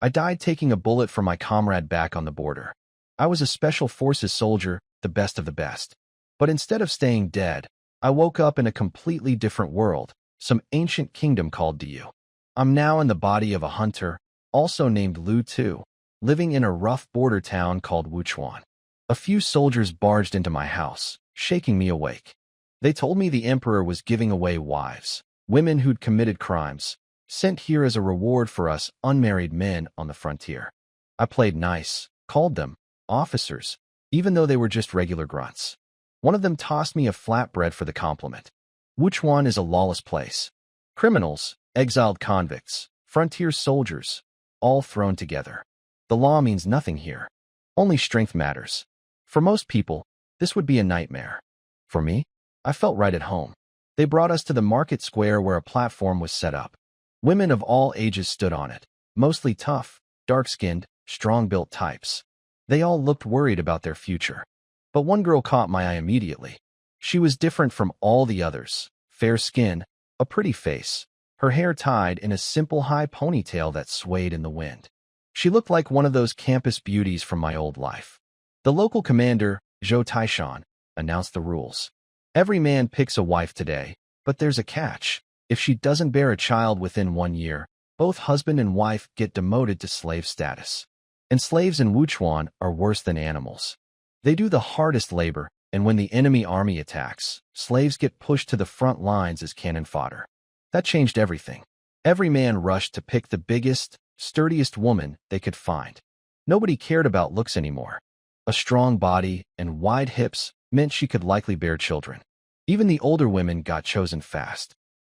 I died taking a bullet from my comrade back on the border. I was a special forces soldier, the best of the best. But instead of staying dead, I woke up in a completely different world, some ancient kingdom called Diyu. I'm now in the body of a hunter, also named Lu Tu, living in a rough border town called Wuchuan. A few soldiers barged into my house, shaking me awake. They told me the emperor was giving away wives, women who'd committed crimes, sent here as a reward for us unmarried men on the frontier. I played nice, called them officers, even though they were just regular grunts. One of them tossed me a flatbread for the compliment. Wuchuan is a lawless place. Criminals, exiled convicts, frontier soldiers, all thrown together. The law means nothing here. Only strength matters. For most people, this would be a nightmare. For me, I felt right at home. They brought us to the market square where a platform was set up. Women of all ages stood on it, mostly tough, dark-skinned, strong-built types. They all looked worried about their future. But one girl caught my eye immediately. She was different from all the others. Fair skin, a pretty face, her hair tied in a simple high ponytail that swayed in the wind. She looked like one of those campus beauties from my old life. The local commander, Zhou Taishan, announced the rules. Every man picks a wife today, but there's a catch. If she doesn't bear a child within 1 year, both husband and wife get demoted to slave status. And slaves in Wuchuan are worse than animals. They do the hardest labor, and when the enemy army attacks, slaves get pushed to the front lines as cannon fodder. That changed everything. Every man rushed to pick the biggest, sturdiest woman they could find. Nobody cared about looks anymore. A strong body and wide hips meant she could likely bear children. Even the older women got chosen fast.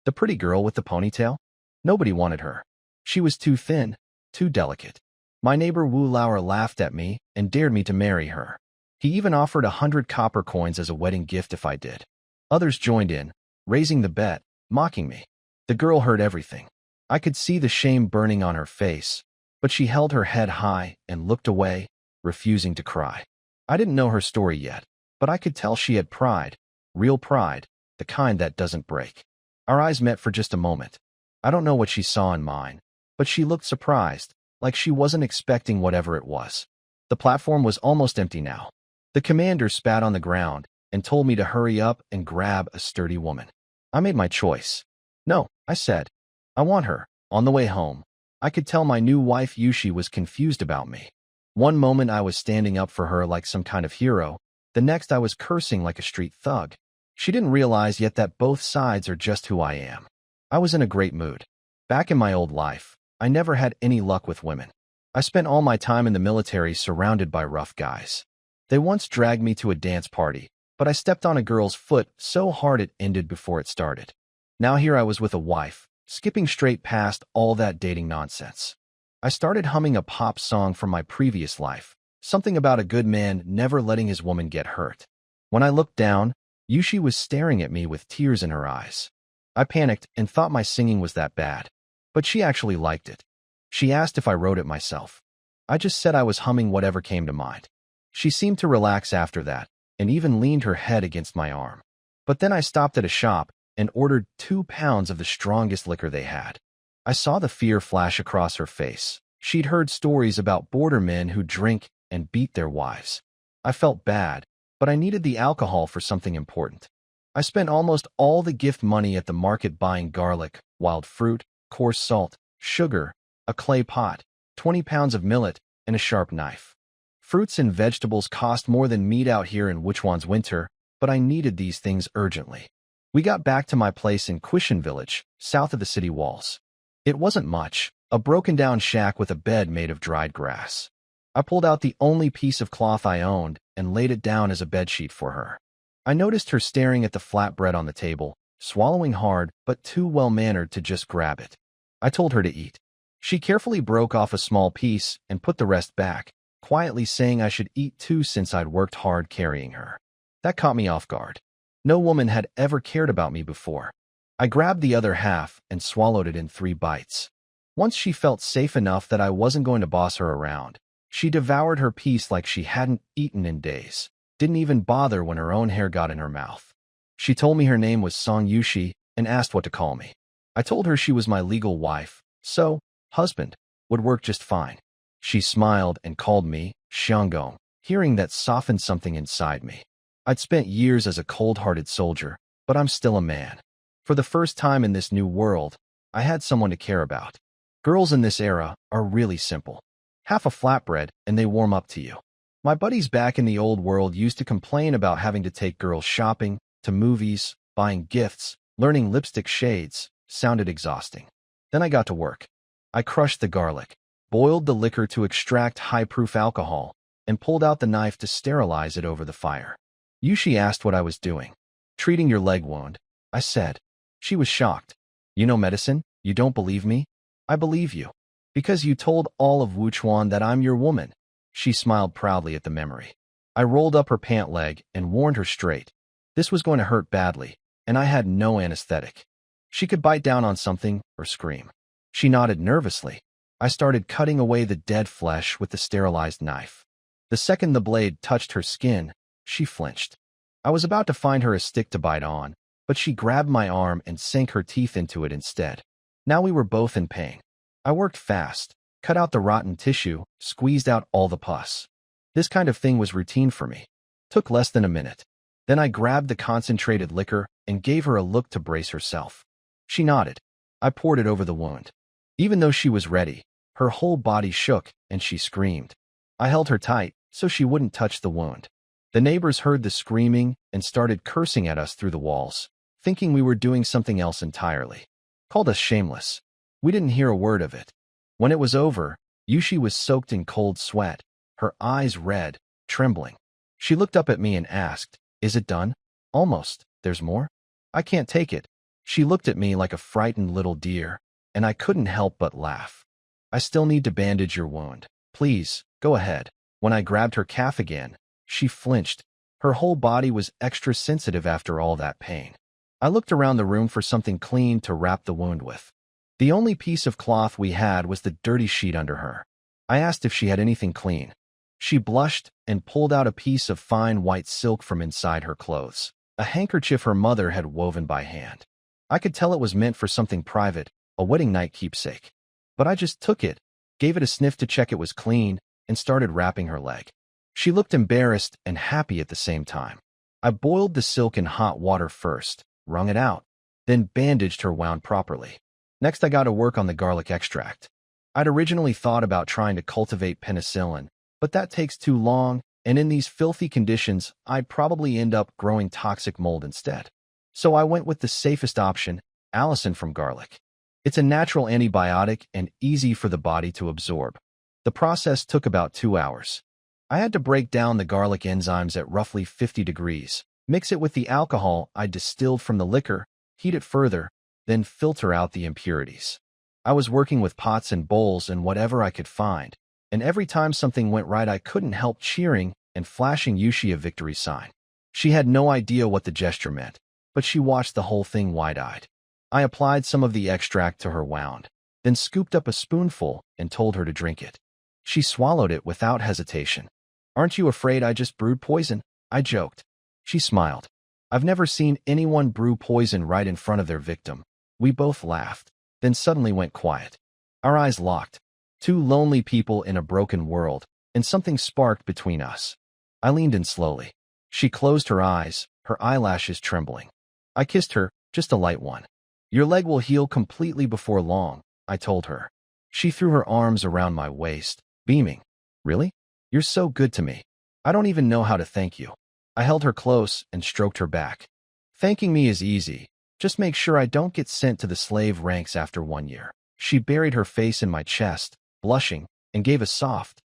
The pretty girl with the ponytail? Nobody wanted her. She was too thin, too delicate. My neighbor Wu Lauer laughed at me and dared me to marry her. He even offered 100 copper coins as a wedding gift if I did. Others joined in, raising the bet, mocking me. The girl heard everything. I could see the shame burning on her face, but she held her head high and looked away, refusing to cry. I didn't know her story yet, but I could tell she had pride, real pride, the kind that doesn't break. Our eyes met for just a moment. I don't know what she saw in mine, but she looked surprised, like she wasn't expecting whatever it was. The platform was almost empty now. The commander spat on the ground and told me to hurry up and grab a sturdy woman. I made my choice. No, I said. I want her. On the way home, I could tell my new wife Yushi was confused about me. One moment I was standing up for her like some kind of hero, the next I was cursing like a street thug. She didn't realize yet that both sides are just who I am. I was in a great mood. Back in my old life, I never had any luck with women. I spent all my time in the military surrounded by rough guys. They once dragged me to a dance party, but I stepped on a girl's foot so hard it ended before it started. Now here I was with a wife, skipping straight past all that dating nonsense. I started humming a pop song from my previous life, something about a good man never letting his woman get hurt. When I looked down, Yushi was staring at me with tears in her eyes. I panicked and thought my singing was that bad, but she actually liked it. She asked if I wrote it myself. I just said I was humming whatever came to mind. She seemed to relax after that, and even leaned her head against my arm. But then I stopped at a shop and ordered 2 pounds of the strongest liquor they had. I saw the fear flash across her face. She'd heard stories about border men who drink and beat their wives. I felt bad, but I needed the alcohol for something important. I spent almost all the gift money at the market buying garlic, wild fruit, coarse salt, sugar, a clay pot, 20 pounds of millet, and a sharp knife. Fruits and vegetables cost more than meat out here in Wuchuan's winter, but I needed these things urgently. We got back to my place in Quishan village, south of the city walls. It wasn't much, a broken-down shack with a bed made of dried grass. I pulled out the only piece of cloth I owned and laid it down as a bedsheet for her. I noticed her staring at the flatbread on the table, swallowing hard but too well-mannered to just grab it. I told her to eat. She carefully broke off a small piece and put the rest back, quietly saying I should eat too since I'd worked hard carrying her. That caught me off guard. No woman had ever cared about me before. I grabbed the other half and swallowed it in 3 bites. Once she felt safe enough that I wasn't going to boss her around, she devoured her piece like she hadn't eaten in days, didn't even bother when her own hair got in her mouth. She told me her name was Song Yushi and asked what to call me. I told her she was my legal wife, so, husband. would work just fine. She smiled and called me Xianggong. Hearing that softened something inside me. I'd spent years as a cold-hearted soldier, but I'm still a man. For the first time in this new world, I had someone to care about. Girls in this era are really simple. Half a flatbread and they warm up to you. My buddies back in the old world used to complain about having to take girls shopping, to movies, buying gifts, learning lipstick shades. Sounded exhausting. Then I got to work. I crushed the garlic, boiled the liquor to extract high-proof alcohol, and pulled out the knife to sterilize it over the fire. Yushi asked what I was doing. Treating your leg wound, I said. She was shocked. You know medicine? You don't believe me? I believe you. Because you told all of Wuchuan that I'm your woman. She smiled proudly at the memory. I rolled up her pant leg and warned her straight. This was going to hurt badly, and I had no anesthetic. She could bite down on something or scream. She nodded nervously. I started cutting away the dead flesh with the sterilized knife. The second the blade touched her skin, she flinched. I was about to find her a stick to bite on, but she grabbed my arm and sank her teeth into it instead. Now we were both in pain. I worked fast, cut out the rotten tissue, squeezed out all the pus. This kind of thing was routine for me. Took less than a minute. Then I grabbed the concentrated liquor and gave her a look to brace herself. She nodded. I poured it over the wound. Even though she was ready, her whole body shook and she screamed. I held her tight so she wouldn't touch the wound. The neighbors heard the screaming and started cursing at us through the walls, thinking we were doing something else entirely. Called us shameless. We didn't hear a word of it. When it was over, Yushi was soaked in cold sweat, her eyes red, trembling. She looked up at me and asked, "Is it done?" "Almost. There's more?" "I can't take it." She looked at me like a frightened little deer, and I couldn't help but laugh. "I still need to bandage your wound. Please, go ahead." When I grabbed her calf again, she flinched. Her whole body was extra sensitive after all that pain. I looked around the room for something clean to wrap the wound with. The only piece of cloth we had was the dirty sheet under her. I asked if she had anything clean. She blushed and pulled out a piece of fine white silk from inside her clothes, a handkerchief her mother had woven by hand. I could tell it was meant for something private, a wedding night keepsake. But I just took it, gave it a sniff to check it was clean, and started wrapping her leg. She looked embarrassed and happy at the same time. I boiled the silk in hot water first, wrung it out, then bandaged her wound properly. Next, I got to work on the garlic extract. I'd originally thought about trying to cultivate penicillin, but that takes too long, and in these filthy conditions, I'd probably end up growing toxic mold instead. So I went with the safest option, allicin from garlic. It's a natural antibiotic and easy for the body to absorb. The process took about 2 hours. I had to break down the garlic enzymes at roughly 50 degrees, mix it with the alcohol I distilled from the liquor, heat it further, then filter out the impurities. I was working with pots and bowls and whatever I could find, and every time something went right I couldn't help cheering and flashing Yushi a victory sign. She had no idea what the gesture meant, but she watched the whole thing wide-eyed. I applied some of the extract to her wound, then scooped up a spoonful and told her to drink it. She swallowed it without hesitation. "Aren't you afraid I just brewed poison?" I joked. She smiled. I've never seen anyone brew poison right in front of their victim. We both laughed, then suddenly went quiet. Our eyes locked. Two lonely people in a broken world, and something sparked between us. I leaned in slowly. She closed her eyes, her eyelashes trembling. I kissed her, just a light one. "Your leg will heal completely before long," I told her. She threw her arms around my waist, beaming. "Really? You're so good to me. I don't even know how to thank you." I held her close and stroked her back. "Thanking me is easy. Just make sure I don't get sent to the slave ranks after 1 year." She buried her face in my chest, blushing, and gave a soft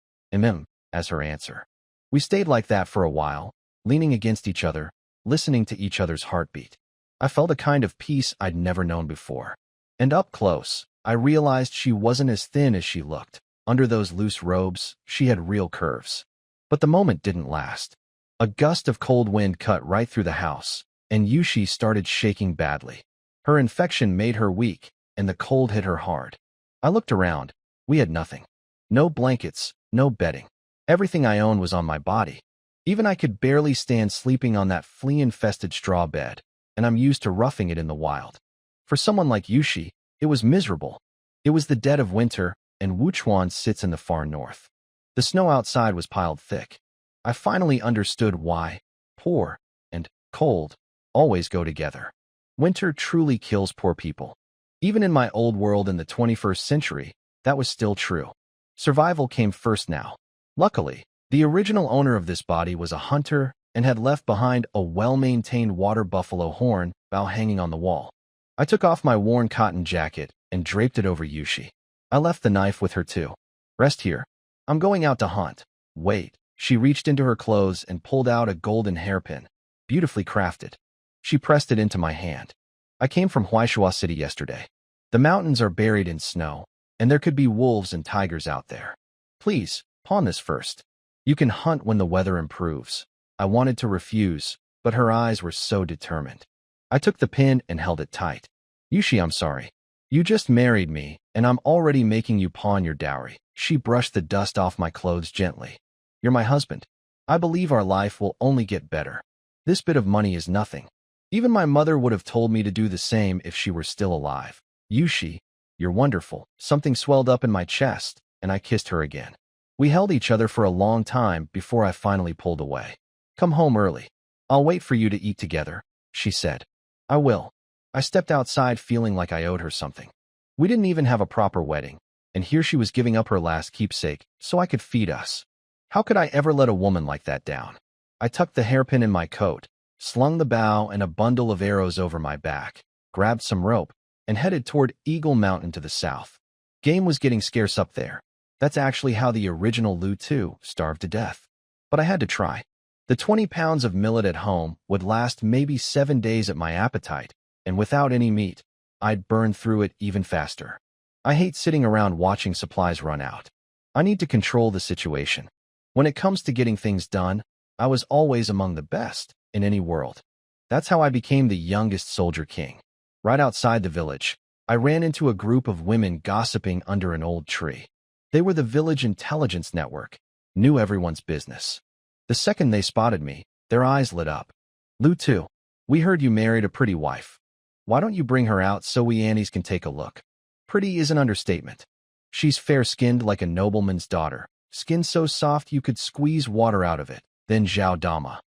as her answer. We stayed like that for a while, leaning against each other, listening to each other's heartbeat. I felt a kind of peace I'd never known before. And up close, I realized she wasn't as thin as she looked. Under those loose robes, she had real curves. But the moment didn't last. A gust of cold wind cut right through the house, and Yushi started shaking badly. Her infection made her weak, and the cold hit her hard. I looked around. We had nothing. No blankets, no bedding. Everything I owned was on my body. Even I could barely stand sleeping on that flea-infested straw bed, and I'm used to roughing it in the wild. For someone like Yushi, it was miserable. It was the dead of winter, and Wuchuan sits in the far north. The snow outside was piled thick. I finally understood why poor and cold always go together. Winter truly kills poor people. Even in my old world in the 21st century, that was still true. Survival came first now. Luckily, the original owner of this body was a hunter and had left behind a well-maintained water buffalo horn bow hanging on the wall. I took off my worn cotton jacket and draped it over Yushi. I left the knife with her too. Rest here. I'm going out to hunt. Wait. She reached into her clothes and pulled out a golden hairpin, beautifully crafted. She pressed it into my hand. I came from Huaishua City yesterday. The mountains are buried in snow, and there could be wolves and tigers out there. Please, pawn this first. You can hunt when the weather improves. I wanted to refuse, but her eyes were so determined. I took the pin and held it tight. Yushi, I'm sorry. You just married me, and I'm already making you pawn your dowry. She brushed the dust off my clothes gently. You're my husband. I believe our life will only get better. This bit of money is nothing. Even my mother would have told me to do the same if she were still alive. Yushi, you're wonderful. Something swelled up in my chest, and I kissed her again. We held each other for a long time before I finally pulled away. Come home early. I'll wait for you to eat together, she said. I will. I stepped outside feeling like I owed her something. We didn't even have a proper wedding, and here she was giving up her last keepsake so I could feed us. How could I ever let a woman like that down? I tucked the hairpin in my coat, slung the bow and a bundle of arrows over my back, grabbed some rope, and headed toward Eagle Mountain to the south. Game was getting scarce up there. That's actually how the original Lu Tu starved to death. But I had to try. The 20 pounds of millet at home would last maybe 7 days at my appetite, and without any meat, I'd burn through it even faster. I hate sitting around watching supplies run out. I need to control the situation. When it comes to getting things done, I was always among the best in any world. That's how I became the youngest soldier king. Right outside the village, I ran into a group of women gossiping under an old tree. They were the village intelligence network, knew everyone's business. The second they spotted me, their eyes lit up. Lu Tu, we heard you married a pretty wife. Why don't you bring her out so we Annies can take a look? Pretty is an understatement. She's fair-skinned like a nobleman's daughter, skin so soft you could squeeze water out of it. Then Zhao Dama,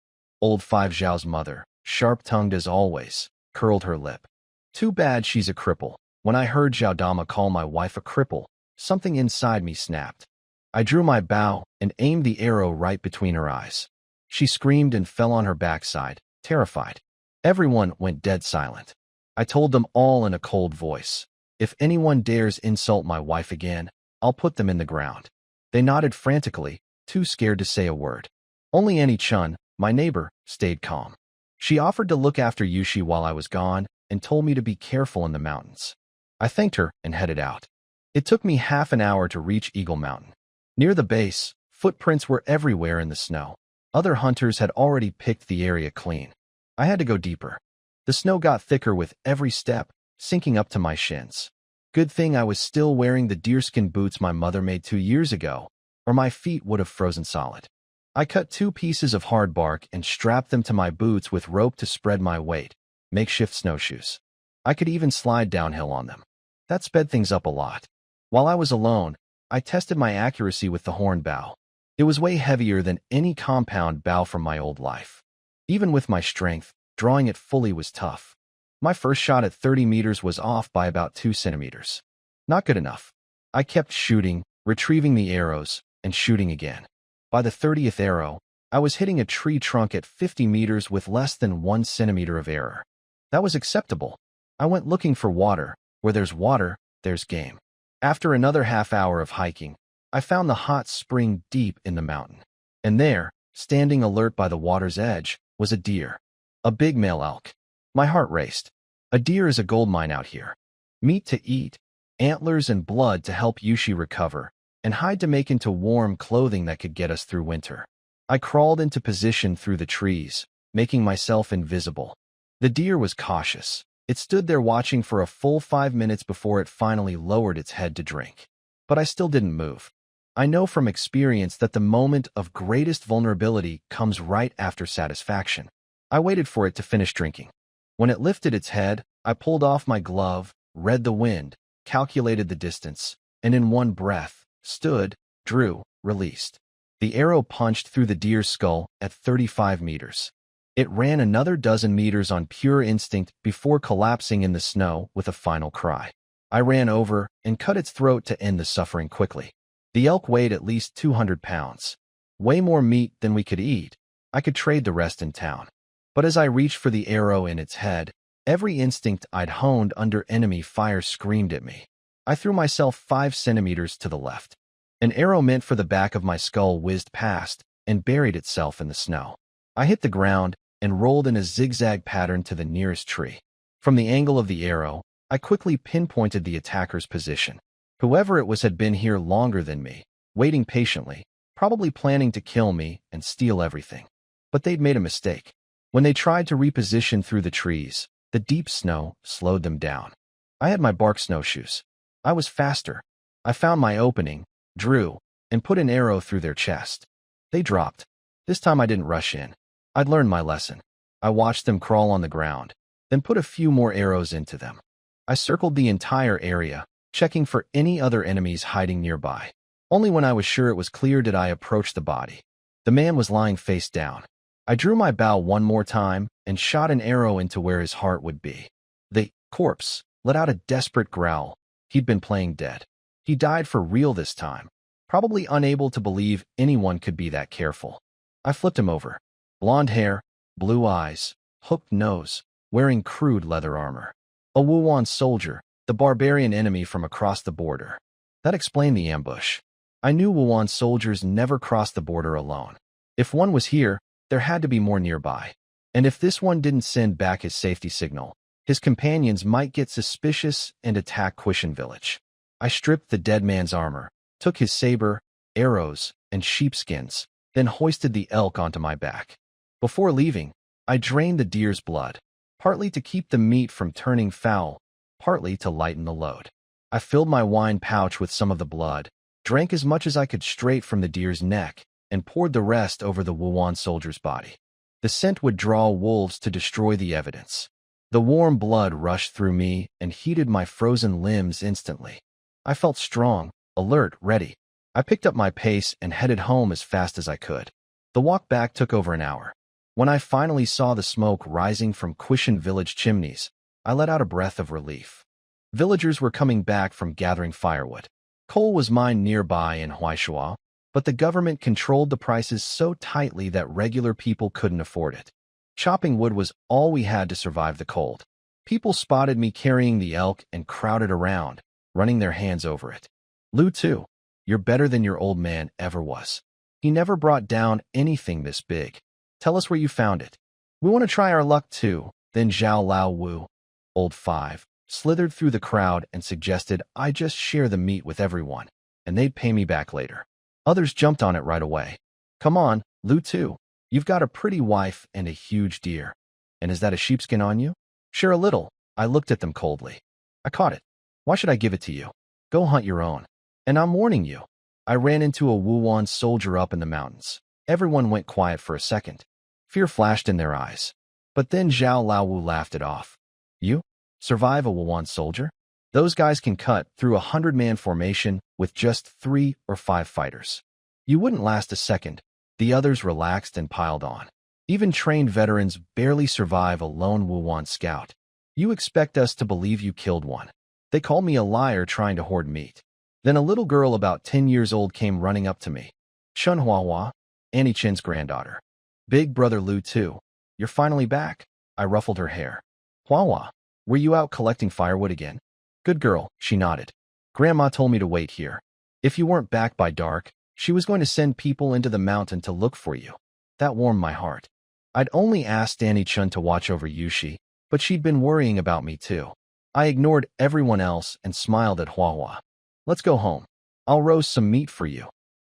old Five Zhao's mother, sharp-tongued as always, curled her lip. Too bad she's a cripple. When I heard Zhao Dama call my wife a cripple, something inside me snapped. I drew my bow and aimed the arrow right between her eyes. She screamed and fell on her backside, terrified. Everyone went dead silent. I told them all in a cold voice, if anyone dares insult my wife again, I'll put them in the ground. They nodded frantically, too scared to say a word. Only Annie-chan, my neighbor, stayed calm. She offered to look after Yushi while I was gone and told me to be careful in the mountains. I thanked her and headed out. It took me half an hour to reach Eagle Mountain. Near the base, footprints were everywhere in the snow. Other hunters had already picked the area clean. I had to go deeper. The snow got thicker with every step, sinking up to my shins. Good thing I was still wearing the deerskin boots my mother made 2 years ago, or my feet would have frozen solid. I cut 2 pieces of hard bark and strapped them to my boots with rope to spread my weight, makeshift snowshoes. I could even slide downhill on them. That sped things up a lot. While I was alone, I tested my accuracy with the horn bow. It was way heavier than any compound bow from my old life. Even with my strength, drawing it fully was tough. My first shot at 30 meters was off by about 2 centimeters. Not good enough. I kept shooting, retrieving the arrows, and shooting again. By the 30th arrow, I was hitting a tree trunk at 50 meters with less than 1 centimeter of error. That was acceptable. I went looking for water. Where there's water, there's game. After another half hour of hiking, I found the hot spring deep in the mountain. And there, standing alert by the water's edge, was a deer. A big male elk. My heart raced. A deer is a gold mine out here. Meat to eat, antlers and blood to help Yushi recover, and hide to make into warm clothing that could get us through winter. I crawled into position through the trees, making myself invisible. The deer was cautious. It stood there watching for a full 5 minutes before it finally lowered its head to drink. But I still didn't move. I know from experience that the moment of greatest vulnerability comes right after satisfaction. I waited for it to finish drinking. When it lifted its head, I pulled off my glove, read the wind, calculated the distance, and in one breath, stood, drew, released. The arrow punched through the deer's skull at 35 meters. It ran another dozen meters on pure instinct before collapsing in the snow with a final cry. I ran over and cut its throat to end the suffering quickly. The elk weighed at least 200 pounds. Way more meat than we could eat. I could trade the rest in town. But as I reached for the arrow in its head, every instinct I'd honed under enemy fire screamed at me. I threw myself 5 centimeters to the left. An arrow meant for the back of my skull whizzed past and buried itself in the snow. I hit the ground and rolled in a zigzag pattern to the nearest tree. From the angle of the arrow, I quickly pinpointed the attacker's position. Whoever it was had been here longer than me, waiting patiently, probably planning to kill me and steal everything. But they'd made a mistake. When they tried to reposition through the trees, the deep snow slowed them down. I had my bark snowshoes. I was faster. I found my opening, drew, and put an arrow through their chest. They dropped. This time I didn't rush in. I'd learned my lesson. I watched them crawl on the ground, then put a few more arrows into them. I circled the entire area, checking for any other enemies hiding nearby. Only when I was sure it was clear did I approach the body. The man was lying face down. I drew my bow one more time and shot an arrow into where his heart would be. The corpse let out a desperate growl. He'd been playing dead. He died for real this time, probably unable to believe anyone could be that careful. I flipped him over. Blonde hair, blue eyes, hooked nose, wearing crude leather armor. A Wuan soldier, the barbarian enemy from across the border. That explained the ambush. I knew Wuan soldiers never crossed the border alone. If one was here, there had to be more nearby. And if this one didn't send back his safety signal, his companions might get suspicious and attack Quishan village. I stripped the dead man's armor, took his saber, arrows, and sheepskins, then hoisted the elk onto my back. Before leaving, I drained the deer's blood, partly to keep the meat from turning foul, partly to lighten the load. I filled my wine pouch with some of the blood, drank as much as I could straight from the deer's neck, and poured the rest over the Wuan soldier's body. The scent would draw wolves to destroy the evidence. The warm blood rushed through me and heated my frozen limbs instantly. I felt strong, alert, ready. I picked up my pace and headed home as fast as I could. The walk back took over an hour. When I finally saw the smoke rising from Quishan village chimneys, I let out a breath of relief. Villagers were coming back from gathering firewood. Coal was mined nearby in Huaishua, but the government controlled the prices so tightly that regular people couldn't afford it. Chopping wood was all we had to survive the cold. People spotted me carrying the elk and crowded around, running their hands over it. Lu too, you're better than your old man ever was. He never brought down anything this big. Tell us where you found it. We want to try our luck too. Then Zhao Lao Wu, old 5, slithered through the crowd and suggested I just share the meat with everyone, and they'd pay me back later. Others jumped on it right away. Come on, Lu too. You've got a pretty wife and a huge deer. And is that a sheepskin on you? Share a little. I looked at them coldly. I caught it. Why should I give it to you? Go hunt your own. And I'm warning you. I ran into a Wuan soldier up in the mountains. Everyone went quiet for a second. Fear flashed in their eyes. But then Zhao Laowu laughed it off. You? Survive a Wuan soldier? Those guys can cut through a 100-man formation with just 3 or 5 fighters. You wouldn't last a second. The others relaxed and piled on. Even trained veterans barely survive a lone Wuan scout. You expect us to believe you killed one. They called me a liar trying to hoard meat. Then a little girl about 10 years old came running up to me. Shun Huahua, Annie Chen's granddaughter. Big brother Lu too. You're finally back. I ruffled her hair. Huahua, were you out collecting firewood again? Good girl, she nodded. Grandma told me to wait here. If you weren't back by dark, she was going to send people into the mountain to look for you. That warmed my heart. I'd only asked Annie Chun to watch over Yushi, but she'd been worrying about me too. I ignored everyone else and smiled at Huahua. Let's go home. I'll roast some meat for you.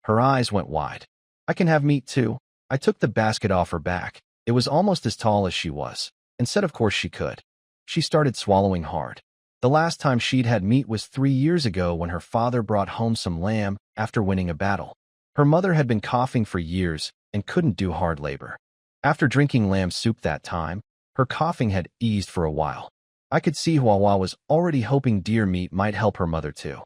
Her eyes went wide. I can have meat too. I took the basket off her back. It was almost as tall as she was, and said of course she could. She started swallowing hard. The last time she'd had meat was 3 years ago when her father brought home some lamb after winning a battle. Her mother had been coughing for years and couldn't do hard labor. After drinking lamb soup that time, her coughing had eased for a while. I could see Huahua was already hoping deer meat might help her mother too.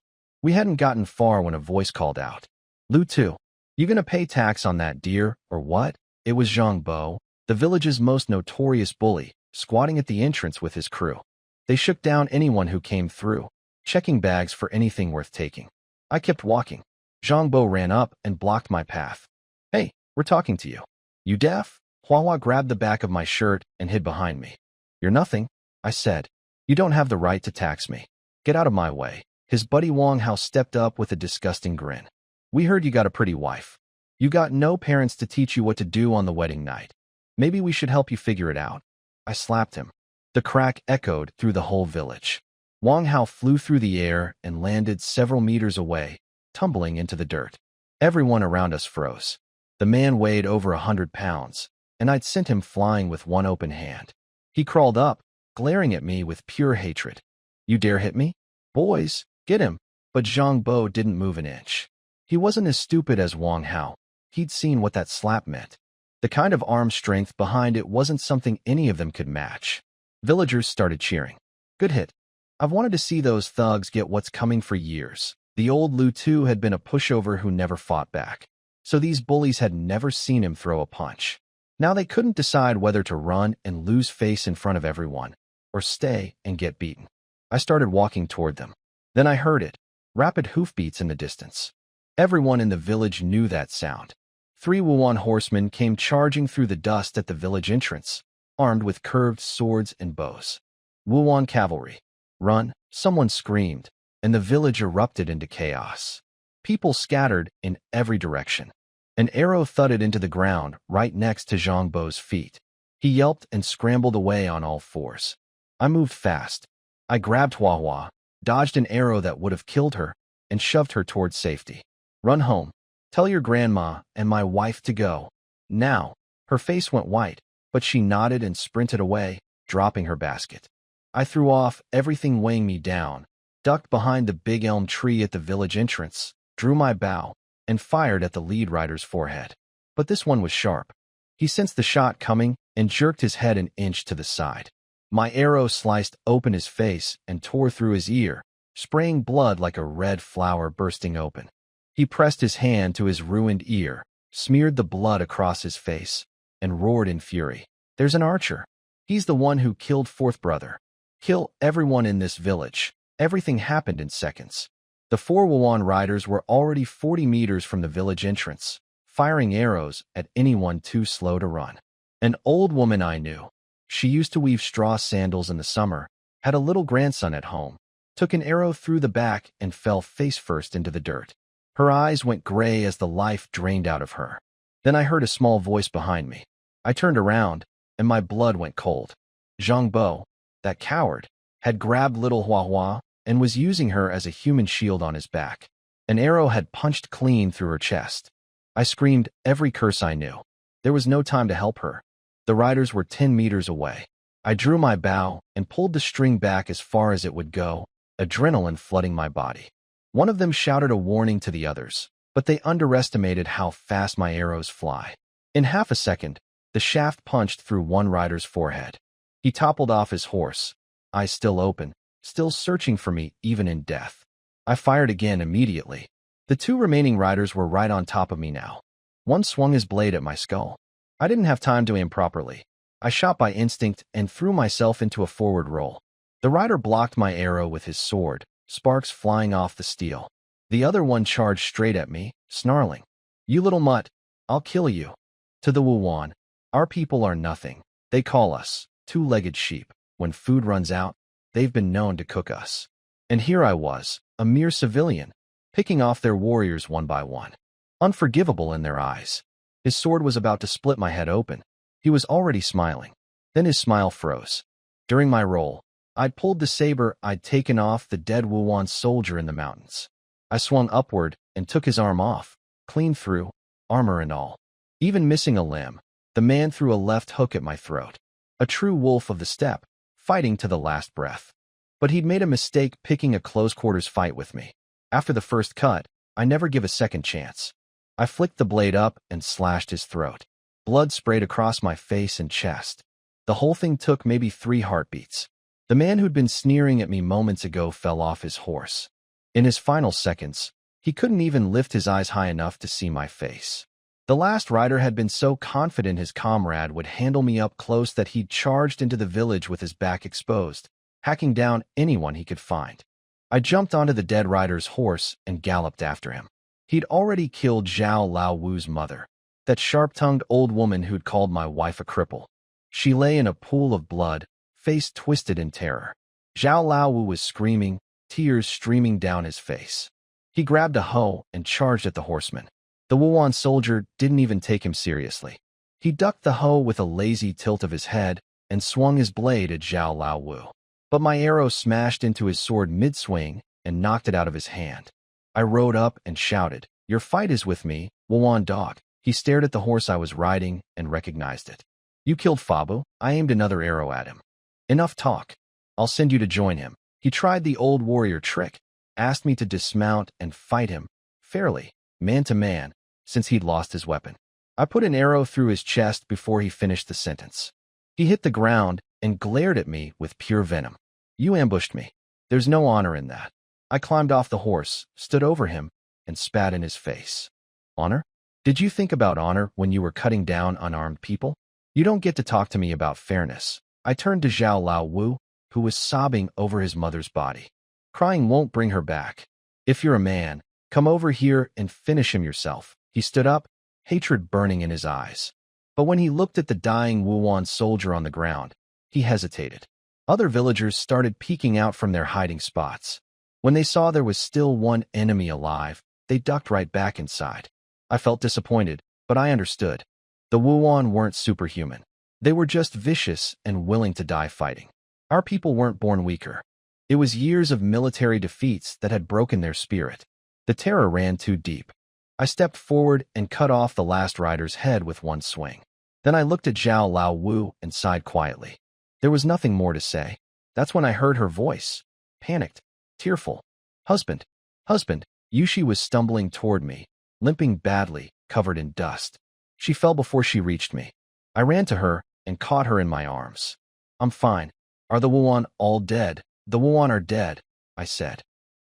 We hadn't gotten far when a voice called out, "Lu Tu, you gonna pay tax on that deer, or what?" It was Zhang Bo, the village's most notorious bully, squatting at the entrance with his crew. They shook down anyone who came through, checking bags for anything worth taking. I kept walking. Zhang Bo ran up and blocked my path. "Hey, we're talking to you. You deaf?" Hua grabbed the back of my shirt and hid behind me. "You're nothing," I said. "You don't have the right to tax me. Get out of my way." His buddy Wang Hao stepped up with a disgusting grin. "We heard you got a pretty wife. You got no parents to teach you what to do on the wedding night. Maybe we should help you figure it out." I slapped him. The crack echoed through the whole village. Wang Hao flew through the air and landed several meters away, tumbling into the dirt. Everyone around us froze. The man weighed over 100 pounds, and I'd sent him flying with one open hand. He crawled up, glaring at me with pure hatred. "You dare hit me? Boys, get him." But Zhang Bo didn't move an inch. He wasn't as stupid as Wang Hao. He'd seen what that slap meant. The kind of arm strength behind it wasn't something any of them could match. Villagers started cheering. "Good hit. I've wanted to see those thugs get what's coming for years." The old Lu Tu had been a pushover who never fought back, so these bullies had never seen him throw a punch. Now they couldn't decide whether to run and lose face in front of everyone, or stay and get beaten. I started walking toward them. Then I heard it, rapid hoofbeats in the distance. Everyone in the village knew that sound. 3 Wuan horsemen came charging through the dust at the village entrance, armed with curved swords and bows. "Wuan cavalry. Run!" someone screamed, and the village erupted into chaos. People scattered in every direction. An arrow thudded into the ground right next to Zhang Bo's feet. He yelped and scrambled away on all fours. I moved fast. I grabbed Hua, dodged an arrow that would have killed her, and shoved her towards safety. "Run home. Tell your grandma and my wife to go. Now." Her face went white, but she nodded and sprinted away, dropping her basket. I threw off everything weighing me down, ducked behind the big elm tree at the village entrance, drew my bow, and fired at the lead rider's forehead. But this one was sharp. He sensed the shot coming and jerked his head an inch to the side. My arrow sliced open his face and tore through his ear, spraying blood like a red flower bursting open. He pressed his hand to his ruined ear, smeared the blood across his face, and roared in fury. "There's an archer. He's the one who killed fourth brother. Kill everyone in this village." Everything happened in seconds. The 4 Wuan riders were already 40 meters from the village entrance, firing arrows at anyone too slow to run. An old woman I knew. She used to weave straw sandals in the summer, had a little grandson at home, took an arrow through the back and fell face first into the dirt. Her eyes went gray as the life drained out of her. Then I heard a small voice behind me. I turned around, and my blood went cold. Zhang Bo, that coward, had grabbed little Hua and was using her as a human shield on his back. An arrow had punched clean through her chest. I screamed every curse I knew. There was no time to help her. The riders were 10 meters away. I drew my bow and pulled the string back as far as it would go, adrenaline flooding my body. One of them shouted a warning to the others, but they underestimated how fast my arrows fly. In half a second, the shaft punched through one rider's forehead. He toppled off his horse, eyes still open, still searching for me even in death. I fired again immediately. The 2 remaining riders were right on top of me now. One swung his blade at my skull. I didn't have time to aim properly. I shot by instinct and threw myself into a forward roll. The rider blocked my arrow with his sword, sparks flying off the steel. The other one charged straight at me, snarling, "You little mutt, I'll kill you." To the Wuan, our people are nothing. They call us 2-legged sheep. When food runs out, they've been known to cook us. And here I was, a mere civilian, picking off their warriors one by one. Unforgivable in their eyes. His sword was about to split my head open. He was already smiling. Then his smile froze. During my roll, I'd pulled the saber I'd taken off the dead Wuan soldier in the mountains. I swung upward and took his arm off, clean through, armor and all. Even missing a limb, the man threw a left hook at my throat. A true wolf of the steppe, fighting to the last breath. But he'd made a mistake picking a close-quarters fight with me. After the first cut, I never give a second chance. I flicked the blade up and slashed his throat. Blood sprayed across my face and chest. The whole thing took maybe 3 heartbeats. The man who'd been sneering at me moments ago fell off his horse. In his final seconds, he couldn't even lift his eyes high enough to see my face. The last rider had been so confident his comrade would handle me up close that he'd charged into the village with his back exposed, hacking down anyone he could find. I jumped onto the dead rider's horse and galloped after him. He'd already killed Zhao Lao Wu's mother, that sharp-tongued old woman who'd called my wife a cripple. She lay in a pool of blood, face twisted in terror. Zhao Lao Wu was screaming, tears streaming down his face. He grabbed a hoe and charged at the horseman. The Wuan soldier didn't even take him seriously. He ducked the hoe with a lazy tilt of his head and swung his blade at Zhao Lao Wu. But my arrow smashed into his sword mid-swing and knocked it out of his hand. I rode up and shouted, "Your fight is with me, Wuan dog." He stared at the horse I was riding and recognized it. "You killed Fabu." I aimed another arrow at him. "Enough talk. I'll send you to join him." He tried the old warrior trick, asked me to dismount and fight him, fairly, man to man, since he'd lost his weapon. I put an arrow through his chest before he finished the sentence. He hit the ground and glared at me with pure venom. "You ambushed me. There's no honor in that." I climbed off the horse, stood over him, and spat in his face. "Honor? Did you think about honor when you were cutting down unarmed people? You don't get to talk to me about fairness." I turned to Zhao Lao Wu, who was sobbing over his mother's body. "Crying won't bring her back. If you're a man, come over here and finish him yourself." He stood up, hatred burning in his eyes. But when he looked at the dying Wuan soldier on the ground, he hesitated. Other villagers started peeking out from their hiding spots. When they saw there was still one enemy alive, they ducked right back inside. I felt disappointed, but I understood. The Wuan weren't superhuman. They were just vicious and willing to die fighting. Our people weren't born weaker. It was years of military defeats that had broken their spirit. The terror ran too deep. I stepped forward and cut off the last rider's head with one swing. Then I looked at Zhao Lao Wu and sighed quietly. There was nothing more to say. That's when I heard her voice, panicked, tearful. "Husband, husband." Yushi was stumbling toward me, limping badly, covered in dust. She fell before she reached me. I ran to her and caught her in my arms. "I'm fine. Are the Wuan all dead?" "The Wuan are dead," I said.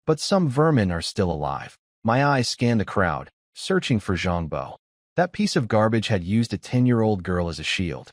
"But some vermin are still alive." My eyes scanned the crowd, searching for Zhongbo. That piece of garbage had used a 10-year-old girl as a shield.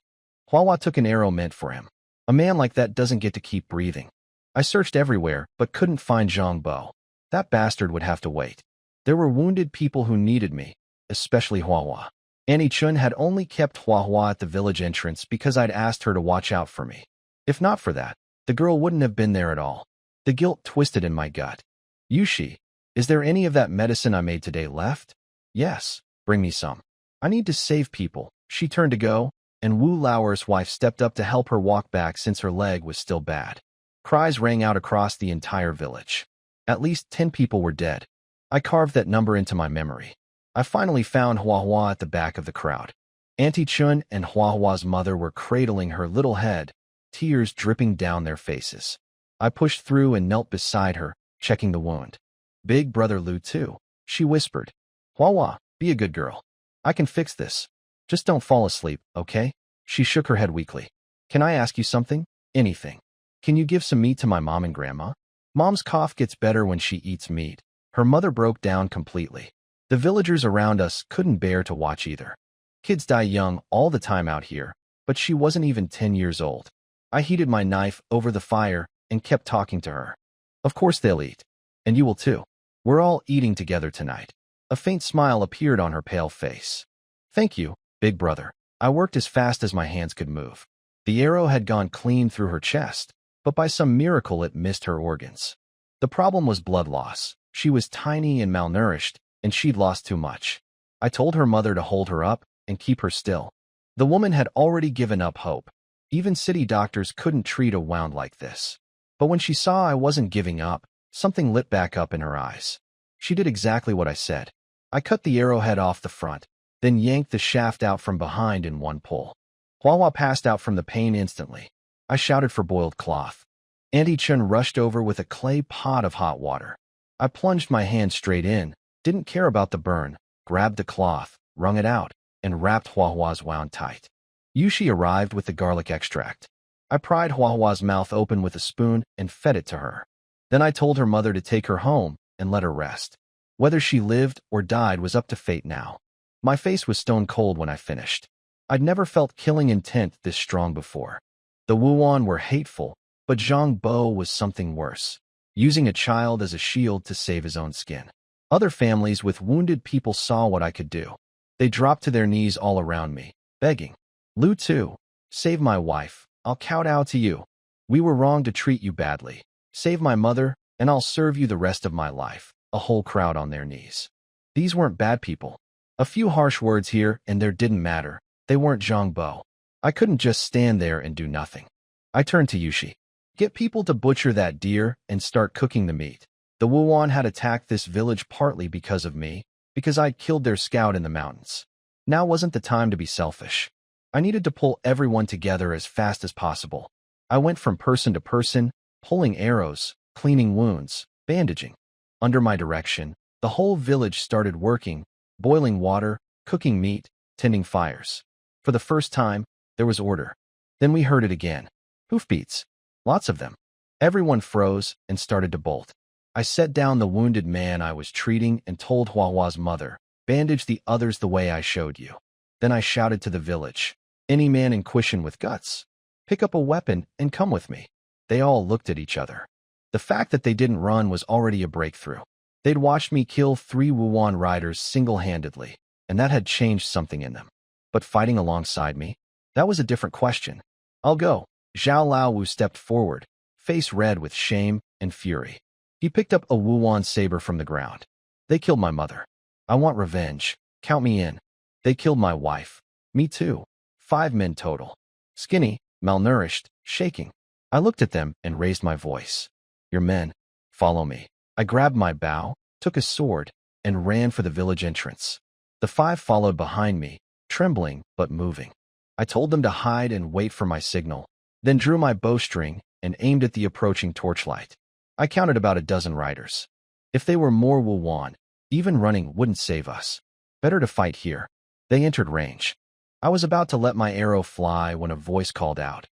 Huahua took an arrow meant for him. A man like that doesn't get to keep breathing. I searched everywhere, but couldn't find Zhongbo. That bastard would have to wait. There were wounded people who needed me, especially Huahua. Annie Chun had only kept Huahua at the village entrance because I'd asked her to watch out for me. If not for that, the girl wouldn't have been there at all. The guilt twisted in my gut. "Yushi, is there any of that medicine I made today left?" "Yes, bring me some. I need to save people." She turned to go, and Wu Lauer's wife stepped up to help her walk back since her leg was still bad. Cries rang out across the entire village. At least 10 people were dead. I carved that number into my memory. I finally found Huahua at the back of the crowd. Auntie Chun and Huahua's mother were cradling her little head, tears dripping down their faces. I pushed through and knelt beside her, checking the wound. "Big brother Lu too," she whispered. "Huahua, be a good girl. I can fix this. Just don't fall asleep, okay?" She shook her head weakly. "Can I ask you something? Anything. Can you give some meat to my mom and grandma? Mom's cough gets better when she eats meat." Her mother broke down completely. The villagers around us couldn't bear to watch either. Kids die young all the time out here, but she wasn't even 10 years old. I heated my knife over the fire and kept talking to her. "Of course they'll eat. And you will too. We're all eating together tonight." A faint smile appeared on her pale face. "Thank you, big brother." I worked as fast as my hands could move. The arrow had gone clean through her chest, but by some miracle it missed her organs. The problem was blood loss. She was tiny and malnourished, and she'd lost too much. I told her mother to hold her up and keep her still. The woman had already given up hope. Even city doctors couldn't treat a wound like this. But when she saw I wasn't giving up, something lit back up in her eyes. She did exactly what I said. I cut the arrowhead off the front, then yanked the shaft out from behind in one pull. Huahua passed out from the pain instantly. I shouted for boiled cloth. Auntie Chun rushed over with a clay pot of hot water. I plunged my hand straight in, didn't care about the burn, grabbed the cloth, wrung it out, and wrapped Huahua's wound tight. Yushi arrived with the garlic extract. I pried Huahua's mouth open with a spoon and fed it to her. Then I told her mother to take her home and let her rest. Whether she lived or died was up to fate now. My face was stone cold when I finished. I'd never felt killing intent this strong before. The Wuan were hateful, but Zhang Bo was something worse, using a child as a shield to save his own skin. Other families with wounded people saw what I could do. They dropped to their knees all around me, begging, "Lu Tu, save my wife. I'll kowtow to you. We were wrong to treat you badly. Save my mother, and I'll serve you the rest of my life." A whole crowd on their knees. These weren't bad people. A few harsh words here and there didn't matter. They weren't Zhang Bo. I couldn't just stand there and do nothing. I turned to Yushi. "Get people to butcher that deer and start cooking the meat." The Wuan had attacked this village partly because of me, because I'd killed their scout in the mountains. Now wasn't the time to be selfish. I needed to pull everyone together as fast as possible. I went from person to person, pulling arrows, cleaning wounds, bandaging. Under my direction, the whole village started working, boiling water, cooking meat, tending fires. For the first time, there was order. Then we heard it again. Hoofbeats. Lots of them. Everyone froze and started to bolt. I set down the wounded man I was treating and told Huahua's mother, "Bandage the others the way I showed you." Then I shouted to the village, "Any man in Quishan with guts, pick up a weapon and come with me." They all looked at each other. The fact that they didn't run was already a breakthrough. They'd watched me kill 3 Wuan riders single-handedly, and that had changed something in them. But fighting alongside me? That was a different question. "I'll go." Zhao Laowu stepped forward, face red with shame and fury. He picked up a Wuan saber from the ground. "They killed my mother. I want revenge. Count me in." "They killed my wife." "Me too." 5 men total. Skinny, malnourished, shaking. I looked at them and raised my voice. "Your men. Follow me." I grabbed my bow, took a sword, and ran for the village entrance. The 5 followed behind me, trembling but moving. I told them to hide and wait for my signal, then drew my bowstring and aimed at the approaching torchlight. I counted about a dozen riders. If they were more Wuan, even running wouldn't save us. Better to fight here. They entered range. I was about to let my arrow fly when a voice called out.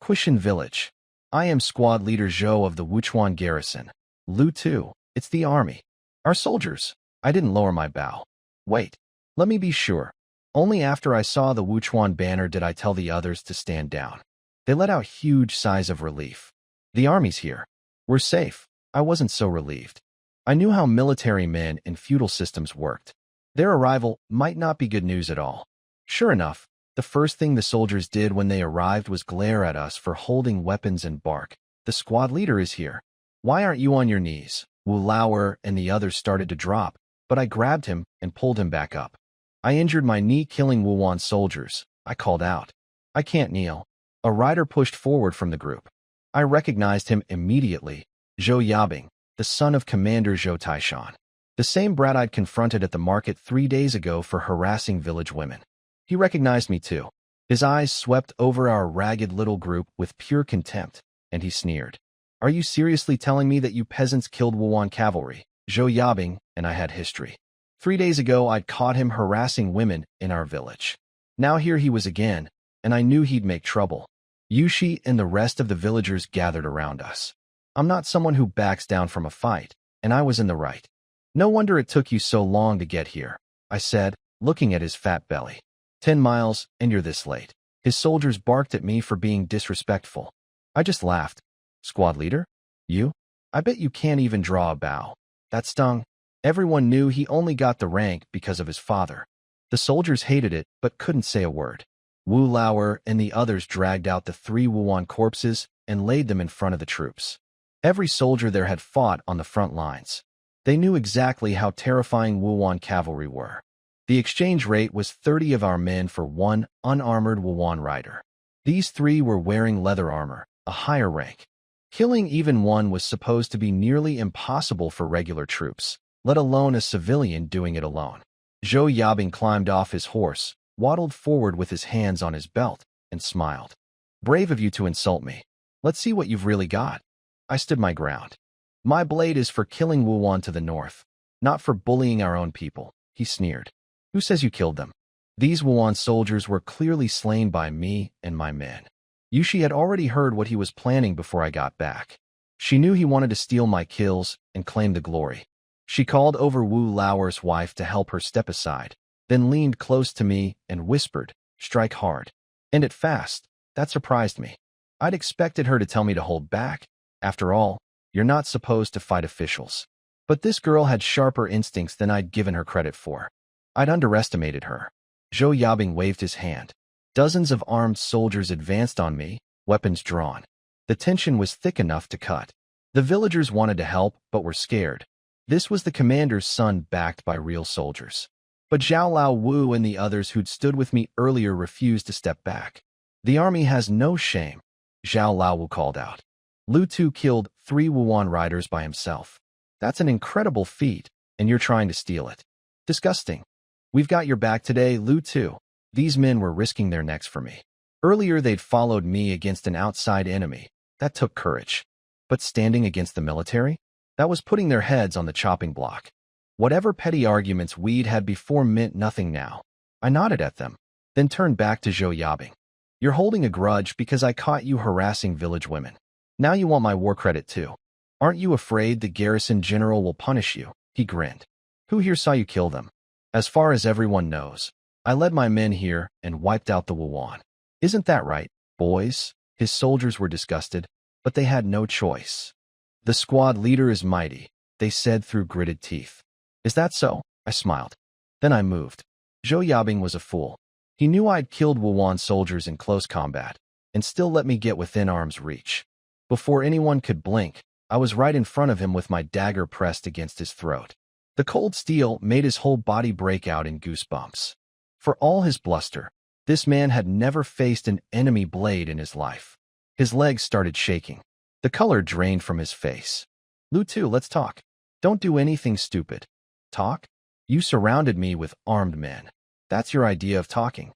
"Quishan Village. I am squad leader Zhou of the Wuchuan garrison. Lu Tu, it's the army. Our soldiers." I didn't lower my bow. "Wait. Let me be sure." Only after I saw the Wuchuan banner did I tell the others to stand down. They let out huge sighs of relief. "The army's here. We're safe." I wasn't so relieved. I knew how military men and feudal systems worked. Their arrival might not be good news at all. Sure enough, the first thing the soldiers did when they arrived was glare at us for holding weapons and bark. "The squad leader is here. Why aren't you on your knees?" Wu Lauer and the others started to drop, but I grabbed him and pulled him back up. "I injured my knee killing Wuan soldiers," I called out. "I can't kneel." A rider pushed forward from the group. I recognized him immediately, Zhou Yabing, the son of Commander Zhou Taishan. The same brat I'd confronted at the market 3 days ago for harassing village women. He recognized me too. His eyes swept over our ragged little group with pure contempt, and he sneered. "Are you seriously telling me that you peasants killed Wuan cavalry?" Zhou Yabing and I had history. 3 days ago I'd caught him harassing women in our village. Now here he was again, and I knew he'd make trouble. Yushi and the rest of the villagers gathered around us. I'm not someone who backs down from a fight, and I was in the right. "No wonder it took you so long to get here," I said, looking at his fat belly. 10 miles, and you're this late." His soldiers barked at me for being disrespectful. I just laughed. "Squad leader? You? I bet you can't even draw a bow." That stung. Everyone knew he only got the rank because of his father. The soldiers hated it, but couldn't say a word. Wu Lauer and the others dragged out the 3 Wuan corpses and laid them in front of the troops. Every soldier there had fought on the front lines. They knew exactly how terrifying Wuan cavalry were. The exchange rate was 30 of our men for 1 unarmored Wuan rider. These 3 were wearing leather armor, a higher rank. Killing even one was supposed to be nearly impossible for regular troops, let alone a civilian doing it alone. Zhou Yabing climbed off his horse, waddled forward with his hands on his belt, and smiled. "Brave of you to insult me. Let's see what you've really got." I stood my ground. "My blade is for killing Wuan to the north, not for bullying our own people," he sneered. "Who says you killed them?" These Wuan soldiers were clearly slain by me and my men. Yushi had already heard what he was planning before I got back. She knew he wanted to steal my kills and claim the glory. She called over Wu Lauer's wife to help her step aside, then leaned close to me and whispered, "Strike hard. End it fast." That surprised me. I'd expected her to tell me to hold back. After all, you're not supposed to fight officials. But this girl had sharper instincts than I'd given her credit for. I'd underestimated her. Zhou Yabing waved his hand. Dozens of armed soldiers advanced on me, weapons drawn. The tension was thick enough to cut. The villagers wanted to help, but were scared. This was the commander's son backed by real soldiers. But Zhao Lao Wu and the others who'd stood with me earlier refused to step back. "The army has no shame," Zhao Lao Wu called out. "Lu Tu killed 3 Wuan riders by himself. That's an incredible feat, and you're trying to steal it. Disgusting. We've got your back today, Lu Tu." These men were risking their necks for me. Earlier they'd followed me against an outside enemy. That took courage. But standing against the military? That was putting their heads on the chopping block. Whatever petty arguments we'd had before meant nothing now. I nodded at them, then turned back to Zhou Yabing. "You're holding a grudge because I caught you harassing village women. Now you want my war credit too. Aren't you afraid the garrison general will punish you?" He grinned. "Who here saw you kill them?" "As far as everyone knows, I led my men here and wiped out the Wuan. Isn't that right, boys?" His soldiers were disgusted, but they had no choice. "The squad leader is mighty," they said through gritted teeth. "Is that so?" I smiled. Then I moved. Zhou Yabing was a fool. He knew I'd killed Wuan soldiers in close combat, and still let me get within arm's reach. Before anyone could blink, I was right in front of him with my dagger pressed against his throat. The cold steel made his whole body break out in goosebumps. For all his bluster, this man had never faced an enemy blade in his life. His legs started shaking. The color drained from his face. "Lu Tu, let's talk. Don't do anything stupid." "Talk? You surrounded me with armed men. That's your idea of talking?"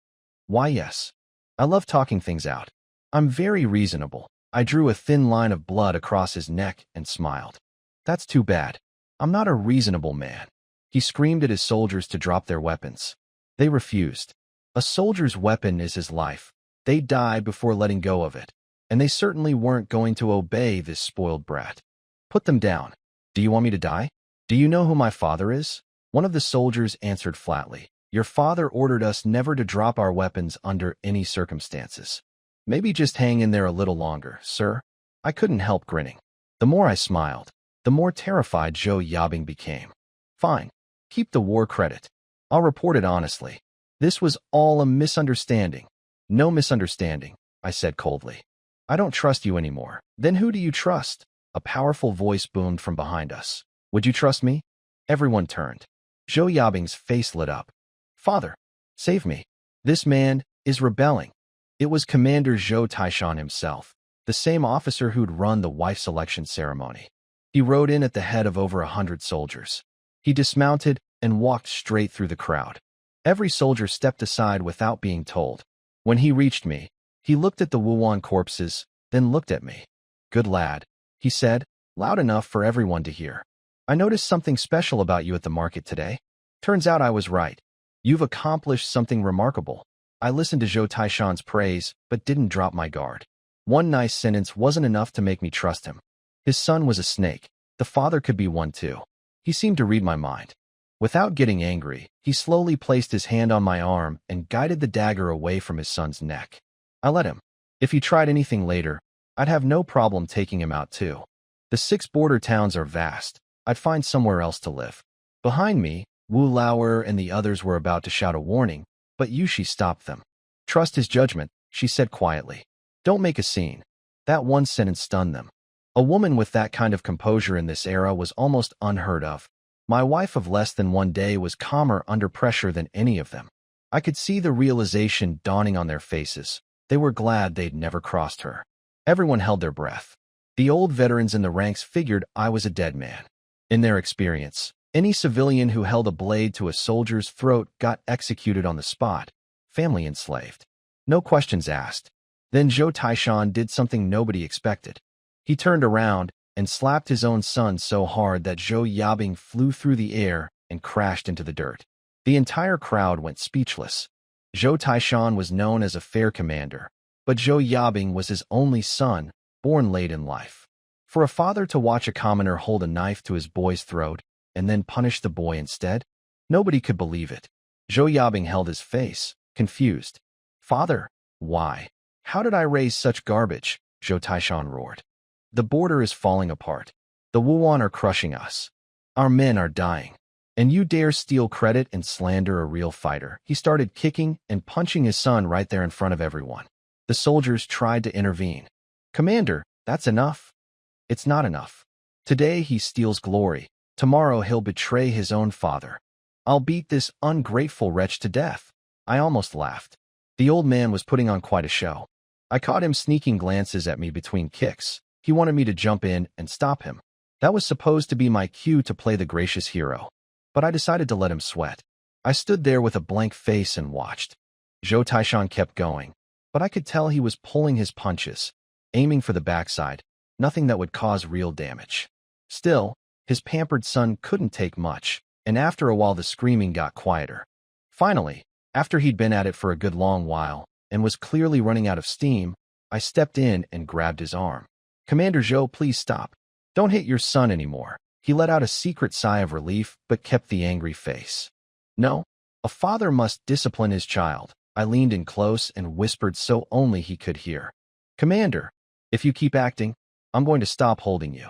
"Why, yes. I love talking things out. I'm very reasonable." I drew a thin line of blood across his neck and smiled. "That's too bad. I'm not a reasonable man." He screamed at his soldiers to drop their weapons. They refused. A soldier's weapon is his life. They die before letting go of it. And they certainly weren't going to obey this spoiled brat. "Put them down. Do you want me to die? Do you know who my father is?" One of the soldiers answered flatly. "Your father ordered us never to drop our weapons under any circumstances." "Maybe just hang in there a little longer, sir." I couldn't help grinning. The more I smiled, the more terrified Zhou Yabing became. "Fine. Keep the war credit. I'll report it honestly. This was all a misunderstanding." "No misunderstanding," I said coldly. "I don't trust you anymore." "Then who do you trust?" A powerful voice boomed from behind us. "Would you trust me?" Everyone turned. Zhou Yabing's face lit up. "Father, save me. This man is rebelling." It was Commander Zhou Taishan himself, the same officer who'd run the wife selection ceremony. He rode in at the head of over 100 soldiers. He dismounted and walked straight through the crowd. Every soldier stepped aside without being told. When he reached me, he looked at the Wuan corpses, then looked at me. "Good lad," he said, loud enough for everyone to hear. "I noticed something special about you at the market today. Turns out I was right. You've accomplished something remarkable." I listened to Zhou Taishan's praise, but didn't drop my guard. One nice sentence wasn't enough to make me trust him. His son was a snake. The father could be one too. He seemed to read my mind. Without getting angry, he slowly placed his hand on my arm and guided the dagger away from his son's neck. I let him. If he tried anything later, I'd have no problem taking him out too. The 6 border towns are vast. I'd find somewhere else to live. Behind me, Wu Lauer and the others were about to shout a warning, but Yushi stopped them. "Trust his judgment," she said quietly. "Don't make a scene." That one sentence stunned them. A woman with that kind of composure in this era was almost unheard of. My wife of less than 1 day was calmer under pressure than any of them. I could see the realization dawning on their faces. They were glad they'd never crossed her. Everyone held their breath. The old veterans in the ranks figured I was a dead man. In their experience, any civilian who held a blade to a soldier's throat got executed on the spot, family enslaved. No questions asked. Then Zhou Taishan did something nobody expected. He turned around and slapped his own son so hard that Zhou Yabing flew through the air and crashed into the dirt. The entire crowd went speechless. Zhou Taishan was known as a fair commander, but Zhou Yabing was his only son, born late in life. For a father to watch a commoner hold a knife to his boy's throat, and then punish the boy instead? Nobody could believe it. Zhou Yabing held his face, confused. Father, why? How did I raise such garbage? Zhou Taishan roared. The border is falling apart. The Wuan are crushing us. Our men are dying. And you dare steal credit and slander a real fighter. He started kicking and punching his son right there in front of everyone. The soldiers tried to intervene. Commander, that's enough. It's not enough. Today he steals glory. Tomorrow he'll betray his own father. I'll beat this ungrateful wretch to death. I almost laughed. The old man was putting on quite a show. I caught him sneaking glances at me between kicks. He wanted me to jump in and stop him. That was supposed to be my cue to play the gracious hero. But I decided to let him sweat. I stood there with a blank face and watched. Zhou Taishan kept going, but I could tell he was pulling his punches, aiming for the backside, nothing that would cause real damage. Still, his pampered son couldn't take much, and after a while the screaming got quieter. Finally, after he'd been at it for a good long while and was clearly running out of steam, I stepped in and grabbed his arm. Commander Zhou, please stop. Don't hit your son anymore. He let out a secret sigh of relief, but kept the angry face. No, a father must discipline his child. I leaned in close and whispered so only he could hear. Commander, if you keep acting, I'm going to stop holding you.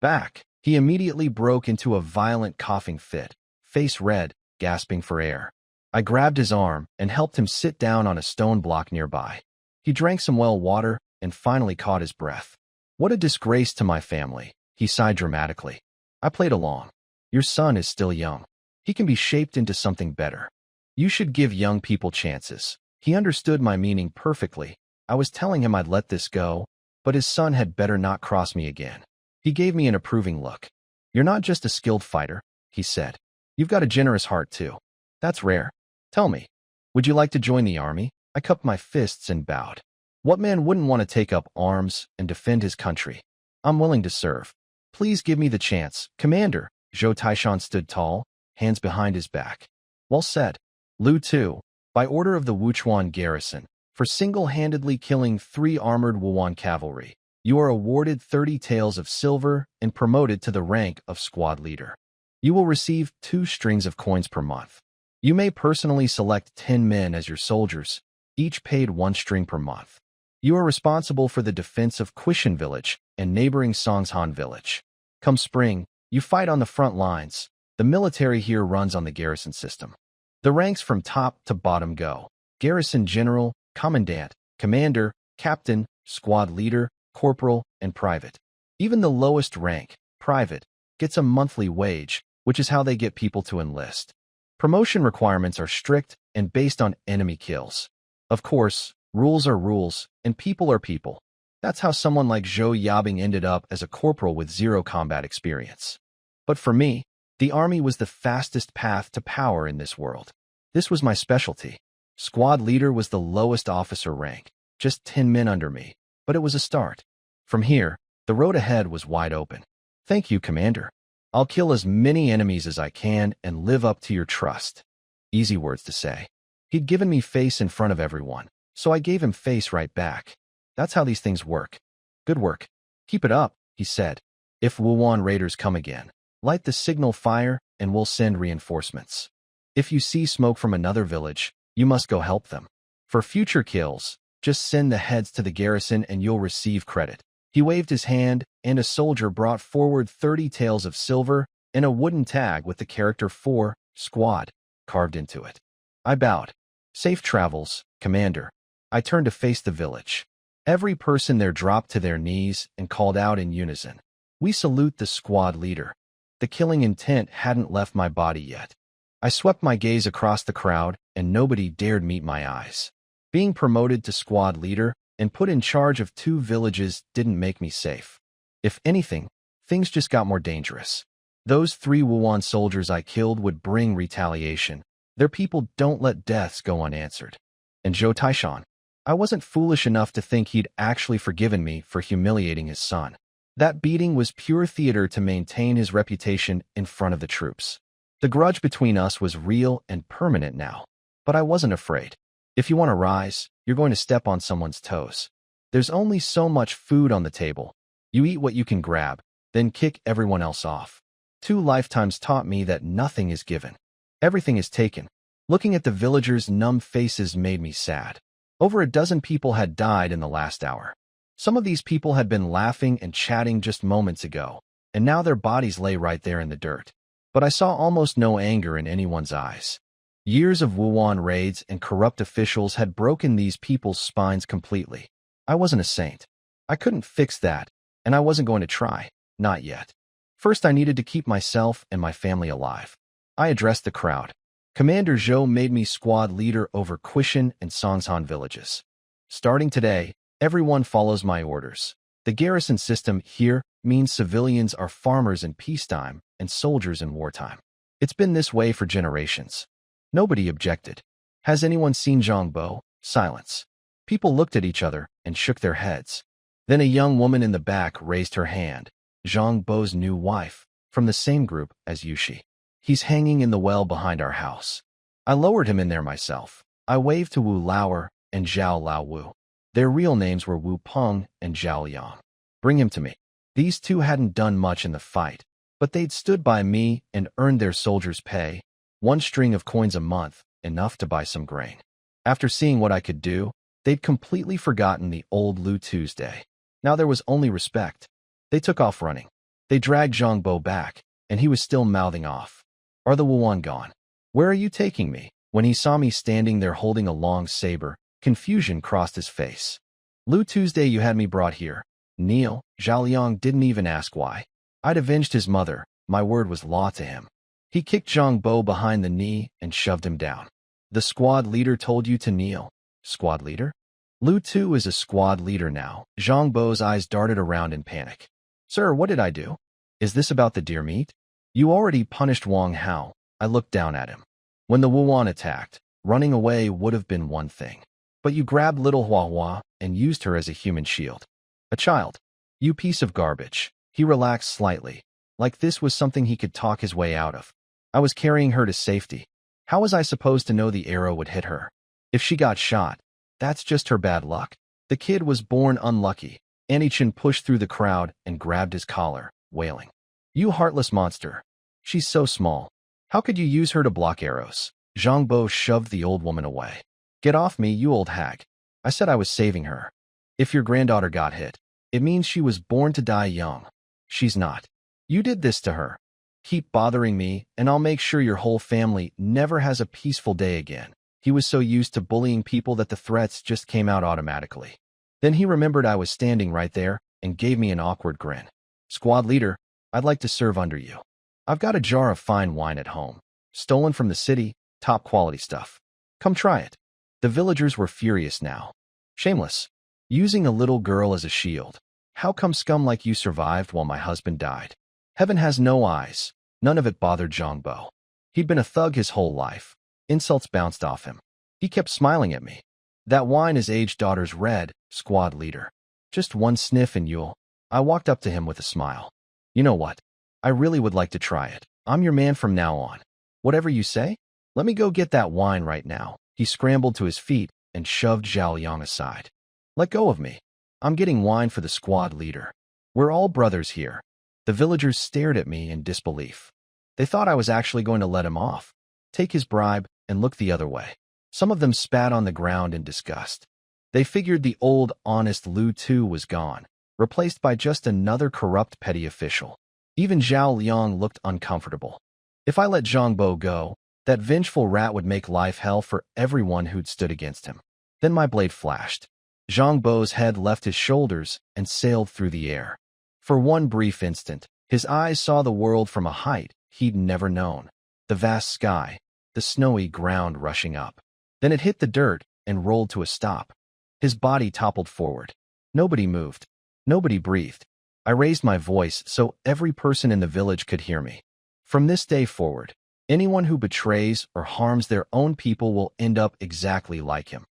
Back. He immediately broke into a violent coughing fit, face red, gasping for air. I grabbed his arm and helped him sit down on a stone block nearby. He drank some well water and finally caught his breath. What a disgrace to my family, he sighed dramatically. I played along. Your son is still young. He can be shaped into something better. You should give young people chances. He understood my meaning perfectly. I was telling him I'd let this go, but his son had better not cross me again. He gave me an approving look. You're not just a skilled fighter, he said. You've got a generous heart too. That's rare. Tell me, would you like to join the army? I cupped my fists and bowed. What man wouldn't want to take up arms and defend his country? I'm willing to serve. Please give me the chance. Commander, Zhou Taishan stood tall, hands behind his back. Well said. Lu Tu, by order of the Wuchuan garrison, for single-handedly killing 3 armored Wuan cavalry, you are awarded 30 taels of silver and promoted to the rank of squad leader. You will receive 2 strings of coins per month. You may personally select 10 men as your soldiers, each paid 1 string per month. You are responsible for the defense of Quishan village and neighboring Songshan village. Come spring, you fight on the front lines. The military here runs on the garrison system. The ranks from top to bottom go: garrison general, commandant, commander, captain, squad leader, corporal, and private. Even the lowest rank, private, gets a monthly wage, which is how they get people to enlist. Promotion requirements are strict and based on enemy kills. Of course, rules are rules, and people are people. That's how someone like Zhou Yabing ended up as a corporal with 0 combat experience. But for me, the army was the fastest path to power in this world. This was my specialty. Squad leader was the lowest officer rank, just 10 men under me, but it was a start. From here, the road ahead was wide open. Thank you, Commander. I'll kill as many enemies as I can and live up to your trust. Easy words to say. He'd given me face in front of everyone, so I gave him face right back. That's how these things work. Good work. Keep it up, he said. If Wuhan raiders come again, light the signal fire and we'll send reinforcements. If you see smoke from another village, you must go help them. For future kills, just send the heads to the garrison and you'll receive credit. He waved his hand, and a soldier brought forward 30 taels of silver and a wooden tag with the character 4, squad, carved into it. I bowed. Safe travels, Commander. I turned to face the village. Every person there dropped to their knees and called out in unison. We salute the squad leader. The killing intent hadn't left my body yet. I swept my gaze across the crowd, and nobody dared meet my eyes. Being promoted to squad leader and put in charge of 2 villages didn't make me safe. If anything, things just got more dangerous. Those 3 Wuhan soldiers I killed would bring retaliation. Their people don't let deaths go unanswered. And Zhou Taishan, I wasn't foolish enough to think he'd actually forgiven me for humiliating his son. That beating was pure theater to maintain his reputation in front of the troops. The grudge between us was real and permanent now, but I wasn't afraid. If you want to rise, you're going to step on someone's toes. There's only so much food on the table. You eat what you can grab, then kick everyone else off. 2 lifetimes taught me that nothing is given. Everything is taken. Looking at the villagers' numb faces made me sad. Over a dozen people had died in the last hour. Some of these people had been laughing and chatting just moments ago, and now their bodies lay right there in the dirt. But I saw almost no anger in anyone's eyes. Years of Wuhan raids and corrupt officials had broken these people's spines completely. I wasn't a saint. I couldn't fix that, and I wasn't going to try. Not yet. First, I needed to keep myself and my family alive. I addressed the crowd. Commander Zhou made me squad leader over Qishan and Songshan villages. Starting today, everyone follows my orders. The garrison system here means civilians are farmers in peacetime and soldiers in wartime. It's been this way for generations. Nobody objected. Has anyone seen Zhangbo? Silence. People looked at each other and shook their heads. Then a young woman in the back raised her hand. Zhangbo's new wife, from the same group as Yushi. He's hanging in the well behind our house. I lowered him in there myself. I waved to Wu Lauer and Zhao Lao Wu. Their real names were Wu Peng and Zhao Liang. Bring him to me. These two hadn't done much in the fight, but they'd stood by me and earned their soldiers' pay, 1 string of coins a month, enough to buy some grain. After seeing what I could do, they'd completely forgotten the old Lu Tuesday. Now there was only respect. They took off running. They dragged Zhangbo back, and he was still mouthing off. Are the Wuhan gone? Where are you taking me? When he saw me standing there holding a long saber, confusion crossed his face. Lu Tuesday, you had me brought here. Neil, Zhao Liang didn't even ask why. I'd avenged his mother. My word was law to him. He kicked Zhangbo behind the knee and shoved him down. The squad leader told you to kneel. Squad leader? Lu Tu is a squad leader now. Zhangbo's eyes darted around in panic. Sir, what did I do? Is this about the deer meat? You already punished Wang Hao. I looked down at him. When the Wuhan attacked, running away would have been one thing. But you grabbed little Hua Hua and used her as a human shield. A child. You piece of garbage. He relaxed slightly, like this was something he could talk his way out of. I was carrying her to safety. How was I supposed to know the arrow would hit her? If she got shot, that's just her bad luck. The kid was born unlucky. Anichin pushed through the crowd and grabbed his collar, wailing. You heartless monster. She's so small. How could you use her to block arrows? Zhangbo shoved the old woman away. Get off me, you old hag. I said I was saving her. If your granddaughter got hit, it means she was born to die young. She's not. You did this to her. Keep bothering me, and I'll make sure your whole family never has a peaceful day again. He was so used to bullying people that the threats just came out automatically. Then he remembered I was standing right there and gave me an awkward grin. Squad leader, I'd like to serve under you. I've got a jar of fine wine at home. Stolen from the city, top quality stuff. Come try it. The villagers were furious now. Shameless. Using a little girl as a shield. How come scum like you survived while my husband died? Heaven has no eyes. None of it bothered Zhangbo. He'd been a thug his whole life. Insults bounced off him. He kept smiling at me. That wine is aged daughter's red, squad leader. Just one sniff and you'll... I walked up to him with a smile. You know what? I really would like to try it. I'm your man from now on. Whatever you say? Let me go get that wine right now. He scrambled to his feet and shoved Zhao Liang aside. Let go of me. I'm getting wine for the squad leader. We're all brothers here. The villagers stared at me in disbelief. They thought I was actually going to let him off, take his bribe, and look the other way. Some of them spat on the ground in disgust. They figured the old, honest Lu Tu was gone, replaced by just another corrupt petty official. Even Zhao Liang looked uncomfortable. If I let Zhangbo go, that vengeful rat would make life hell for everyone who'd stood against him. Then my blade flashed. Zhangbo's head left his shoulders and sailed through the air. For one brief instant, his eyes saw the world from a height he'd never known. The vast sky, the snowy ground rushing up. Then it hit the dirt and rolled to a stop. His body toppled forward. Nobody moved. Nobody breathed. I raised my voice so every person in the village could hear me. From this day forward, anyone who betrays or harms their own people will end up exactly like him.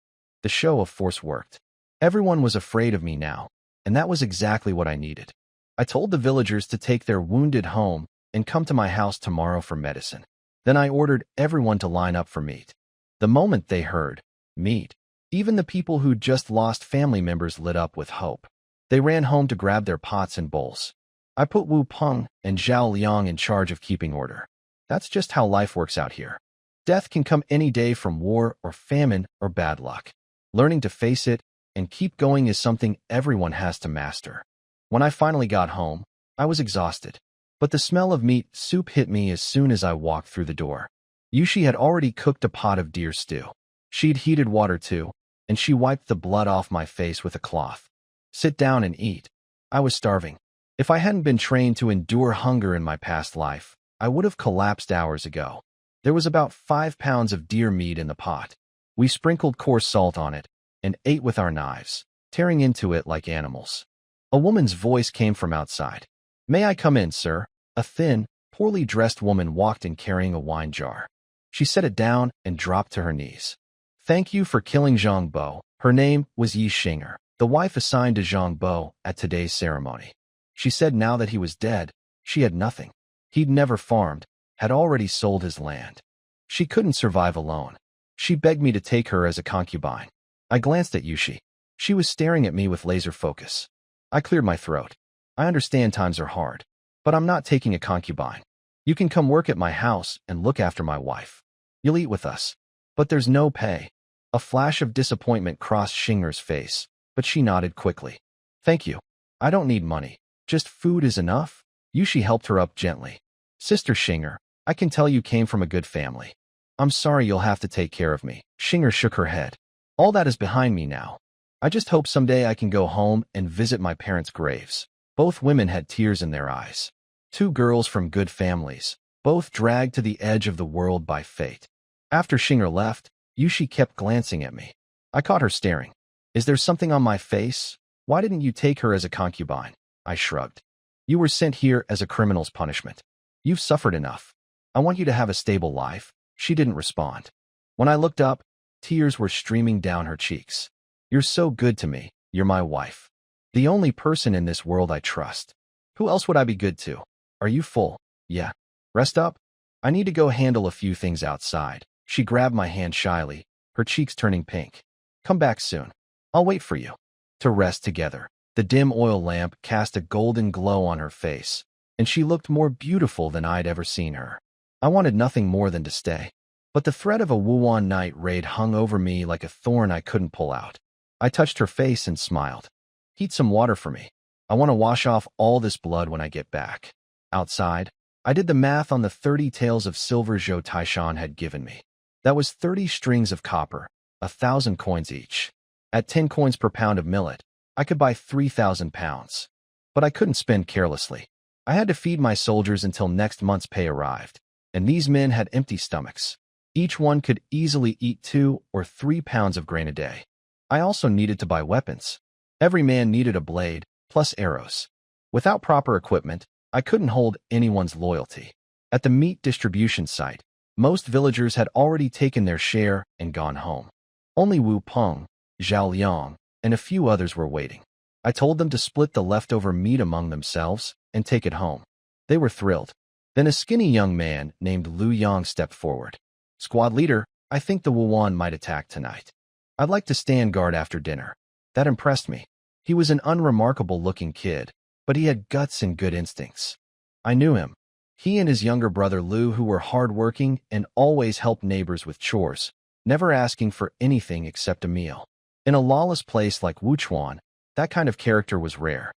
The show of force worked. Everyone was afraid of me now, and that was exactly what I needed. I told the villagers to take their wounded home and come to my house tomorrow for medicine. Then I ordered everyone to line up for meat. The moment they heard meat, even the people who'd just lost family members lit up with hope. They ran home to grab their pots and bowls. I put Wu Peng and Zhao Liang in charge of keeping order. That's just how life works out here. Death can come any day from war or famine or bad luck. Learning to face it and keep going is something everyone has to master. When I finally got home, I was exhausted, but the smell of meat soup hit me as soon as I walked through the door. Yushi had already cooked a pot of deer stew. She'd heated water too, and she wiped the blood off my face with a cloth. Sit down and eat. I was starving. If I hadn't been trained to endure hunger in my past life, I would have collapsed hours ago. There was about 5 pounds of deer meat in the pot. We sprinkled coarse salt on it and ate with our knives, tearing into it like animals. A woman's voice came from outside. "May I come in, sir?" A thin, poorly dressed woman walked in carrying a wine jar. She set it down and dropped to her knees. "Thank you for killing Zhang Bo." Her name was Yi Xinger, the wife assigned to Zhang Bo at today's ceremony. She said now that he was dead, she had nothing. He'd never farmed, had already sold his land. She couldn't survive alone. She begged me to take her as a concubine. I glanced at Yushi. She was staring at me with laser focus. I cleared my throat. I understand times are hard, but I'm not taking a concubine. You can come work at my house and look after my wife. You'll eat with us. But there's no pay. A flash of disappointment crossed Shinger's face, but she nodded quickly. Thank you. I don't need money. Just food is enough. Yushi helped her up gently. Sister Shinger, I can tell you came from a good family. I'm sorry you'll have to take care of me. Shinger shook her head. All that is behind me now. I just hope someday I can go home and visit my parents' graves. Both women had tears in their eyes. 2 girls from good families, both dragged to the edge of the world by fate. After Shinger left, Yushi kept glancing at me. I caught her staring. Is there something on my face? Why didn't you take her as a concubine? I shrugged. You were sent here as a criminal's punishment. You've suffered enough. I want you to have a stable life. She didn't respond. When I looked up, tears were streaming down her cheeks. You're so good to me. You're my wife. The only person in this world I trust. Who else would I be good to? Are you full? Yeah. Rest up? I need to go handle a few things outside. She grabbed my hand shyly, her cheeks turning pink. Come back soon. I'll wait for you. To rest together. The dim oil lamp cast a golden glow on her face, and she looked more beautiful than I'd ever seen her. I wanted nothing more than to stay. But the threat of a Wuhan night raid hung over me like a thorn I couldn't pull out. I touched her face and smiled. Heat some water for me. I want to wash off all this blood when I get back. Outside, I did the math on the 30 taels of silver Zhou Taishan had given me. That was 30 strings of copper, 1,000 coins each. At 10 coins per pound of millet, I could buy 3,000 pounds. But I couldn't spend carelessly. I had to feed my soldiers until next month's pay arrived, and these men had empty stomachs. Each one could easily eat 2 or 3 pounds of grain a day. I also needed to buy weapons. Every man needed a blade, plus arrows. Without proper equipment, I couldn't hold anyone's loyalty. At the meat distribution site, most villagers had already taken their share and gone home. Only Wu Peng, Zhao Liang, and a few others were waiting. I told them to split the leftover meat among themselves and take it home. They were thrilled. Then a skinny young man named Lu Yang stepped forward. Squad leader, I think the Wuhan might attack tonight. I'd like to stand guard after dinner. That impressed me. He was an unremarkable-looking kid, but he had guts and good instincts. I knew him. He and his younger brother Lu, who were hard-working and always helped neighbors with chores, never asking for anything except a meal. In a lawless place like Wuchuan, that kind of character was rare.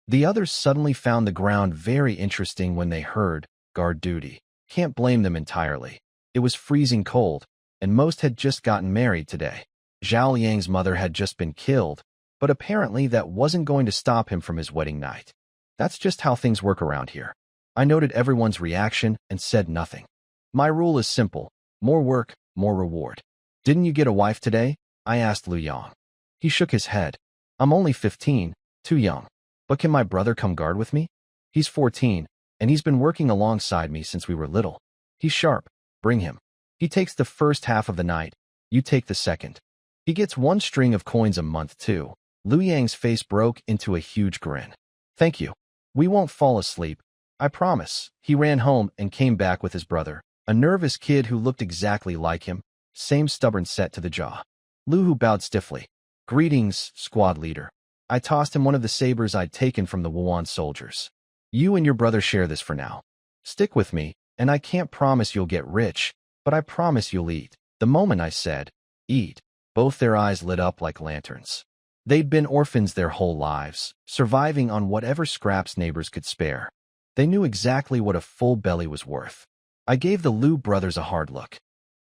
The others suddenly found the ground very interesting when they heard guard duty. Can't blame them entirely. It was freezing cold, and most had just gotten married today. Zhao Liang's mother had just been killed, but apparently that wasn't going to stop him from his wedding night. That's just how things work around here. I noted everyone's reaction and said nothing. My rule is simple. More work, more reward. Didn't you get a wife today? I asked Lu Yang. He shook his head. I'm only 15, too young. But can my brother come guard with me? He's 14, and he's been working alongside me since we were little. He's sharp. Bring him. He takes the first half of the night. You take the second. He gets 1 string of coins a month, too. Lu Yang's face broke into a huge grin. Thank you. We won't fall asleep. I promise. He ran home and came back with his brother, a nervous kid who looked exactly like him, same stubborn set to the jaw. Lu Hu bowed stiffly. Greetings, squad leader. I tossed him one of the sabers I'd taken from the Wuhan soldiers. You and your brother share this for now. Stick with me, and I can't promise you'll get rich, but I promise you'll eat. The moment I said, eat, both their eyes lit up like lanterns. They'd been orphans their whole lives, surviving on whatever scraps neighbors could spare. They knew exactly what a full belly was worth. I gave the Liu brothers a hard look.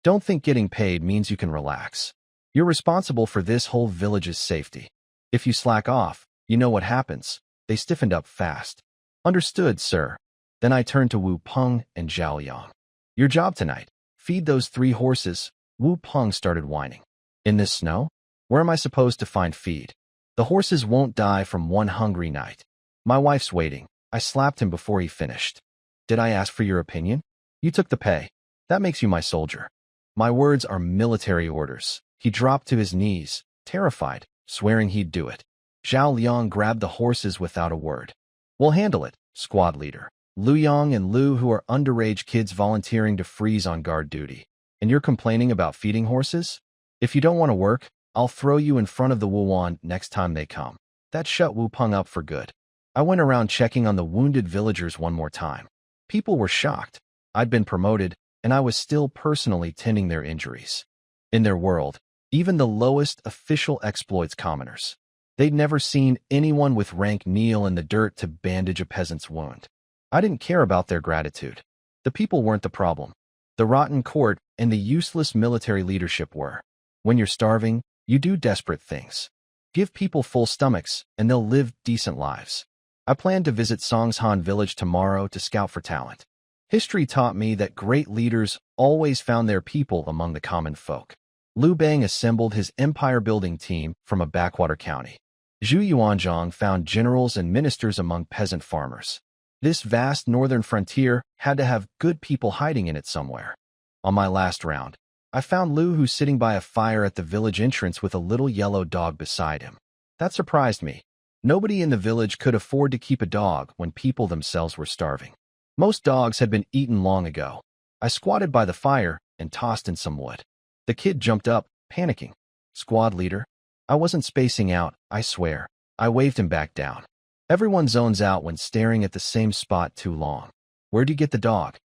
Don't think getting paid means you can relax. You're responsible for this whole village's safety. If you slack off, you know what happens. They stiffened up fast. Understood, sir. Then I turned to Wu Peng and Zhao Yang. Your job tonight. Feed those 3 horses. Wu Peng started whining. In this snow? Where am I supposed to find feed? The horses won't die from one hungry night. My wife's waiting. I slapped him before he finished. Did I ask for your opinion? You took the pay. That makes you my soldier. My words are military orders. He dropped to his knees, terrified, swearing he'd do it. Zhao Liang grabbed the horses without a word. We'll handle it, squad leader. Liu Yang and Lu, who are underage kids volunteering to freeze on guard duty. And you're complaining about feeding horses? If you don't want to work, I'll throw you in front of the Wuwan next time they come. That shut Wu Peng up for good. I went around checking on the wounded villagers one more time. People were shocked. I'd been promoted, and I was still personally tending their injuries. In their world, even the lowest official exploits commoners. They'd never seen anyone with rank kneel in the dirt to bandage a peasant's wound. I didn't care about their gratitude. The people weren't the problem. The rotten court and the useless military leadership were. When you're starving, you do desperate things. Give people full stomachs, and they'll live decent lives. I plan to visit Songshan village tomorrow to scout for talent. History taught me that great leaders always found their people among the common folk. Liu Bang assembled his empire-building team from a backwater county. Zhu Yuanzhang found generals and ministers among peasant farmers. This vast northern frontier had to have good people hiding in it somewhere. On my last round, I found Liu Hu sitting by a fire at the village entrance with a little yellow dog beside him. That surprised me. Nobody in the village could afford to keep a dog when people themselves were starving. Most dogs had been eaten long ago. I squatted by the fire and tossed in some wood. The kid jumped up, panicking. Squad leader? I wasn't spacing out, I swear. I waved him back down. Everyone zones out when staring at the same spot too long. Where'd you get the dog?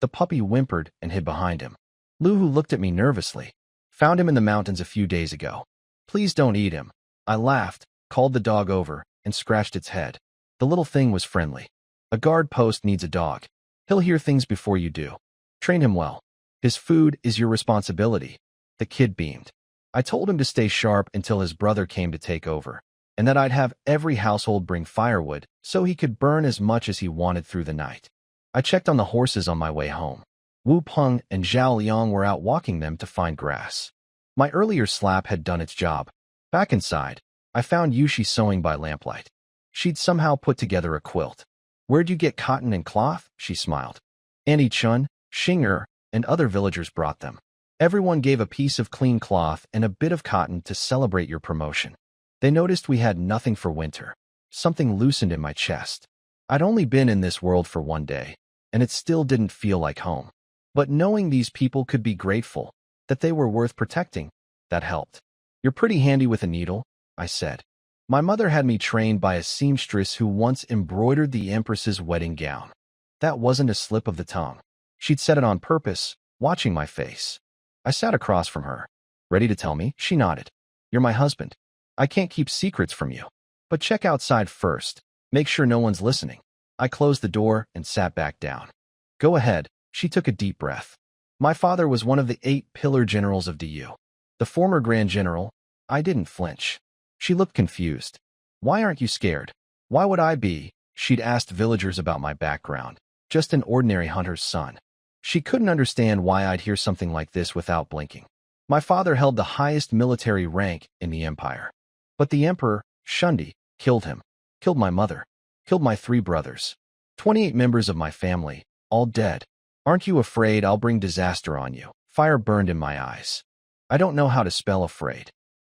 The puppy whimpered and hid behind him. Liu Hu looked at me nervously. Found him in the mountains a few days ago. Please don't eat him. I laughed, called the dog over, and scratched its head. The little thing was friendly. A guard post needs a dog. He'll hear things before you do. Train him well. His food is your responsibility. The kid beamed. I told him to stay sharp until his brother came to take over, and that I'd have every household bring firewood so he could burn as much as he wanted through the night. I checked on the horses on my way home. Wu Peng and Zhao Liang were out walking them to find grass. My earlier slap had done its job. Back inside, I found Yushi sewing by lamplight. She'd somehow put together a quilt. Where'd you get cotton and cloth? She smiled. Auntie Chun, Xinger, and other villagers brought them. Everyone gave a piece of clean cloth and a bit of cotton to celebrate your promotion. They noticed we had nothing for winter. Something loosened in my chest. I'd only been in this world for one day, and it still didn't feel like home. But knowing these people could be grateful, that they were worth protecting, that helped. You're pretty handy with a needle, I said. My mother had me trained by a seamstress who once embroidered the Empress's wedding gown. That wasn't a slip of the tongue. She'd said it on purpose, watching my face. I sat across from her. Ready to tell me? She nodded. You're my husband. I can't keep secrets from you. But check outside first. Make sure no one's listening. I closed the door and sat back down. Go ahead. She took a deep breath. My father was one of the 8 pillar generals of DU. The former Grand General. I didn't flinch. She looked confused. Why aren't you scared? Why would I be? She'd asked villagers about my background. Just an ordinary hunter's son. She couldn't understand why I'd hear something like this without blinking. My father held the highest military rank in the empire. But the emperor, Shundi, killed him. Killed my mother. Killed my 3 brothers. 28 members of my family, all dead. Aren't you afraid I'll bring disaster on you? Fire burned in my eyes. I don't know how to spell afraid.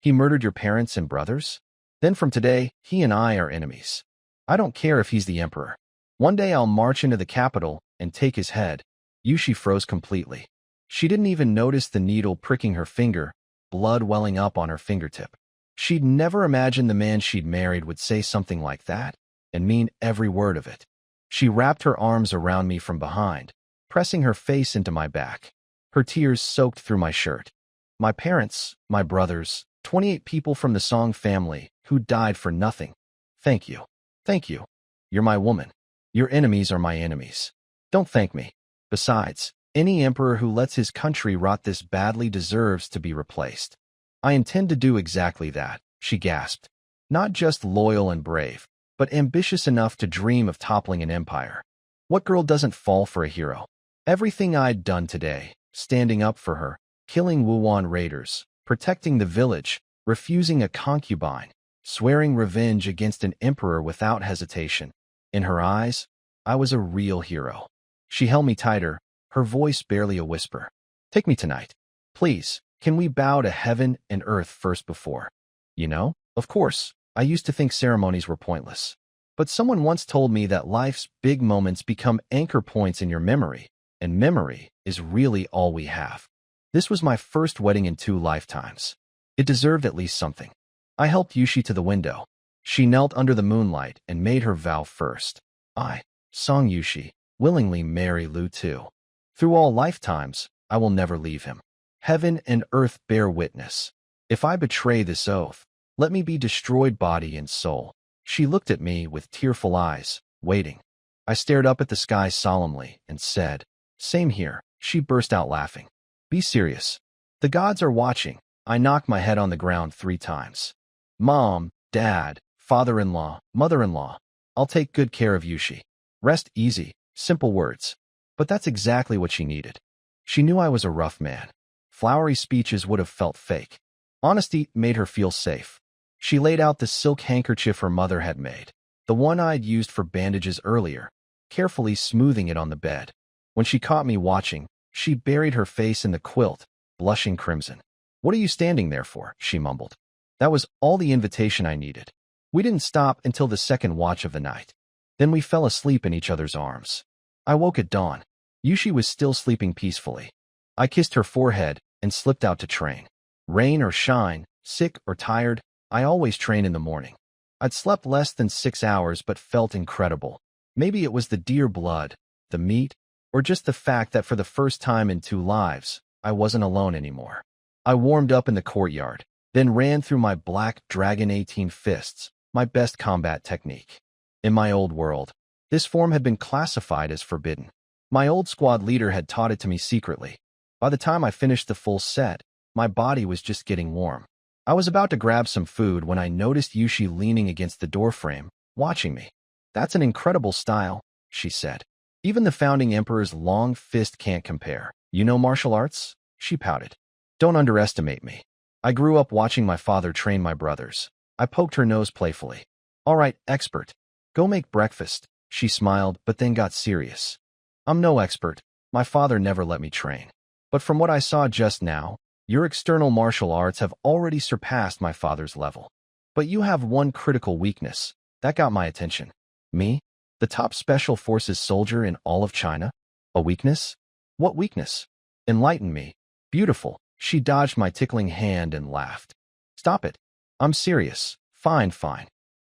He murdered your parents and brothers? Then from today, he and I are enemies. I don't care if he's the emperor. One day I'll march into the capital and take his head. Yushi froze completely. She didn't even notice the needle pricking her finger, blood welling up on her fingertip. She'd never imagined the man she'd married would say something like that, and mean every word of it. She wrapped her arms around me from behind, pressing her face into my back. Her tears soaked through my shirt. My parents, my brothers, 28 people from the Song family who died for nothing. Thank you. Thank you. You're my woman. Your enemies are my enemies. Don't thank me. Besides, any emperor who lets his country rot this badly deserves to be replaced. I intend to do exactly that, she gasped. Not just loyal and brave, but ambitious enough to dream of toppling an empire. What girl doesn't fall for a hero? Everything I'd done today, standing up for her, killing Wuhan raiders, protecting the village, refusing a concubine, swearing revenge against an emperor without hesitation. In her eyes, I was a real hero. She held me tighter, her voice barely a whisper. Take me tonight. Please, can we bow to heaven and earth first before? You know, of course, I used to think ceremonies were pointless. But someone once told me that life's big moments become anchor points in your memory, and memory is really all we have. This was my first wedding in 2 lifetimes. It deserved at least something. I helped Yushi to the window. She knelt under the moonlight and made her vow first. I, Song Yushi, willingly marry Lu Tu. Through all lifetimes, I will never leave him. Heaven and earth bear witness. If I betray this oath, let me be destroyed body and soul. She looked at me with tearful eyes, waiting. I stared up at the sky solemnly and said, Same here. She burst out laughing. Be serious. The gods are watching. I knocked my head on the ground 3 times. Mom, Dad, father-in-law, mother-in-law, I'll take good care of Yushi. Rest easy, simple words. But that's exactly what she needed. She knew I was a rough man. Flowery speeches would have felt fake. Honesty made her feel safe. She laid out the silk handkerchief her mother had made, the one I'd used for bandages earlier, carefully smoothing it on the bed. When she caught me watching, she buried her face in the quilt, blushing crimson. What are you standing there for? She mumbled. That was all the invitation I needed. We didn't stop until the second watch of the night. Then we fell asleep in each other's arms. I woke at dawn. Yushi was still sleeping peacefully. I kissed her forehead and slipped out to train. Rain or shine, sick or tired, I always train in the morning. I'd slept less than 6 hours but felt incredible. Maybe it was the deer blood, the meat, or just the fact that for the first time in 2 lives, I wasn't alone anymore. I warmed up in the courtyard, then ran through my black Dragon 18 fists, my best combat technique. In my old world, this form had been classified as forbidden. My old squad leader had taught it to me secretly. By the time I finished the full set, my body was just getting warm. I was about to grab some food when I noticed Yushi leaning against the doorframe, watching me. That's an incredible style, she said. Even the founding emperor's long fist can't compare. You know martial arts? She pouted. Don't underestimate me. I grew up watching my father train my brothers. I poked her nose playfully. All right, expert. Go make breakfast. She smiled, but then got serious. I'm no expert. My father never let me train. But from what I saw just now, your external martial arts have already surpassed my father's level. But you have one critical weakness. That got my attention. Me? The top special forces soldier in all of China? A weakness? What weakness? Enlighten me. Beautiful. She dodged my tickling hand and laughed. Stop it. I'm serious. Fine.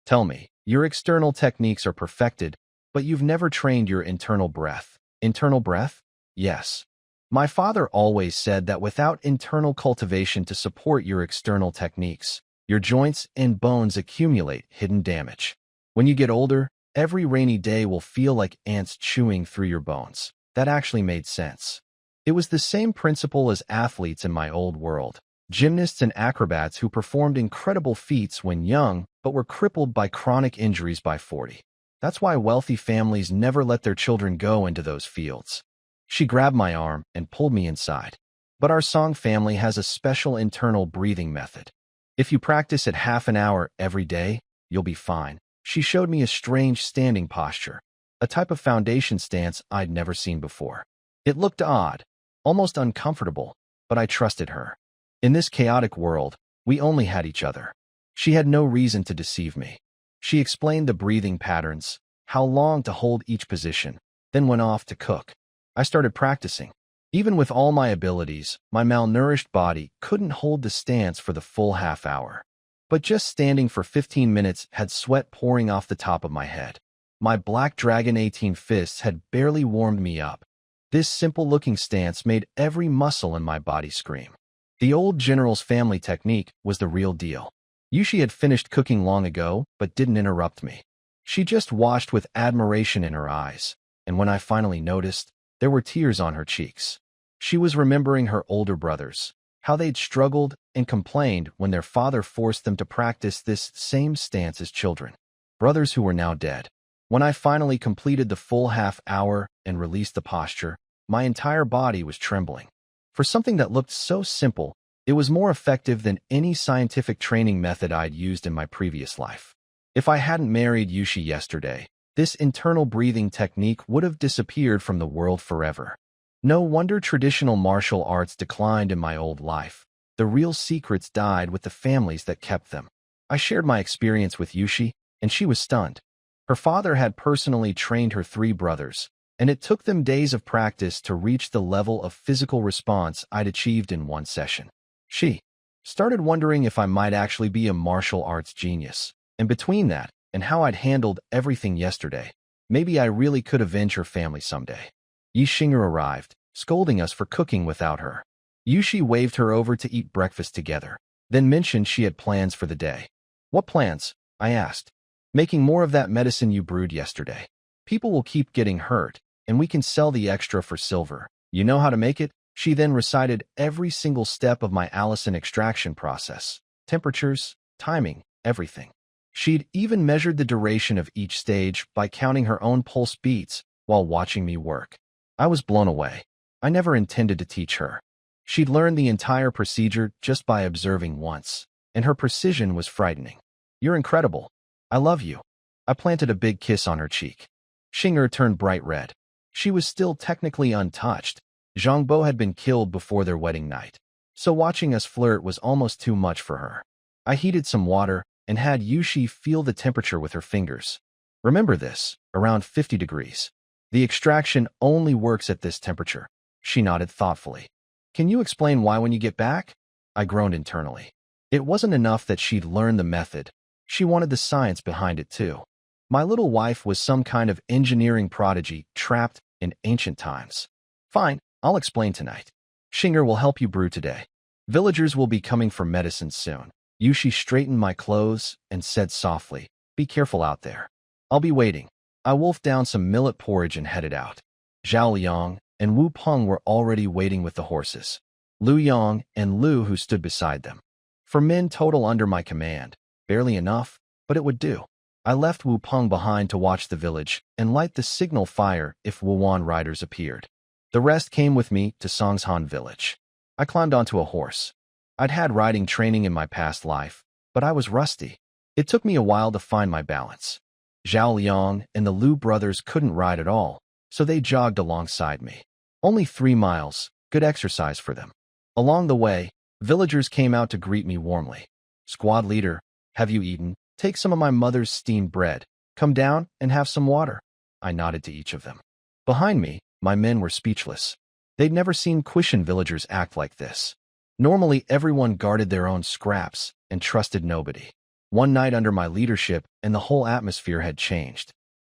Tell me, your external techniques are perfected, but you've never trained your internal breath. Internal breath? Yes. My father always said that without internal cultivation to support your external techniques, your joints and bones accumulate hidden damage. When you get older, every rainy day will feel like ants chewing through your bones. That actually made sense. It was the same principle as athletes in my old world. Gymnasts and acrobats who performed incredible feats when young, but were crippled by chronic injuries by 40. That's why wealthy families never let their children go into those fields. She grabbed my arm and pulled me inside. But our Song family has a special internal breathing method. If you practice it half an hour every day, you'll be fine. She showed me a strange standing posture, a type of foundation stance I'd never seen before. It looked odd, almost uncomfortable, but I trusted her. In this chaotic world, we only had each other. She had no reason to deceive me. She explained the breathing patterns, how long to hold each position, then went off to cook. I started practicing. Even with all my abilities, my malnourished body couldn't hold the stance for the full half hour. But just standing for 15 minutes had sweat pouring off the top of my head. My Black Dragon 18 fists had barely warmed me up. This simple-looking stance made every muscle in my body scream. The old general's family technique was the real deal. Yushi had finished cooking long ago, but didn't interrupt me. She just watched with admiration in her eyes, and when I finally noticed, there were tears on her cheeks. She was remembering her older brothers, how they'd struggled and complained when their father forced them to practice this same stance as children. Brothers who were now dead. When I finally completed the full half hour and released the posture, my entire body was trembling. For something that looked so simple, it was more effective than any scientific training method I'd used in my previous life. If I hadn't married Yushi yesterday, this internal breathing technique would have disappeared from the world forever. No wonder traditional martial arts declined in my old life. The real secrets died with the families that kept them. I shared my experience with Yushi, and she was stunned. Her father had personally trained her 3 brothers, and it took them days of practice to reach the level of physical response I'd achieved in one session. She started wondering if I might actually be a martial arts genius. And between that and how I'd handled everything yesterday, maybe I really could avenge her family someday. Yi Xing'er arrived, scolding us for cooking without her. Yushi waved her over to eat breakfast together, then mentioned she had plans for the day. What plans? I asked. Making more of that medicine you brewed yesterday. People will keep getting hurt, and we can sell the extra for silver. You know how to make it? She then recited every single step of my Allison extraction process. Temperatures, timing, everything. She'd even measured the duration of each stage by counting her own pulse beats while watching me work. I was blown away. I never intended to teach her. She'd learned the entire procedure just by observing once, and her precision was frightening. You're incredible. I love you. I planted a big kiss on her cheek. Xing'er turned bright red. She was still technically untouched. Zhangbo had been killed before their wedding night, so watching us flirt was almost too much for her. I heated some water and had Yushi feel the temperature with her fingers. Remember this, around 50 degrees. The extraction only works at this temperature. She nodded thoughtfully. Can you explain why when you get back? I groaned internally. It wasn't enough that she'd learned the method. She wanted the science behind it too. My little wife was some kind of engineering prodigy trapped in ancient times. Fine, I'll explain tonight. Xing'er will help you brew today. Villagers will be coming for medicine soon. Yushi straightened my clothes and said softly, be careful out there. I'll be waiting. I wolfed down some millet porridge and headed out. Zhao Liang and Wu Peng were already waiting with the horses. Lu Yang and Lu who stood beside them. For men total under my command, barely enough, but it would do. I left Wu Peng behind to watch the village and light the signal fire if Wuwan riders appeared. The rest came with me to Songshan village. I climbed onto a horse. I'd had riding training in my past life, but I was rusty. It took me a while to find my balance. Zhao Liang and the Lu brothers couldn't ride at all, so they jogged alongside me. Only 3 miles, good exercise for them. Along the way, villagers came out to greet me warmly. Squad leader, have you eaten? Take some of my mother's steamed bread. Come down and have some water. I nodded to each of them. Behind me, my men were speechless. They'd never seen Kushan villagers act like this. Normally, everyone guarded their own scraps and trusted nobody. One night under my leadership, and the whole atmosphere had changed.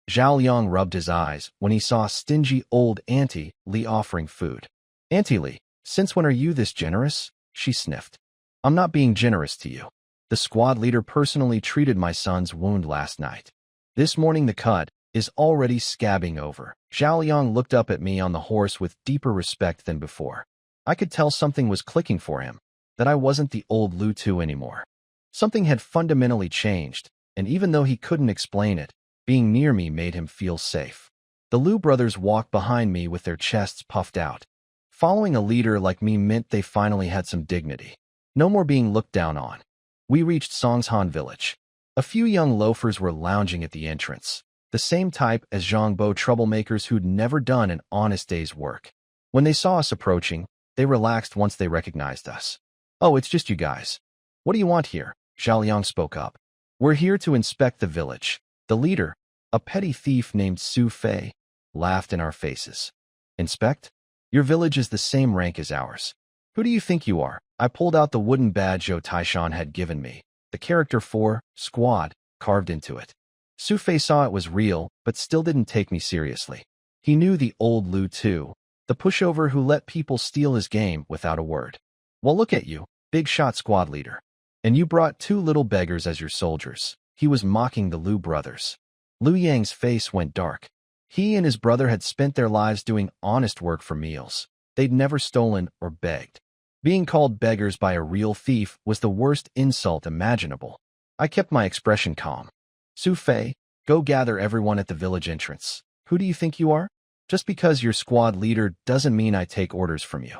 Zhao Liang rubbed his eyes when he saw stingy old Auntie Li offering food. Auntie Li, since when are you this generous? She sniffed. I'm not being generous to you. The squad leader personally treated my son's wound last night. This morning the cut is already scabbing over. Zhao Liang looked up at me on the horse with deeper respect than before. I could tell something was clicking for him, that I wasn't the old Lu Tu anymore. Something had fundamentally changed, and even though he couldn't explain it, being near me made him feel safe. The Lu brothers walked behind me with their chests puffed out. Following a leader like me meant they finally had some dignity. No more being looked down on. We reached Songshan village. A few young loafers were lounging at the entrance, the same type as Zhangbo troublemakers who'd never done an honest day's work. When they saw us approaching, they relaxed once they recognized us. Oh, it's just you guys. What do you want here? Zhao Liang spoke up. We're here to inspect the village. The leader, a petty thief named Su Fei, laughed in our faces. Inspect? Your village is the same rank as ours. Who do you think you are? I pulled out the wooden badge Zhou Taishan had given me, the character for squad carved into it. Su Fei saw it was real, but still didn't take me seriously. He knew the old Lu too, the pushover who let people steal his game without a word. Well, look at you, big shot squad leader. And you brought two little beggars as your soldiers. He was mocking the Lu brothers. Liu Yang's face went dark. He and his brother had spent their lives doing honest work for meals. They'd never stolen or begged. Being called beggars by a real thief was the worst insult imaginable. I kept my expression calm. Su Fei, go gather everyone at the village entrance. Who do you think you are? Just because you're squad leader doesn't mean I take orders from you.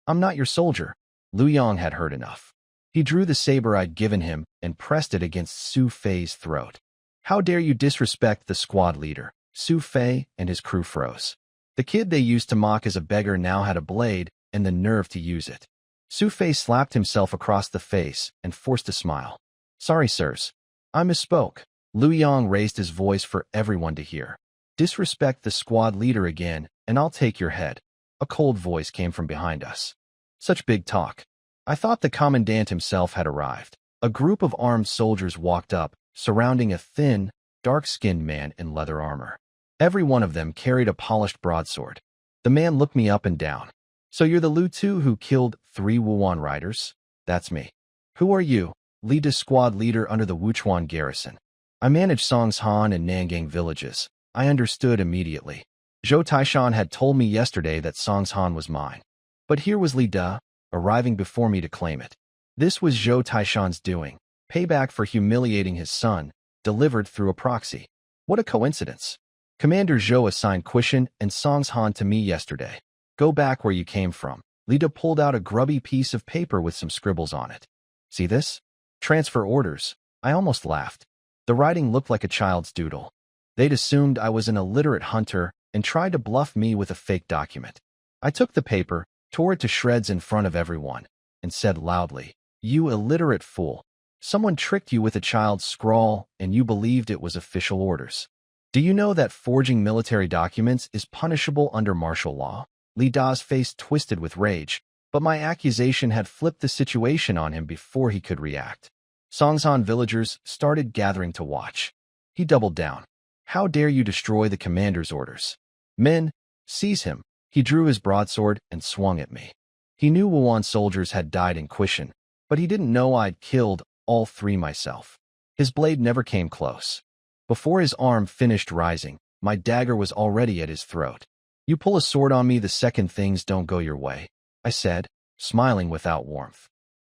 I'm not your soldier. Liu Yang had heard enough. He drew the saber I'd given him and pressed it against Su Fei's throat. How dare you disrespect the squad leader? Su Fei and his crew froze. The kid they used to mock as a beggar now had a blade and the nerve to use it. Su Fei slapped himself across the face and forced a smile. Sorry, sirs. I misspoke. Liu Yang raised his voice for everyone to hear. Disrespect the squad leader again, and I'll take your head. A cold voice came from behind us. Such big talk. I thought the commandant himself had arrived. A group of armed soldiers walked up, surrounding a thin, dark-skinned man in leather armor. Every one of them carried a polished broadsword. The man looked me up and down. So you're the Lu Tu who killed 3 Wuhan riders? That's me. Who are you? Lead a squad leader under the Wuchuan garrison. I manage Songshan and Nangang villages. I understood immediately. Zhou Taishan had told me yesterday that Songshan was mine. But here was Li De, arriving before me to claim it. This was Zhou Taishan's doing, payback for humiliating his son, delivered through a proxy. What a coincidence. Commander Zhou assigned Quishan and Songshan to me yesterday. Go back where you came from. Li De pulled out a grubby piece of paper with some scribbles on it. See this? Transfer orders. I almost laughed. The writing looked like a child's doodle. They'd assumed I was an illiterate hunter and tried to bluff me with a fake document. I took the paper, tore it to shreds in front of everyone, and said loudly, "You illiterate fool. Someone tricked you with a child's scrawl, and you believed it was official orders. Do you know that forging military documents is punishable under martial law?" Li Da's face twisted with rage, but my accusation had flipped the situation on him before he could react. Songshan villagers started gathering to watch. He doubled down. How dare you destroy the commander's orders? Men, seize him. He drew his broadsword and swung at me. He knew Wuhan soldiers had died in Quishan, but he didn't know I'd killed all 3 myself. His blade never came close. Before his arm finished rising, my dagger was already at his throat. You pull a sword on me the second things don't go your way, I said, smiling without warmth.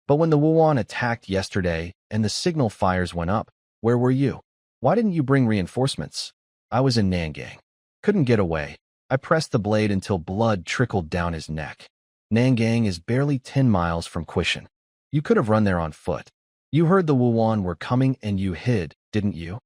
But when the Wuhan attacked yesterday and the signal fires went up, where were you? Why didn't you bring reinforcements? I was in Nangang. Couldn't get away. I pressed the blade until blood trickled down his neck. Nangang is barely 10 miles from Quishan. You could have run there on foot. You heard the Wuhan were coming and you hid, didn't you?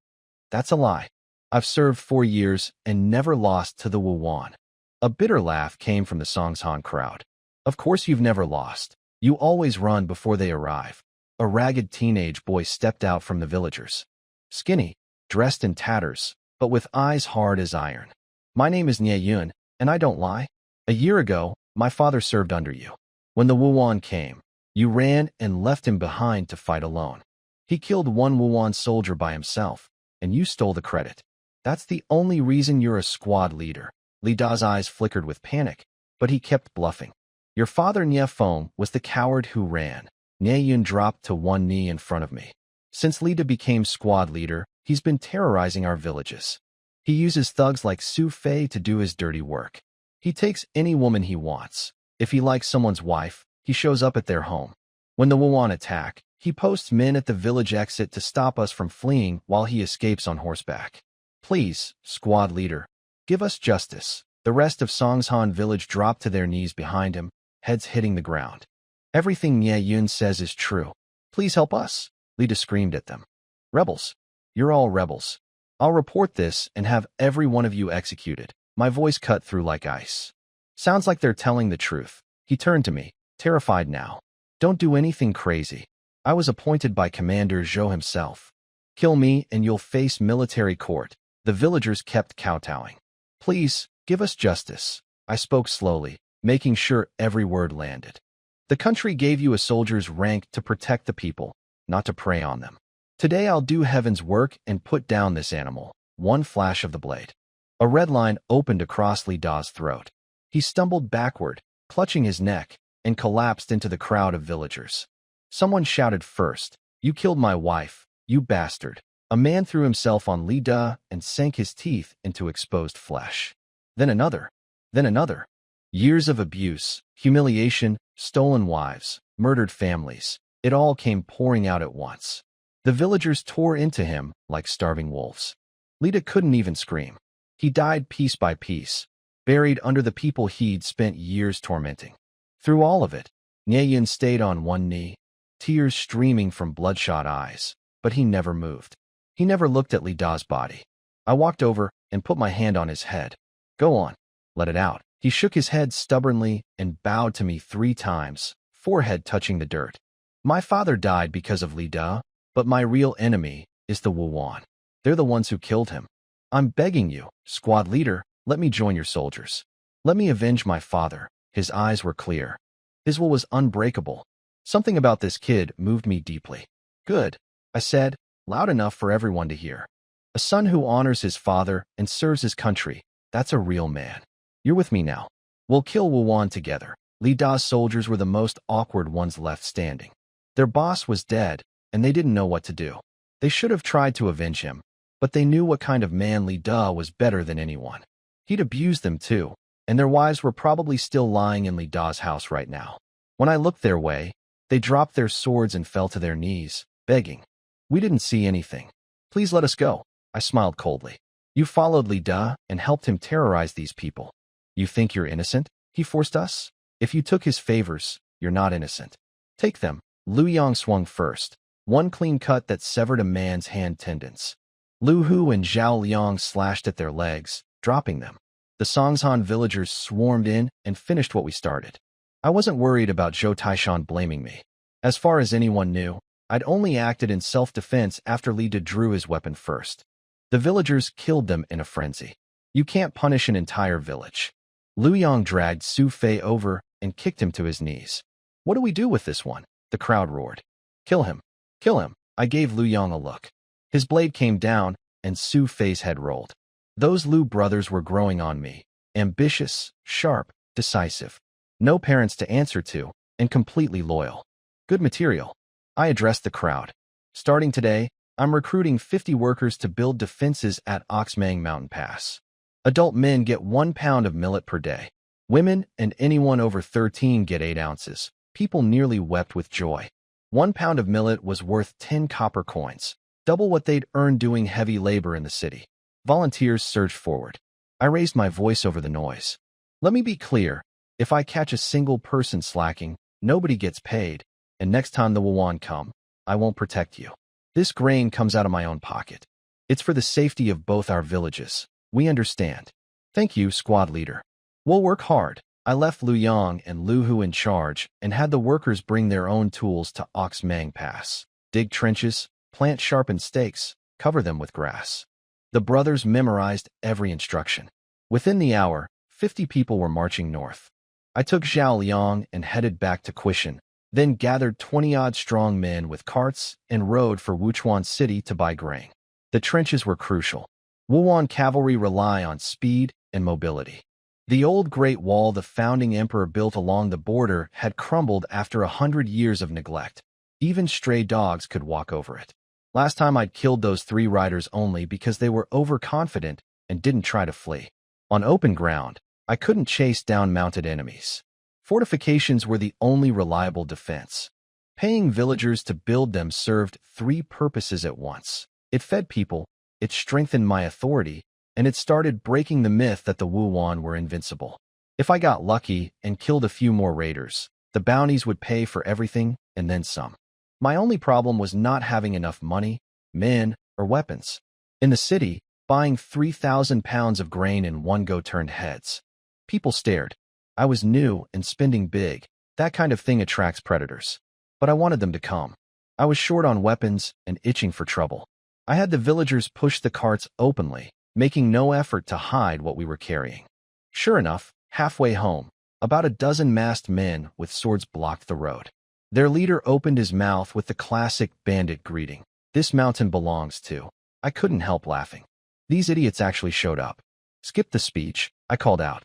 That's a lie. I've served 4 years and never lost to the Wuhan. A bitter laugh came from the Songshan crowd. Of course you've never lost. You always run before they arrive. A ragged teenage boy stepped out from the villagers. Skinny, dressed in tatters, but with eyes hard as iron. My name is Nie Yun, and I don't lie. A year ago, my father served under you. When the Wuhan came, you ran and left him behind to fight alone. He killed 1 Wuhan soldier by himself, and you stole the credit. That's the only reason you're a squad leader. Li Da's eyes flickered with panic, but he kept bluffing. Your father Nie Feng was the coward who ran. Nie Yun dropped to one knee in front of me. Since Li Da became squad leader, he's been terrorizing our villages. He uses thugs like Su Fei to do his dirty work. He takes any woman he wants. If he likes someone's wife, he shows up at their home. When the Wuhan attack, he posts men at the village exit to stop us from fleeing while he escapes on horseback. Please, squad leader, give us justice. The rest of Songshan village dropped to their knees behind him, heads hitting the ground. Everything Nie Yun says is true. Please help us. Li Da screamed at them. Rebels. You're all rebels. I'll report this and have every one of you executed. My voice cut through like ice. Sounds like they're telling the truth. He turned to me, terrified now. Don't do anything crazy. I was appointed by Commander Zhou himself. Kill me and you'll face military court. The villagers kept kowtowing. Please, give us justice. I spoke slowly, making sure every word landed. The country gave you a soldier's rank to protect the people, not to prey on them. Today I'll do heaven's work and put down this animal. One flash of the blade. A red line opened across Li Da's throat. He stumbled backward, clutching his neck, and collapsed into the crowd of villagers. Someone shouted first, "You killed my wife, you bastard." A man threw himself on Li Da and sank his teeth into exposed flesh. Then another. Then another. Years of abuse, humiliation, stolen wives, murdered families. It all came pouring out at once. The villagers tore into him like starving wolves. Lita couldn't even scream. He died piece by piece, buried under the people he'd spent years tormenting. Through all of it, Nyeyin stayed on one knee, tears streaming from bloodshot eyes, but he never moved. He never looked at Li Da's body. I walked over and put my hand on his head. "Go on. Let it out." He shook his head stubbornly and bowed to me 3 times, forehead touching the dirt. "My father died because of Li Da, but my real enemy is the Wuwan. They're the ones who killed him. I'm begging you, squad leader, let me join your soldiers. Let me avenge my father." His eyes were clear. His will was unbreakable. Something about this kid moved me deeply. "Good," I said, loud enough for everyone to hear. "A son who honors his father and serves his country, that's a real man. You're with me now. We'll kill Wuwan together." Li Da's soldiers were the most awkward ones left standing. Their boss was dead, and they didn't know what to do. They should have tried to avenge him, but they knew what kind of man Li Da was better than anyone. He'd abused them too, and their wives were probably still lying in Li Da's house right now. When I looked their way, they dropped their swords and fell to their knees, begging. "We didn't see anything. Please let us go." I smiled coldly. "You followed Li Da and helped him terrorize these people. You think you're innocent? He forced us? If you took his favors, you're not innocent. Take them." Lu Yang swung first, one clean cut that severed a man's hand tendons. Lu Hu and Zhao Liang slashed at their legs, dropping them. The Songshan villagers swarmed in and finished what we started. I wasn't worried about Zhou Taishan blaming me. As far as anyone knew, I'd only acted in self-defense after Li Da drew his weapon first. The villagers killed them in a frenzy. You can't punish an entire village. Lu Yang dragged Su Fei over and kicked him to his knees. "What do we do with this one?" The crowd roared. "Kill him! Kill him!" I gave Lu Yang a look. His blade came down, and Su Fei's head rolled. Those Lu brothers were growing on me. Ambitious, sharp, decisive. No parents to answer to, and completely loyal. Good material. I addressed the crowd. "Starting today, I'm recruiting 50 workers to build defenses at Oxmang Mountain Pass. Adult men get 1 pound of millet per day. Women and anyone over 13 get 8 ounces. People nearly wept with joy. 1 pound of millet was worth 10 copper coins, double what they'd earned doing heavy labor in the city. Volunteers surged forward. I raised my voice over the noise. "Let me be clear. If I catch a single person slacking, nobody gets paid, and next time the Wuwan come, I won't protect you. This grain comes out of my own pocket. It's for the safety of both our villages. We understand. Thank you, squad leader. We'll work hard." I left Lu Yang and Lu Hu in charge and had the workers bring their own tools to Oxmang Pass. Dig trenches, plant sharpened stakes, cover them with grass. The brothers memorized every instruction. Within the hour, 50 people were marching north. I took Zhao Liang and headed back to Quishan, then gathered 20-odd strong men with carts and rode for Wuchuan City to buy grain. The trenches were crucial. Wuwan cavalry rely on speed and mobility. The old Great Wall the founding emperor built along the border had crumbled after 100 years of neglect. Even stray dogs could walk over it. Last time I'd killed those 3 riders only because they were overconfident and didn't try to flee. On open ground, I couldn't chase down mounted enemies. Fortifications were the only reliable defense. Paying villagers to build them served 3 purposes at once. It fed people, it strengthened my authority, and it started breaking the myth that the Wuwan were invincible. If I got lucky and killed a few more raiders, the bounties would pay for everything and then some. My only problem was not having enough money, men, or weapons. In the city, buying 3,000 pounds of grain in one go turned heads. People stared. I was new and spending big. That kind of thing attracts predators. But I wanted them to come. I was short on weapons and itching for trouble. I had the villagers push the carts openly, making no effort to hide what we were carrying. Sure enough, halfway home, about a dozen masked men with swords blocked the road. Their leader opened his mouth with the classic bandit greeting. This mountain belongs to. I couldn't help laughing. These idiots actually showed up. Skip the speech, I called out.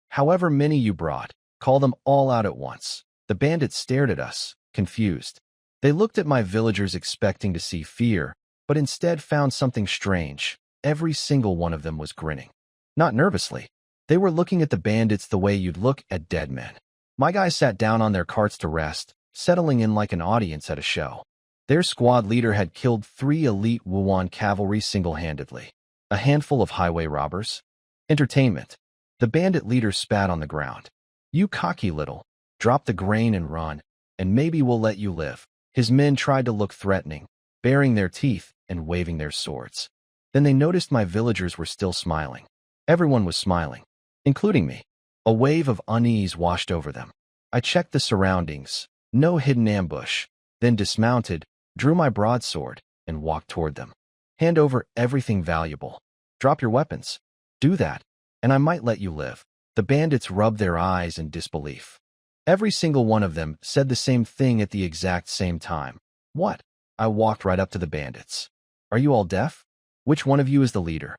However many you brought, call them all out at once. The bandits stared at us, confused. They looked at my villagers expecting to see fear, but instead found something strange. Every single one of them was grinning. Not nervously. They were looking at the bandits the way you'd look at dead men. My guys sat down on their carts to rest, settling in like an audience at a show. Their squad leader had killed 3 elite Wuhan cavalry single-handedly. A handful of highway robbers. Entertainment. The bandit leader spat on the ground. You cocky little. Drop the grain and run, and maybe we'll let you live. His men tried to look threatening, baring their teeth and waving their swords. Then they noticed my villagers were still smiling. Everyone was smiling, including me. A wave of unease washed over them. I checked the surroundings. No hidden ambush. Then dismounted, drew my broadsword, and walked toward them. Hand over everything valuable. Drop your weapons. Do that, and I might let you live. The bandits rubbed their eyes in disbelief. Every single one of them said the same thing at the exact same time. What? I walked right up to the bandits. Are you all deaf? Which one of you is the leader?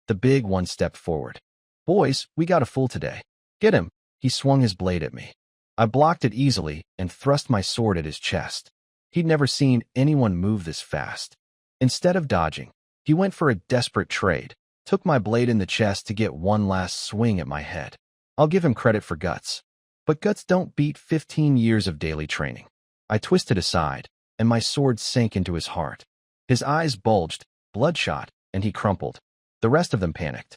The big one stepped forward. Boys, we got a fool today. Get him. He swung his blade at me. I blocked it easily and thrust my sword at his chest. He'd never seen anyone move this fast. Instead of dodging, he went for a desperate trade, took my blade in the chest to get one last swing at my head. I'll give him credit for guts. But guts don't beat 15 years of daily training. I twisted aside, and my sword sank into his heart. His eyes bulged, bloodshot, and he crumpled. The rest of them panicked.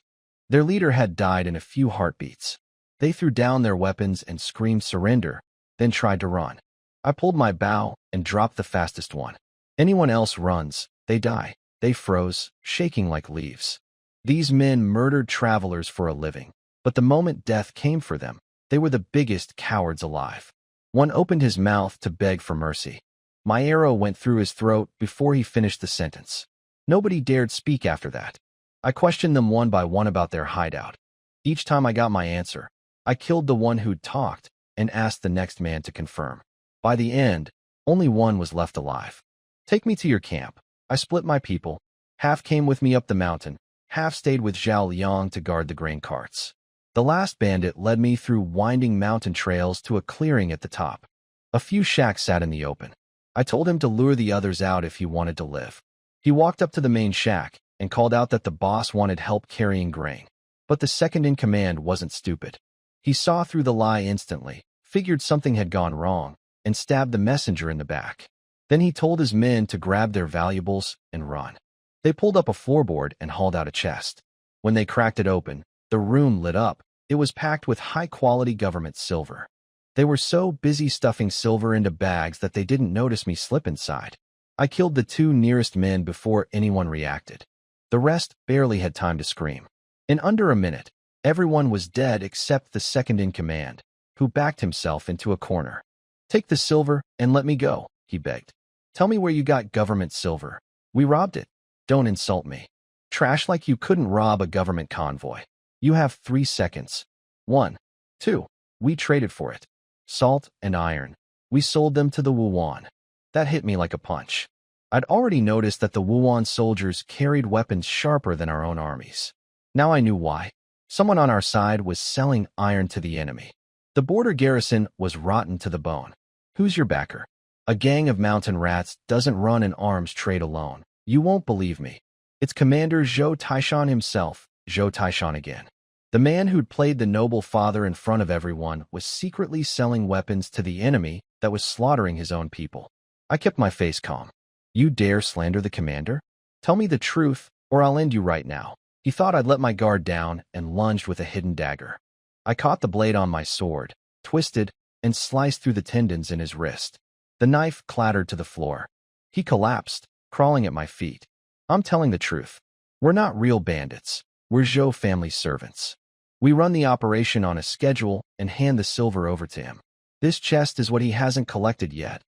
Their leader had died in a few heartbeats. They threw down their weapons and screamed surrender, then tried to run. I pulled my bow and dropped the fastest one. Anyone else runs, they die. They froze, shaking like leaves. These men murdered travelers for a living, but the moment death came for them, they were the biggest cowards alive. One opened his mouth to beg for mercy. My arrow went through his throat before he finished the sentence. Nobody dared speak after that. I questioned them one by one about their hideout. Each time I got my answer, I killed the one who'd talked and asked the next man to confirm. By the end, only one was left alive. Take me to your camp. I split my people. Half came with me up the mountain, half stayed with Zhao Liang to guard the grain carts. The last bandit led me through winding mountain trails to a clearing at the top. A few shacks sat in the open. I told him to lure the others out if he wanted to live. He walked up to the main shack and called out that the boss wanted help carrying grain. But the second in command wasn't stupid. He saw through the lie instantly, figured something had gone wrong, and stabbed the messenger in the back. Then he told his men to grab their valuables and run. They pulled up a floorboard and hauled out a chest. When they cracked it open, the room lit up. It was packed with high-quality government silver. They were so busy stuffing silver into bags that they didn't notice me slip inside. I killed the 2 nearest men before anyone reacted. The rest barely had time to scream. In under a minute, everyone was dead except the second in command, who backed himself into a corner. Take the silver and let me go, he begged. Tell me where you got government silver. We robbed it. Don't insult me. Trash like you couldn't rob a government convoy. You have 3 seconds. 1. 2. We traded for it. Salt and iron. We sold them to the Wuhan. That hit me like a punch. I'd already noticed that the Wuhan soldiers carried weapons sharper than our own armies. Now I knew why. Someone on our side was selling iron to the enemy. The border garrison was rotten to the bone. Who's your backer? A gang of mountain rats doesn't run an arms trade alone. You won't believe me. It's Commander Zhou Taishan himself, Zhou Taishan again. The man who'd played the noble father in front of everyone was secretly selling weapons to the enemy that was slaughtering his own people. I kept my face calm. You dare slander the commander? Tell me the truth, or I'll end you right now. He thought I'd let my guard down and lunged with a hidden dagger. I caught the blade on my sword, twisted, and sliced through the tendons in his wrist. The knife clattered to the floor. He collapsed, crawling at my feet. I'm telling the truth. We're not real bandits. We're Zhou family servants. We run the operation on a schedule and hand the silver over to him. This chest is what he hasn't collected yet.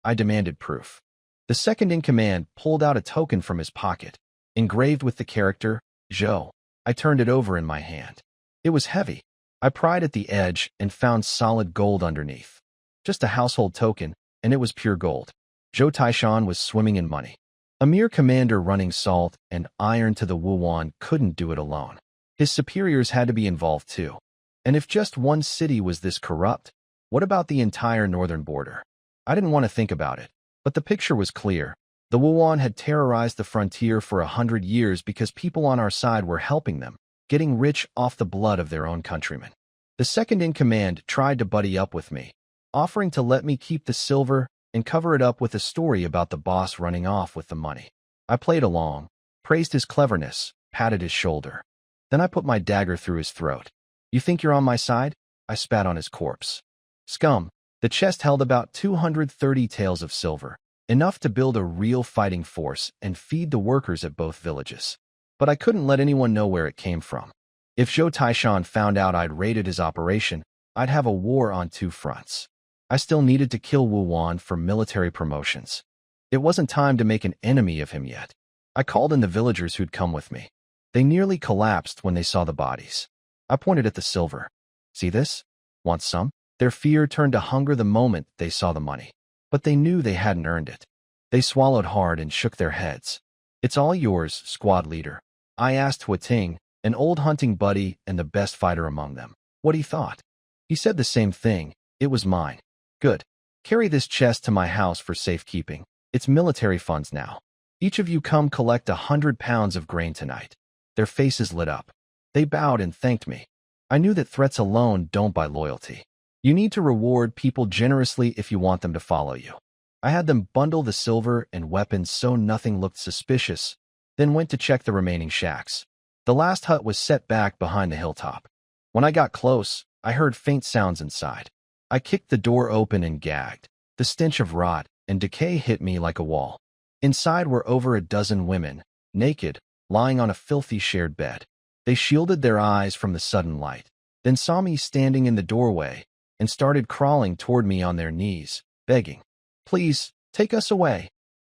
I demanded proof. The second in command pulled out a token from his pocket, engraved with the character, Zhou. I turned it over in my hand. It was heavy. I pried at the edge and found solid gold underneath. Just a household token, and it was pure gold. Zhou Taishan was swimming in money. A mere commander running salt and iron to the Wuwan couldn't do it alone. His superiors had to be involved too. And if just one city was this corrupt, what about the entire northern border? I didn't want to think about it, but the picture was clear. The Wuwan had terrorized the frontier for 100 years because people on our side were helping them, getting rich off the blood of their own countrymen. The second-in-command tried to buddy up with me, offering to let me keep the silver and cover it up with a story about the boss running off with the money. I played along, praised his cleverness, patted his shoulder. Then I put my dagger through his throat. You think you're on my side? I spat on his corpse. Scum. The chest held about 230 taels of silver, enough to build a real fighting force and feed the workers at both villages. But I couldn't let anyone know where it came from. If Zhou Taishan found out I'd raided his operation, I'd have a war on two fronts. I still needed to kill Wu Wan for military promotions. It wasn't time to make an enemy of him yet. I called in the villagers who'd come with me. They nearly collapsed when they saw the bodies. I pointed at the silver. See this? Want some? Their fear turned to hunger the moment they saw the money. But they knew they hadn't earned it. They swallowed hard and shook their heads. It's all yours, squad leader. I asked Huating, an old hunting buddy and the best fighter among them, what he thought. He said the same thing. It was mine. Good. Carry this chest to my house for safekeeping. It's military funds now. Each of you come collect 100 pounds of grain tonight. Their faces lit up. They bowed and thanked me. I knew that threats alone don't buy loyalty. You need to reward people generously if you want them to follow you. I had them bundle the silver and weapons so nothing looked suspicious, then went to check the remaining shacks. The last hut was set back behind the hilltop. When I got close, I heard faint sounds inside. I kicked the door open and gagged. The stench of rot and decay hit me like a wall. Inside were over a dozen women, naked, lying on a filthy shared bed. They shielded their eyes from the sudden light, then saw me standing in the doorway and started crawling toward me on their knees, begging, "Please, take us away."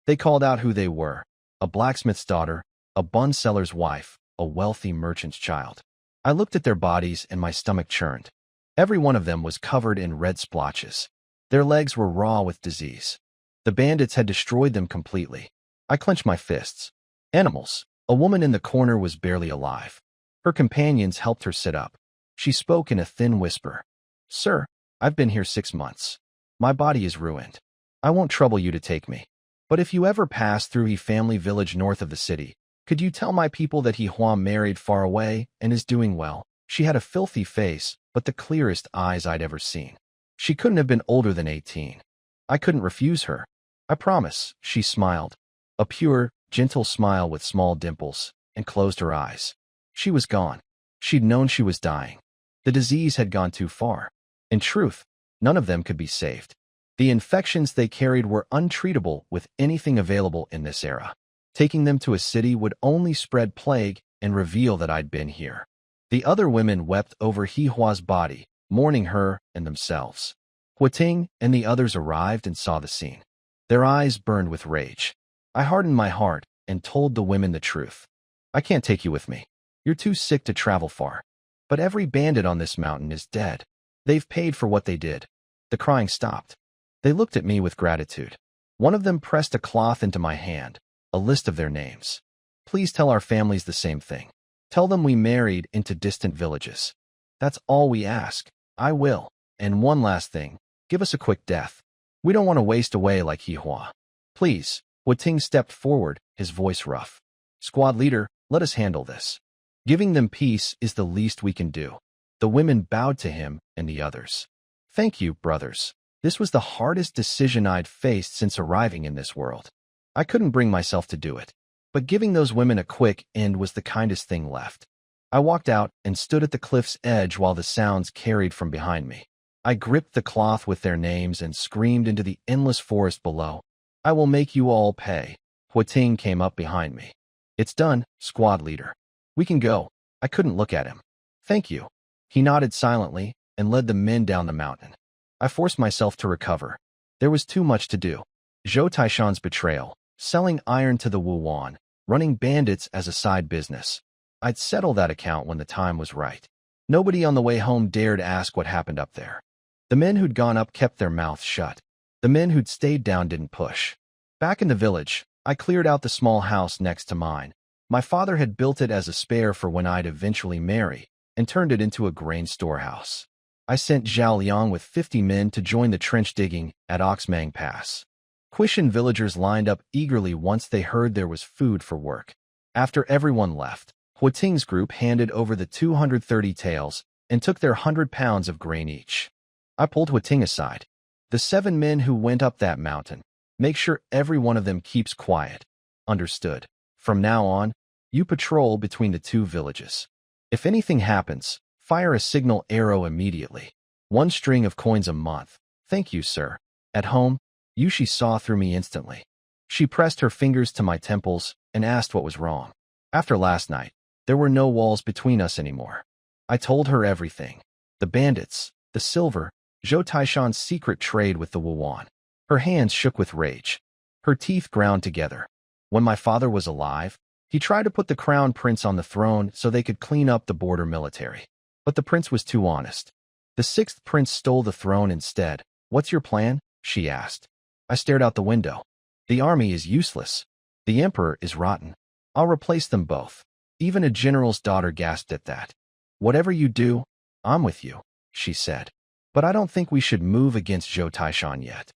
They called out who they were: a blacksmith's daughter, a bun seller's wife, a wealthy merchant's child. I looked at their bodies and my stomach churned. Every one of them was covered in red splotches. Their legs were raw with disease. The bandits had destroyed them completely. I clenched my fists. Animals. A woman in the corner was barely alive. Her companions helped her sit up. She spoke in a thin whisper. "Sir, I've been here 6 months. My body is ruined. I won't trouble you to take me. But if you ever pass through He family village north of the city, could you tell my people that He Hua married far away and is doing well?" She had a filthy face, but the clearest eyes I'd ever seen. She couldn't have been older than 18. I couldn't refuse her. "I promise," she smiled. A pure, gentle smile with small dimples, and closed her eyes. She was gone. She'd known she was dying. The disease had gone too far. In truth, none of them could be saved. The infections they carried were untreatable with anything available in this era. Taking them to a city would only spread plague and reveal that I'd been here. The other women wept over He Hua's body, mourning her and themselves. Huating and the others arrived and saw the scene. Their eyes burned with rage. I hardened my heart and told the women the truth. "I can't take you with me. You're too sick to travel far. But every bandit on this mountain is dead. They've paid for what they did." The crying stopped. They looked at me with gratitude. One of them pressed a cloth into my hand, a list of their names. "Please tell our families the same thing. Tell them we married into distant villages. That's all we ask." "I will. And one last thing. Give us a quick death. We don't want to waste away like He Hua. Please." Huating stepped forward, his voice rough. "Squad leader, let us handle this. Giving them peace is the least we can do." The women bowed to him and the others. "Thank you, brothers. This was the hardest decision I'd faced since arriving in this world. I couldn't bring myself to do it. But giving those women a quick end was the kindest thing left." I walked out and stood at the cliff's edge while the sounds carried from behind me. I gripped the cloth with their names and screamed into the endless forest below. "I will make you all pay." Huating came up behind me. "It's done, squad leader. We can go." I couldn't look at him. "Thank you." He nodded silently and led the men down the mountain. I forced myself to recover. There was too much to do. Zhou Taishan's betrayal, selling iron to the Wuwan, running bandits as a side business. I'd settle that account when the time was right. Nobody on the way home dared ask what happened up there. The men who'd gone up kept their mouths shut. The men who'd stayed down didn't push. Back in the village, I cleared out the small house next to mine. My father had built it as a spare for when I'd eventually marry, and turned it into a grain storehouse. I sent Zhao Liang with 50 men to join the trench digging at Oxmang Pass. Quishan villagers lined up eagerly once they heard there was food for work. After everyone left, Huating's group handed over the 230 taels and took their 100 pounds of grain each. I pulled Huating aside. The 7 men who went up that mountain, make sure every one of them keeps quiet. Understood. From now on, you patrol between the 2 villages. If anything happens, fire a signal arrow immediately. 1 string of coins a month. Thank you, sir. At home, Yushi saw through me instantly. She pressed her fingers to my temples and asked what was wrong. After last night, there were no walls between us anymore. I told her everything. The bandits, the silver, Zhou Taishan's secret trade with the Wuwan. Her hands shook with rage. Her teeth ground together. When my father was alive, he tried to put the crown prince on the throne so they could clean up the border military. But the prince was too honest. The 6th prince stole the throne instead. What's your plan? She asked. I stared out the window. The army is useless. The emperor is rotten. I'll replace them both. Even a general's daughter gasped at that. Whatever you do, I'm with you, she said. But I don't think we should move against Zhou Taishan yet.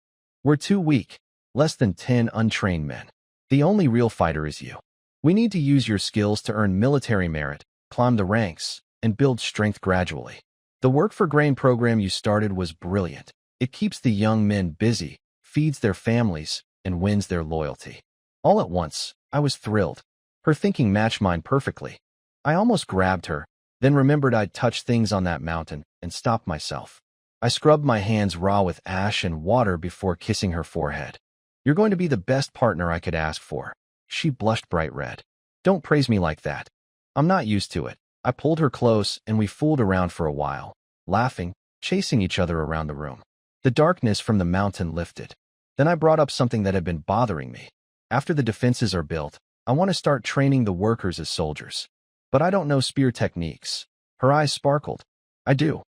We're too weak, less than 10 untrained men. The only real fighter is you. We need to use your skills to earn military merit, climb the ranks, and build strength gradually. The work for grain program you started was brilliant. It keeps the young men busy, feeds their families, and wins their loyalty. All at once, I was thrilled. Her thinking matched mine perfectly. I almost grabbed her, then remembered I'd touched things on that mountain, and stopped myself. I scrubbed my hands raw with ash and water before kissing her forehead. You're going to be the best partner I could ask for. She blushed bright red. Don't praise me like that. I'm not used to it. I pulled her close and we fooled around for a while, laughing, chasing each other around the room. The darkness from the mountain lifted. Then I brought up something that had been bothering me. After the defenses are built, I want to start training the workers as soldiers. But I don't know spear techniques. Her eyes sparkled. I do.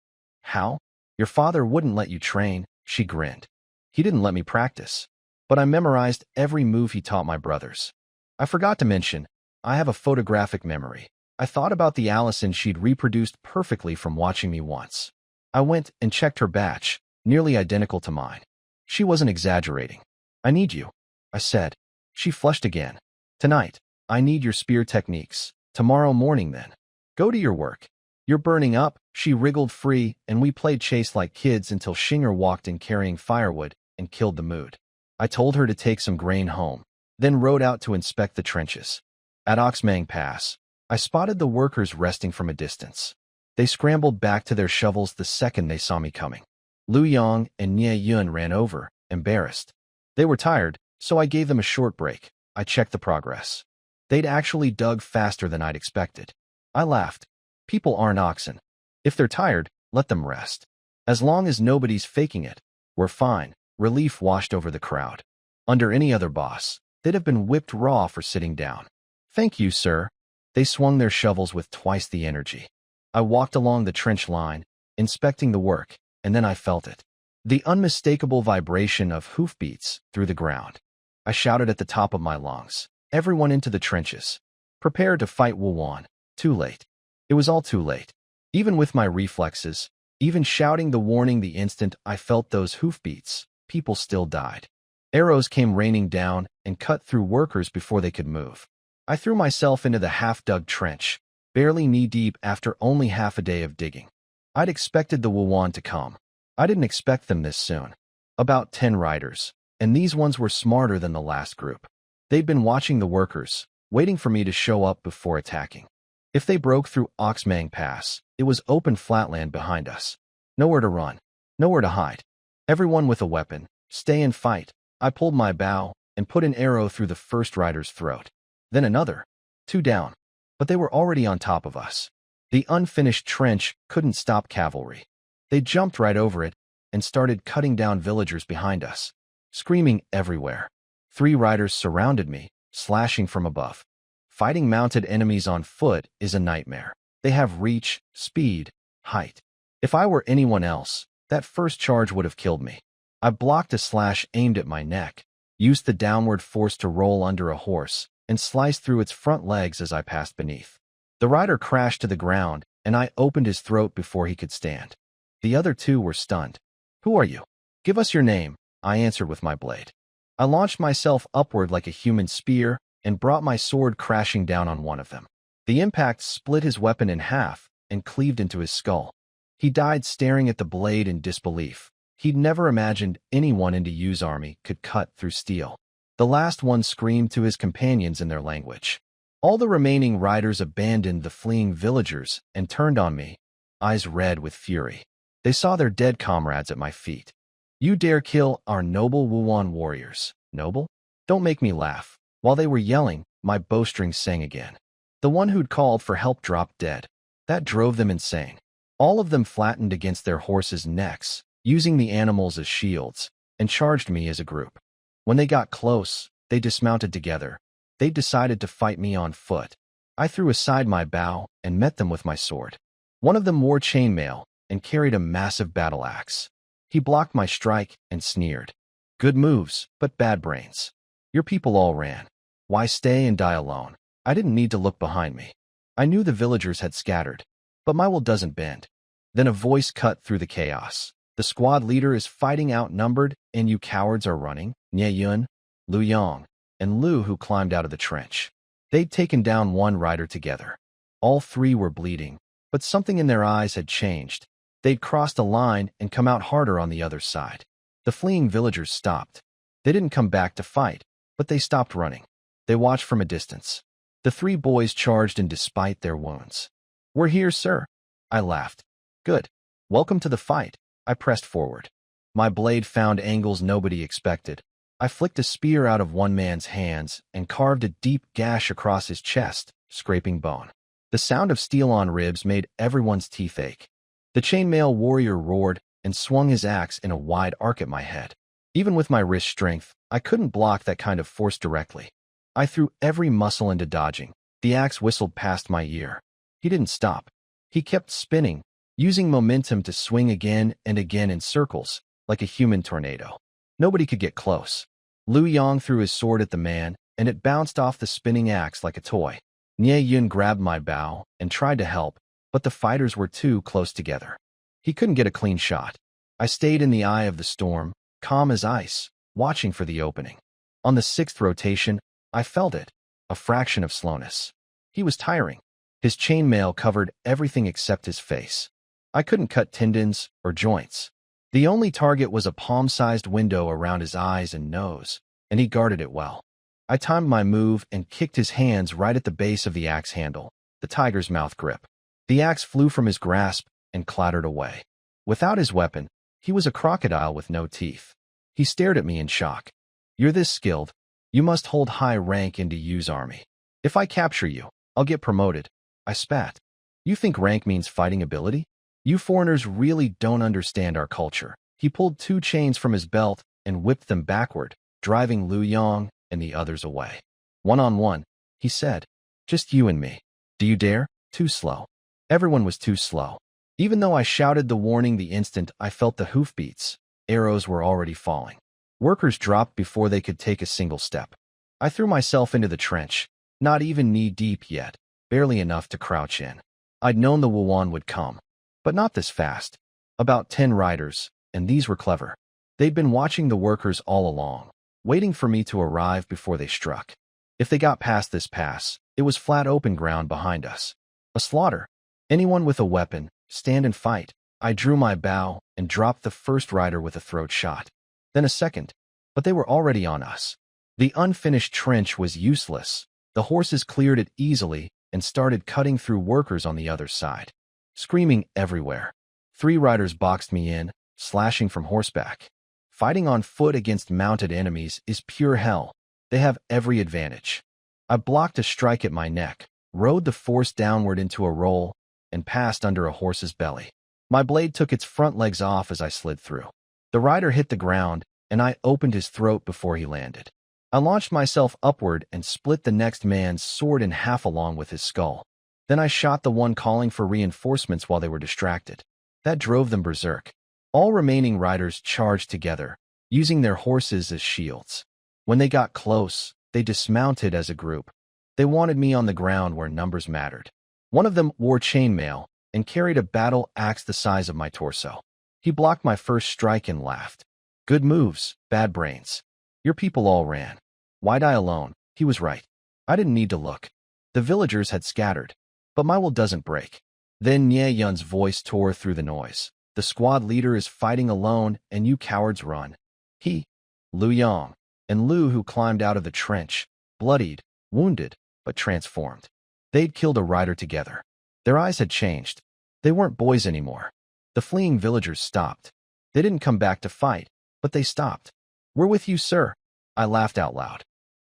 How? Your father wouldn't let you train, she grinned. He didn't let me practice. But I memorized every move he taught my brothers. I forgot to mention, I have a photographic memory. I thought about the Allison she'd reproduced perfectly from watching me once. I went and checked her batch, nearly identical to mine. She wasn't exaggerating. I need you, I said. She flushed again. Tonight, I need your spear techniques. Tomorrow morning then. Go to your work. You're burning up. She wriggled free, and we played chase like kids until Shinger walked in carrying firewood and killed the mood. I told her to take some grain home, then rode out to inspect the trenches. At Oxmang Pass, I spotted the workers resting from a distance. They scrambled back to their shovels the second they saw me coming. Lu Yang and Nie Yun ran over, embarrassed. They were tired, so I gave them a short break. I checked the progress. They'd actually dug faster than I'd expected. I laughed. People aren't oxen. If they're tired, let them rest. As long as nobody's faking it, we're fine. Relief washed over the crowd. Under any other boss, they'd have been whipped raw for sitting down. Thank you, sir. They swung their shovels with twice the energy. I walked along the trench line, inspecting the work, and then I felt it. The unmistakable vibration of hoofbeats through the ground. I shouted at the top of my lungs. Everyone into the trenches. Prepare to fight Wuwan. Too late. It was all too late. Even with my reflexes, even shouting the warning the instant I felt those hoofbeats, people still died. Arrows came raining down and cut through workers before they could move. I threw myself into the half-dug trench, barely knee-deep after only half a day of digging. I'd expected the Wuwan to come. I didn't expect them this soon. About 10 riders, and these ones were smarter than the last group. They'd been watching the workers, waiting for me to show up before attacking. If they broke through Oxmang Pass, it was open flatland behind us. Nowhere to run, nowhere to hide. Everyone with a weapon, stay and fight. I pulled my bow and put an arrow through the first rider's throat. Then another. 2 down. But they were already on top of us. The unfinished trench couldn't stop cavalry. They jumped right over it and started cutting down villagers behind us, screaming everywhere. 3 riders surrounded me, slashing from above. Fighting mounted enemies on foot is a nightmare. They have reach, speed, height. If I were anyone else, that first charge would have killed me. I blocked a slash aimed at my neck, used the downward force to roll under a horse, and sliced through its front legs as I passed beneath. The rider crashed to the ground, and I opened his throat before he could stand. The other two were stunned. "Who are you?" "Give us your name," I answered with my blade. I launched myself upward like a human spear and brought my sword crashing down on one of them. The impact split his weapon in half and cleaved into his skull. He died staring at the blade in disbelief. He'd never imagined anyone in Yu's army could cut through steel. The last one screamed to his companions in their language. All the remaining riders abandoned the fleeing villagers and turned on me, eyes red with fury. They saw their dead comrades at my feet. "You dare kill our noble Wuan warriors." "Noble? Don't make me laugh." While they were yelling, my bowstring sang again. The one who'd called for help dropped dead. That drove them insane. All of them flattened against their horses' necks, using the animals as shields, and charged me as a group. When they got close, they dismounted together. They decided to fight me on foot. I threw aside my bow and met them with my sword. One of them wore chainmail and carried a massive battle axe. He blocked my strike and sneered. "Good moves, but bad brains. Your people all ran. Why stay and die alone?" I didn't need to look behind me. I knew the villagers had scattered, but my will doesn't bend. Then a voice cut through the chaos. "The squad leader is fighting outnumbered, and you cowards are running." Nie Yun, Lu Yong, and Lu, who climbed out of the trench. They'd taken down one rider together. All three were bleeding, but something in their eyes had changed. They'd crossed a line and come out harder on the other side. The fleeing villagers stopped. They didn't come back to fight, but they stopped running. They watched from a distance. The three boys charged in despite their wounds. "We're here, sir." I laughed. "Good. Welcome to the fight." I pressed forward. My blade found angles nobody expected. I flicked a spear out of one man's hands and carved a deep gash across his chest, scraping bone. The sound of steel on ribs made everyone's teeth ache. The chainmail warrior roared and swung his axe in a wide arc at my head. Even with my wrist strength, I couldn't block that kind of force directly. I threw every muscle into dodging. The axe whistled past my ear. He didn't stop. He kept spinning, using momentum to swing again and again in circles, like a human tornado. Nobody could get close. Lu Yong threw his sword at the man, and it bounced off the spinning axe like a toy. Nie Yun grabbed my bow and tried to help, but the fighters were too close together. He couldn't get a clean shot. I stayed in the eye of the storm, calm as ice, watching for the opening. On the sixth rotation, I felt it, a fraction of slowness. He was tiring. His chainmail covered everything except his face. I couldn't cut tendons or joints. The only target was a palm-sized window around his eyes and nose, and he guarded it well. I timed my move and kicked his hands right at the base of the axe handle, the tiger's mouth grip. The axe flew from his grasp and clattered away. Without his weapon, he was a crocodile with no teeth. He stared at me in shock. "You're this skilled. You must hold high rank in Yu's army. If I capture you, I'll get promoted." I spat. "You think rank means fighting ability? You foreigners really don't understand our culture." He pulled two chains from his belt and whipped them backward, driving Lu Yong and the others away. "One-on-one," he said. "Just you and me. Do you dare?" Too slow. Everyone was too slow. Even though I shouted the warning the instant I felt the hoofbeats, arrows were already falling. Workers dropped before they could take a single step. I threw myself into the trench, not even knee-deep yet, barely enough to crouch in. I'd known the Wuan would come, but not this fast. About 10 riders, and these were clever. They'd been watching the workers all along, waiting for me to arrive before they struck. If they got past this pass, it was flat open ground behind us. A slaughter. Anyone with a weapon, stand and fight. I drew my bow and dropped the first rider with a throat shot. Then a second, but they were already on us. The unfinished trench was useless. The horses cleared it easily and started cutting through workers on the other side. Screaming everywhere. 3 riders boxed me in, slashing from horseback. Fighting on foot against mounted enemies is pure hell. They have every advantage. I blocked a strike at my neck, rode the force downward into a roll, and passed under a horse's belly. My blade took its front legs off as I slid through. The rider hit the ground, and I opened his throat before he landed. I launched myself upward and split the next man's sword in half along with his skull. Then I shot the one calling for reinforcements while they were distracted. That drove them berserk. All remaining riders charged together, using their horses as shields. When they got close, they dismounted as a group. They wanted me on the ground where numbers mattered. One of them wore chainmail and carried a battle axe the size of my torso. He blocked my first strike and laughed. Good moves, bad brains. Your people all ran. Why die alone? He was right. I didn't need to look. The villagers had scattered. But my will doesn't break. Then Nye Yun's voice tore through the noise. The squad leader is fighting alone, and you cowards run. He, Lu Yang, and Lu who climbed out of the trench, bloodied, wounded, but transformed. They'd killed a rider together. Their eyes had changed. They weren't boys anymore. The fleeing villagers stopped. They didn't come back to fight, but they stopped. We're with you, sir. I laughed out loud.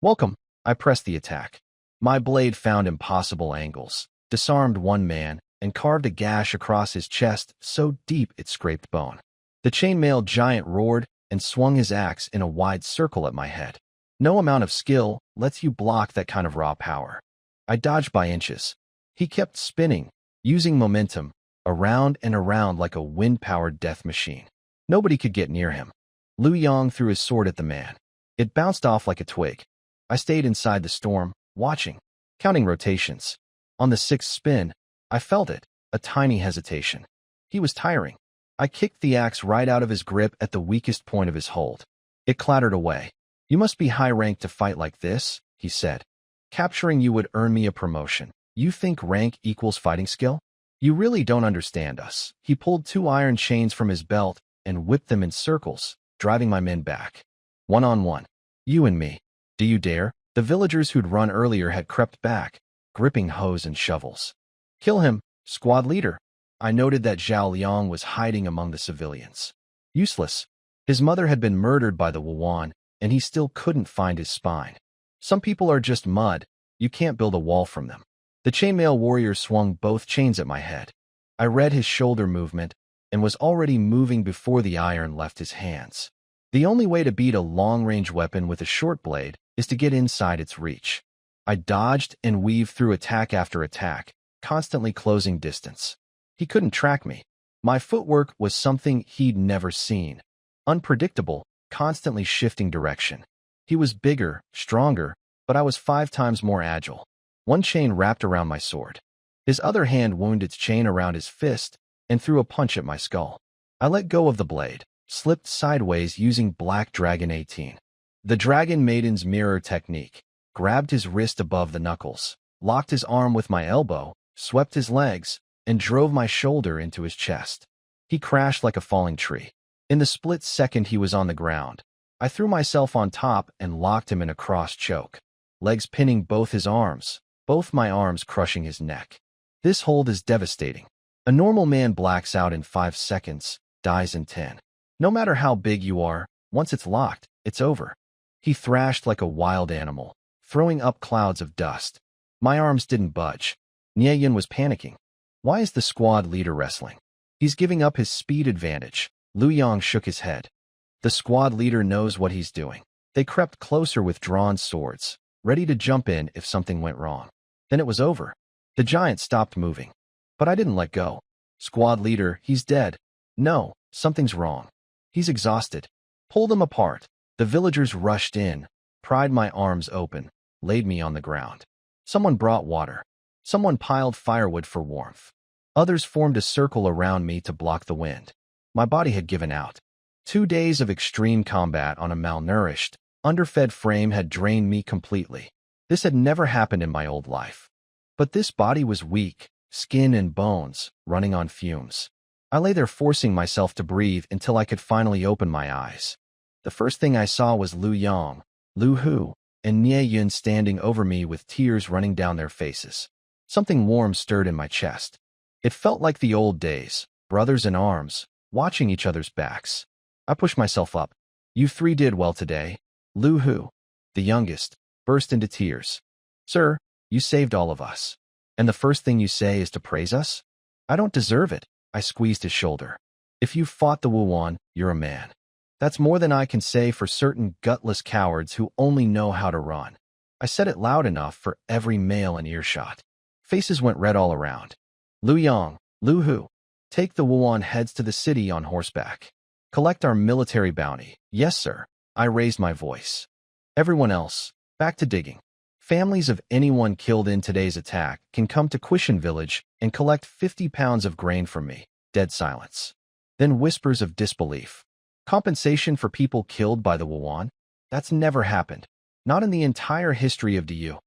Welcome. I pressed the attack. My blade found impossible angles, disarmed one man, and carved a gash across his chest so deep it scraped bone. The chainmail giant roared and swung his axe in a wide circle at my head. No amount of skill lets you block that kind of raw power. I dodged by inches. He kept spinning, using momentum, around and around like a wind-powered death machine. Nobody could get near him. Lu Yang threw his sword at the man. It bounced off like a twig. I stayed inside the storm, watching, counting rotations. On the sixth spin, I felt it, a tiny hesitation. He was tiring. I kicked the axe right out of his grip at the weakest point of his hold. It clattered away. You must be high-ranked to fight like this, he said. Capturing you would earn me a promotion. You think rank equals fighting skill? You really don't understand us. He pulled 2 iron chains from his belt and whipped them in circles, driving my men back. 1-on-1. You and me. Do you dare? The villagers who'd run earlier had crept back, gripping hoes and shovels. Kill him, squad leader. I noted that Zhao Liang was hiding among the civilians. Useless. His mother had been murdered by the Wuwan, and he still couldn't find his spine. Some people are just mud. You can't build a wall from them. The chainmail warrior swung both chains at my head. I read his shoulder movement and was already moving before the iron left his hands. The only way to beat a long-range weapon with a short blade is to get inside its reach. I dodged and weaved through attack after attack, constantly closing distance. He couldn't track me. My footwork was something he'd never seen. Unpredictable, constantly shifting direction. He was bigger, stronger, but I was 5 times more agile. One chain wrapped around my sword. His other hand wound its chain around his fist and threw a punch at my skull. I let go of the blade, slipped sideways using Black Dragon 18. The Dragon Maiden's mirror technique, grabbed his wrist above the knuckles, locked his arm with my elbow, swept his legs, and drove my shoulder into his chest. He crashed like a falling tree. In the split second he was on the ground, I threw myself on top and locked him in a cross choke, legs pinning both his arms, both my arms crushing his neck. This hold is devastating. A normal man blacks out in 5 seconds, dies in 10. No matter how big you are, once it's locked, it's over. He thrashed like a wild animal, throwing up clouds of dust. My arms didn't budge. Nye Yun was panicking. Why is the squad leader wrestling? He's giving up his speed advantage. Lu Yang shook his head. The squad leader knows what he's doing. They crept closer with drawn swords, ready to jump in if something went wrong. Then it was over. The giant stopped moving. But I didn't let go. Squad leader, he's dead. No, something's wrong. He's exhausted. Pull them apart. The villagers rushed in, pried my arms open, laid me on the ground. Someone brought water. Someone piled firewood for warmth. Others formed a circle around me to block the wind. My body had given out. 2 days of extreme combat on a malnourished, underfed frame had drained me completely. This had never happened in my old life. But this body was weak, skin and bones, running on fumes. I lay there forcing myself to breathe until I could finally open my eyes. The first thing I saw was Lu Yang, Lu Hu, and Nye Yun standing over me with tears running down their faces. Something warm stirred in my chest. It felt like the old days, brothers in arms, watching each other's backs. I pushed myself up. You 3 did well today. Lu Hu, the youngest, burst into tears. Sir, you saved all of us. And the first thing you say is to praise us? I don't deserve it. I squeezed his shoulder. If you fought the Wuwan, you're a man. That's more than I can say for certain gutless cowards who only know how to run. I said it loud enough for every male in earshot. Faces went red all around. Lu Yang, Lu Hu, take the Wuwan heads to the city on horseback. Collect our military bounty. Yes, sir. I raised my voice. Everyone else, back to digging. Families of anyone killed in today's attack can come to Quishan village and collect 50 pounds of grain from me. Dead silence. Then whispers of disbelief. Compensation for people killed by the Wuwan? That's never happened. Not in the entire history of DU.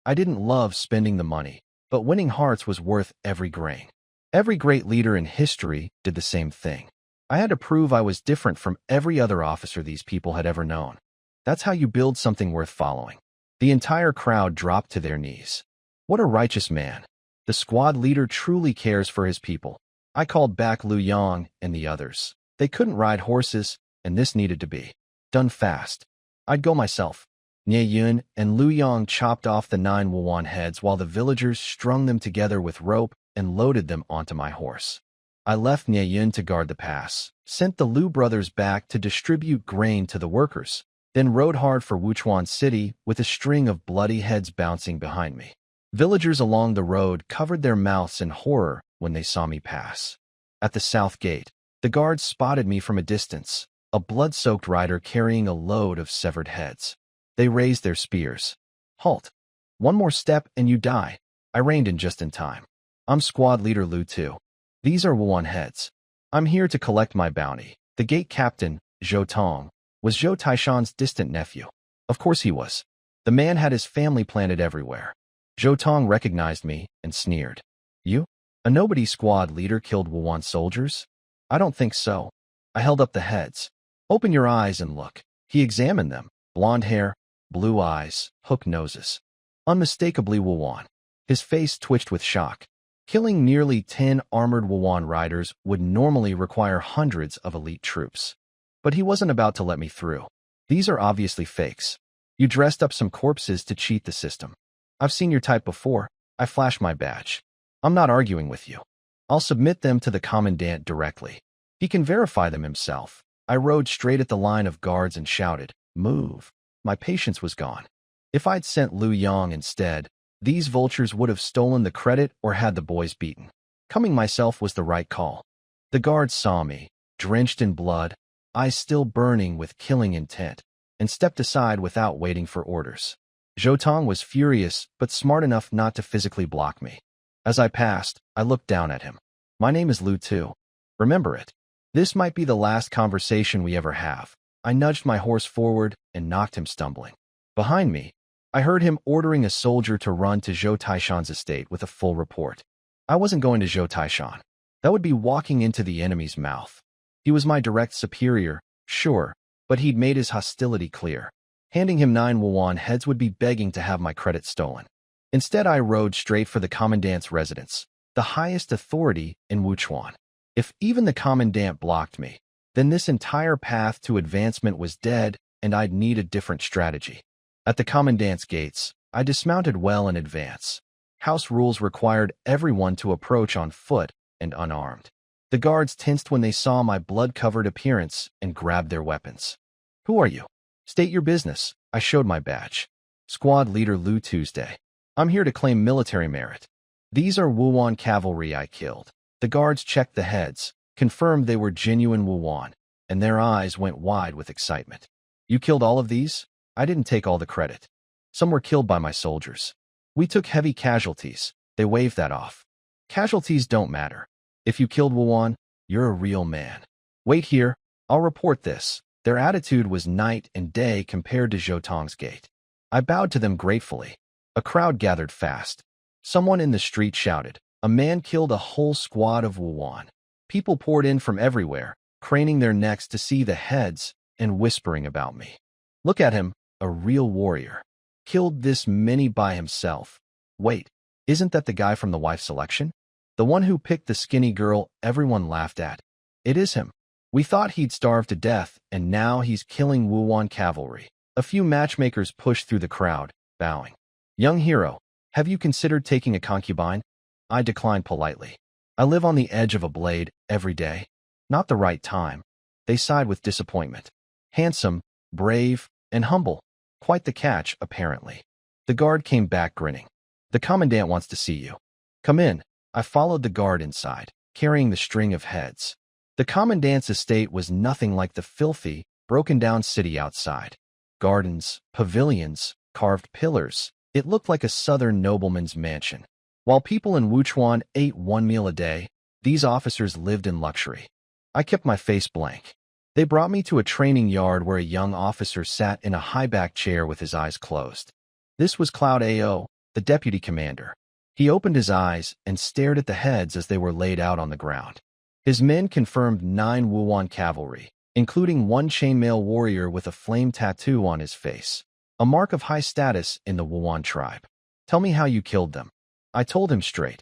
I didn't love spending the money, but winning hearts was worth every grain. Every great leader in history did the same thing. I had to prove I was different from every other officer these people had ever known. That's how you build something worth following. The entire crowd dropped to their knees. What a righteous man. The squad leader truly cares for his people. I called back Lu Yang and the others. They couldn't ride horses, and this needed to be done fast. I'd go myself. Nie Yun and Lu Yang chopped off the 9 Wuwan heads while the villagers strung them together with rope and loaded them onto my horse. I left Nie Yun to guard the pass, sent the Lu brothers back to distribute grain to the workers, then rode hard for Wuchuan City with a string of bloody heads bouncing behind me. Villagers along the road covered their mouths in horror when they saw me pass. At the south gate, the guards spotted me from a distance, a blood-soaked rider carrying a load of severed heads. They raised their spears. Halt. One more step and you die. I reined in just in time. I'm squad leader Lu Tu. These are Wuan heads. I'm here to collect my bounty. The gate captain, Zhou Tong, was Zhou Taishan's distant nephew. Of course he was. The man had his family planted everywhere. Zhou Tong recognized me and sneered. You? A nobody squad leader killed Wuan soldiers? I don't think so. I held up the heads. Open your eyes and look. He examined them. Blonde hair, blue eyes, hooked noses. Unmistakably Wuan. His face twitched with shock. Killing nearly 10 armored Wuan riders would normally require hundreds of elite troops. But he wasn't about to let me through. These are obviously fakes. You dressed up some corpses to cheat the system. I've seen your type before. I flashed my badge. I'm not arguing with you. I'll submit them to the commandant directly. He can verify them himself. I rode straight at the line of guards and shouted, "Move." My patience was gone. If I'd sent Lu Yang instead, these vultures would have stolen the credit or had the boys beaten. Coming myself was the right call. The guards saw me, drenched in blood, eyes still burning with killing intent, and stepped aside without waiting for orders. Zhou Tong was furious, but smart enough not to physically block me. As I passed, I looked down at him. My name is Lu Tu. Remember it. This might be the last conversation we ever have. I nudged my horse forward and knocked him stumbling. Behind me, I heard him ordering a soldier to run to Zhou Taishan's estate with a full report. I wasn't going to Zhou Taishan. That would be walking into the enemy's mouth. He was my direct superior, sure, but he'd made his hostility clear. Handing him 9 Wuan heads would be begging to have my credit stolen. Instead, I rode straight for the commandant's residence, the highest authority in Wuchuan. If even the commandant blocked me, then this entire path to advancement was dead and I'd need a different strategy. At the commandant's gates, I dismounted well in advance. House rules required everyone to approach on foot and unarmed. The guards tensed when they saw my blood-covered appearance and grabbed their weapons. Who are you? State your business. I showed my badge. Squad leader Lu Tuesday. I'm here to claim military merit. These are Wuan cavalry I killed. The guards checked the heads, confirmed they were genuine Wuan, and their eyes went wide with excitement. You killed all of these? I didn't take all the credit. Some were killed by my soldiers. We took heavy casualties. They waved that off. Casualties don't matter. If you killed Wuan, you're a real man. Wait here. I'll report this. Their attitude was night and day compared to Zhou Tong's gate. I bowed to them gratefully. A crowd gathered fast. Someone in the street shouted, "A man killed a whole squad of Wuan." People poured in from everywhere, craning their necks to see the heads and whispering about me. Look at him, a real warrior. Killed this many by himself. Wait, isn't that the guy from the wife selection? The one who picked the skinny girl everyone laughed at. It is him. We thought he'd starve to death, and now he's killing Wuan cavalry. A few matchmakers pushed through the crowd, bowing. Young hero, have you considered taking a concubine? I declined politely. I live on the edge of a blade every day. Not the right time. They sighed with disappointment. Handsome, brave, and humble. Quite the catch, apparently. The guard came back grinning. The commandant wants to see you. Come in. I followed the guard inside, carrying the string of heads. The commandant's estate was nothing like the filthy, broken-down city outside. gardens, pavilions, carved pillars. It looked like a southern nobleman's mansion. While people in Wuchuan ate one meal a day, these officers lived in luxury. I kept my face blank. They brought me to a training yard where a young officer sat in a high-back chair with his eyes closed. This was Cloud Ao, the deputy commander. He opened his eyes and stared at the heads as they were laid out on the ground. His men confirmed 9 Wuwan cavalry, including one chainmail warrior with a flame tattoo on his face, a mark of high status in the Wuwan tribe. Tell me how you killed them. I told him straight.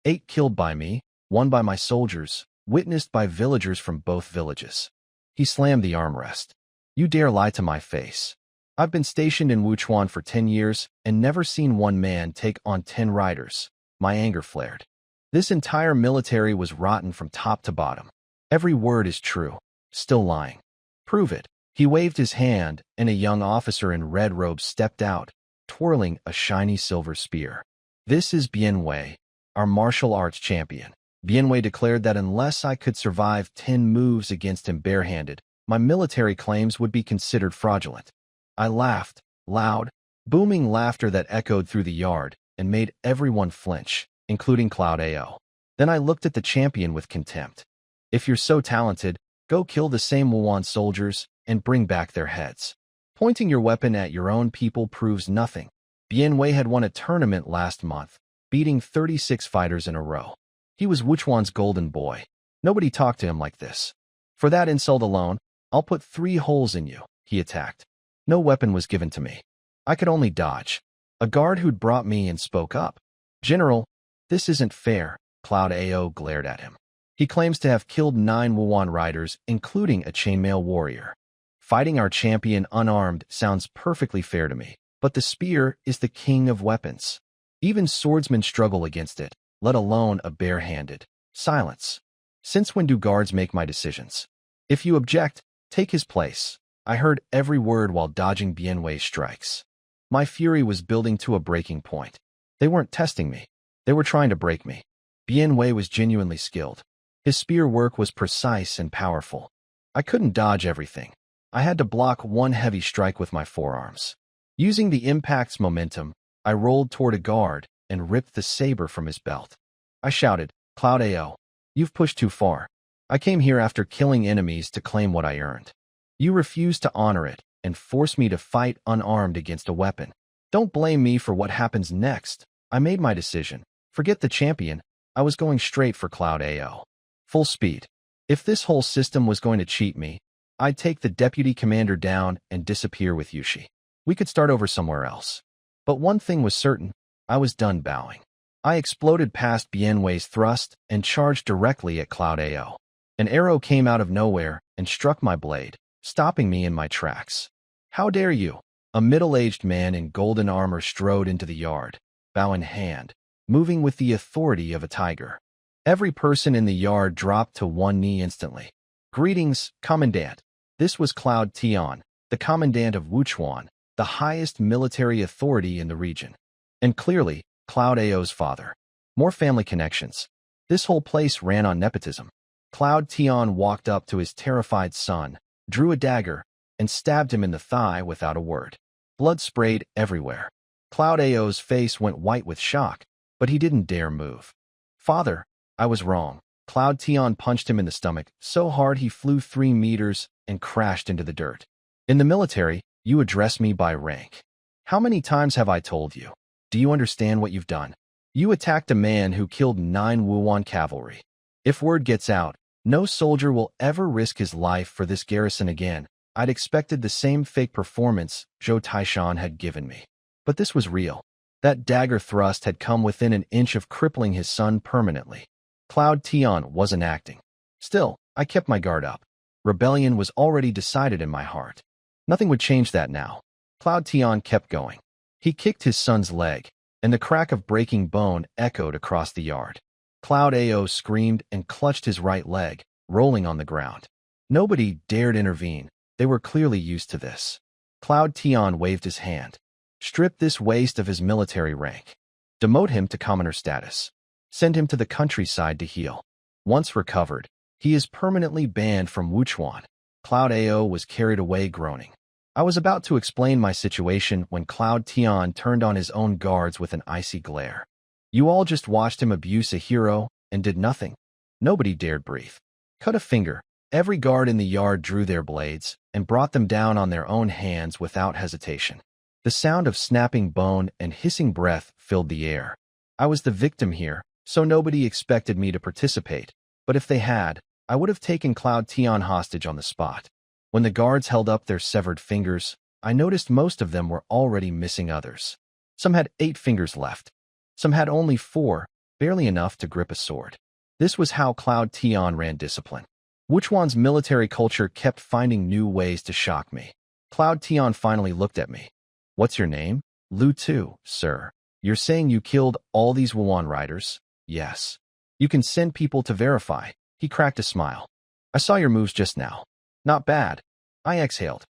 8 killed by me, 1 by my soldiers, witnessed by villagers from both villages. He slammed the armrest. You dare lie to my face. I've been stationed in Wuchuan for 10 years and never seen one man take on 10 riders. My anger flared. This entire military was rotten from top to bottom. Every word is true. Still lying. Prove it. He waved his hand, and a young officer in red robes stepped out, twirling a shiny silver spear. This is Bianwei, our martial arts champion. Bianwei declared that unless I could survive 10 moves against him barehanded, my military claims would be considered fraudulent. I laughed, loud, booming laughter that echoed through the yard and made everyone flinch, including Cloud Ao. Then I looked at the champion with contempt. If you're so talented, go kill the same Wuhan soldiers and bring back their heads. Pointing your weapon at your own people proves nothing. Bianwei had won a tournament last month, beating 36 fighters in a row. He was Wuchuan's golden boy. Nobody talked to him like this. For that insult alone, I'll put 3 holes in you, he attacked. No weapon was given to me. I could only dodge. A guard who'd brought me in spoke up. General, this isn't fair, Cloud Ao glared at him. He claims to have killed 9 Wuhan riders, including a chainmail warrior. Fighting our champion unarmed sounds perfectly fair to me, but the spear is the king of weapons. Even swordsmen struggle against it, let alone a barehanded. Silence. Since when do guards make my decisions? If you object, take his place. I heard every word while dodging Bianwei's strikes. My fury was building to a breaking point. They weren't testing me. They were trying to break me. Bianwei was genuinely skilled. His spear work was precise and powerful. I couldn't dodge everything. I had to block one heavy strike with my forearms. Using the impact's momentum, I rolled toward a guard and ripped the saber from his belt. I shouted, Cloud Ao, you've pushed too far. I came here after killing enemies to claim what I earned. You refused to honor it and forced me to fight unarmed against a weapon. Don't blame me for what happens next. I made my decision. Forget the champion. I was going straight for Cloud Ao. Full speed. If this whole system was going to cheat me, I'd take the deputy commander down and disappear with Yushi. We could start over somewhere else. But one thing was certain. I was done bowing. I exploded past Bianwei's thrust and charged directly at Cloud Ao. An arrow came out of nowhere and struck my blade, stopping me in my tracks. How dare you? A middle-aged man in golden armor strode into the yard, bow in hand, moving with the authority of a tiger. Every person in the yard dropped to one knee instantly. Greetings, Commandant. This was Cloud Tian, the Commandant of Wuchuan, the highest military authority in the region. And clearly, Cloud Ao's father. More family connections. This whole place ran on nepotism. Cloud Tian walked up to his terrified son, drew a dagger, and stabbed him in the thigh without a word. Blood sprayed everywhere. Cloud Ao's face went white with shock, but he didn't dare move. Father, I was wrong. Cloud Tian punched him in the stomach so hard he flew 3 meters and crashed into the dirt. In the military, you address me by rank. How many times have I told you? Do you understand what you've done? You attacked a man who killed 9 Wuhan cavalry. If word gets out, no soldier will ever risk his life for this garrison again. I'd expected the same fake performance Zhou Taishan had given me. But this was real. That dagger thrust had come within an inch of crippling his son permanently. Cloud Tian wasn't acting. Still, I kept my guard up. Rebellion was already decided in my heart. Nothing would change that now. Cloud Tian kept going. He kicked his son's leg, and the crack of breaking bone echoed across the yard. Cloud Ao screamed and clutched his right leg, rolling on the ground. Nobody dared intervene. They were clearly used to this. Cloud Tian waved his hand. Strip this waste of his military rank. Demote him to commoner status. Send him to the countryside to heal. Once recovered, he is permanently banned from Wuchuan. Cloud Ao was carried away groaning. I was about to explain my situation when Cloud Tian turned on his own guards with an icy glare. You all just watched him abuse a hero and did nothing. Nobody dared breathe. Cut a finger. Every guard in the yard drew their blades and brought them down on their own hands without hesitation. The sound of snapping bone and hissing breath filled the air. I was the victim here, so nobody expected me to participate, but if they had, I would have taken Cloud Tian hostage on the spot. When the guards held up their severed fingers, I noticed most of them were already missing others. Some had 8 fingers left. Some had only 4, barely enough to grip a sword. This was how Cloud Tian ran discipline. Wuchuan's military culture kept finding new ways to shock me. Cloud Tian finally looked at me. What's your name? Lu Tu, sir. You're saying you killed all these Wuan riders? Yes. You can send people to verify. He cracked a smile. I saw your moves just now. Not bad. I exhaled.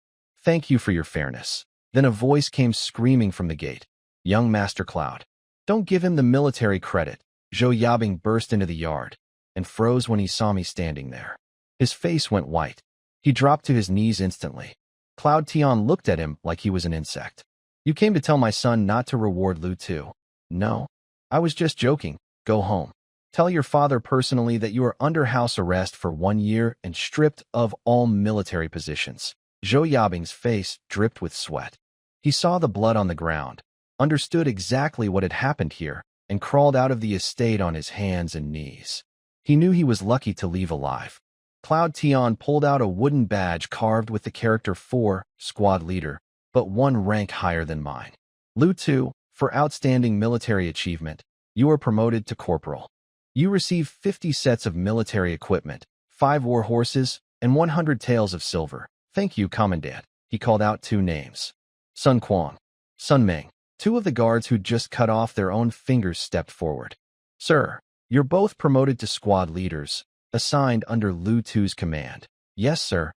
Thank you for your fairness. Then a voice came screaming from the gate. Young Master Cloud. Don't give him the military credit. Zhou Yabing burst into the yard and froze when he saw me standing there. His face went white. He dropped to his knees instantly. Cloud Tian looked at him like he was an insect. You came to tell my son not to reward Lu Tu. No. I was just joking. Go home. Tell your father personally that you are under house arrest for 1 year and stripped of all military positions. Zhou Yabing's face dripped with sweat. He saw the blood on the ground, understood exactly what had happened here, and crawled out of the estate on his hands and knees. He knew he was lucky to leave alive. Cloud Tian pulled out a wooden badge carved with the character 4, squad leader, but 1 rank higher than mine. Lu Tu, for outstanding military achievement, you are promoted to corporal. You receive 50 sets of military equipment, 5 war horses, and 100 taels of silver. Thank you, Commandant. He called out 2 names. Sun Quan, Sun Meng. 2 of the guards who'd just cut off their own fingers stepped forward. Sir, you're both promoted to squad leaders, assigned under Lu Tu's command. Yes, sir.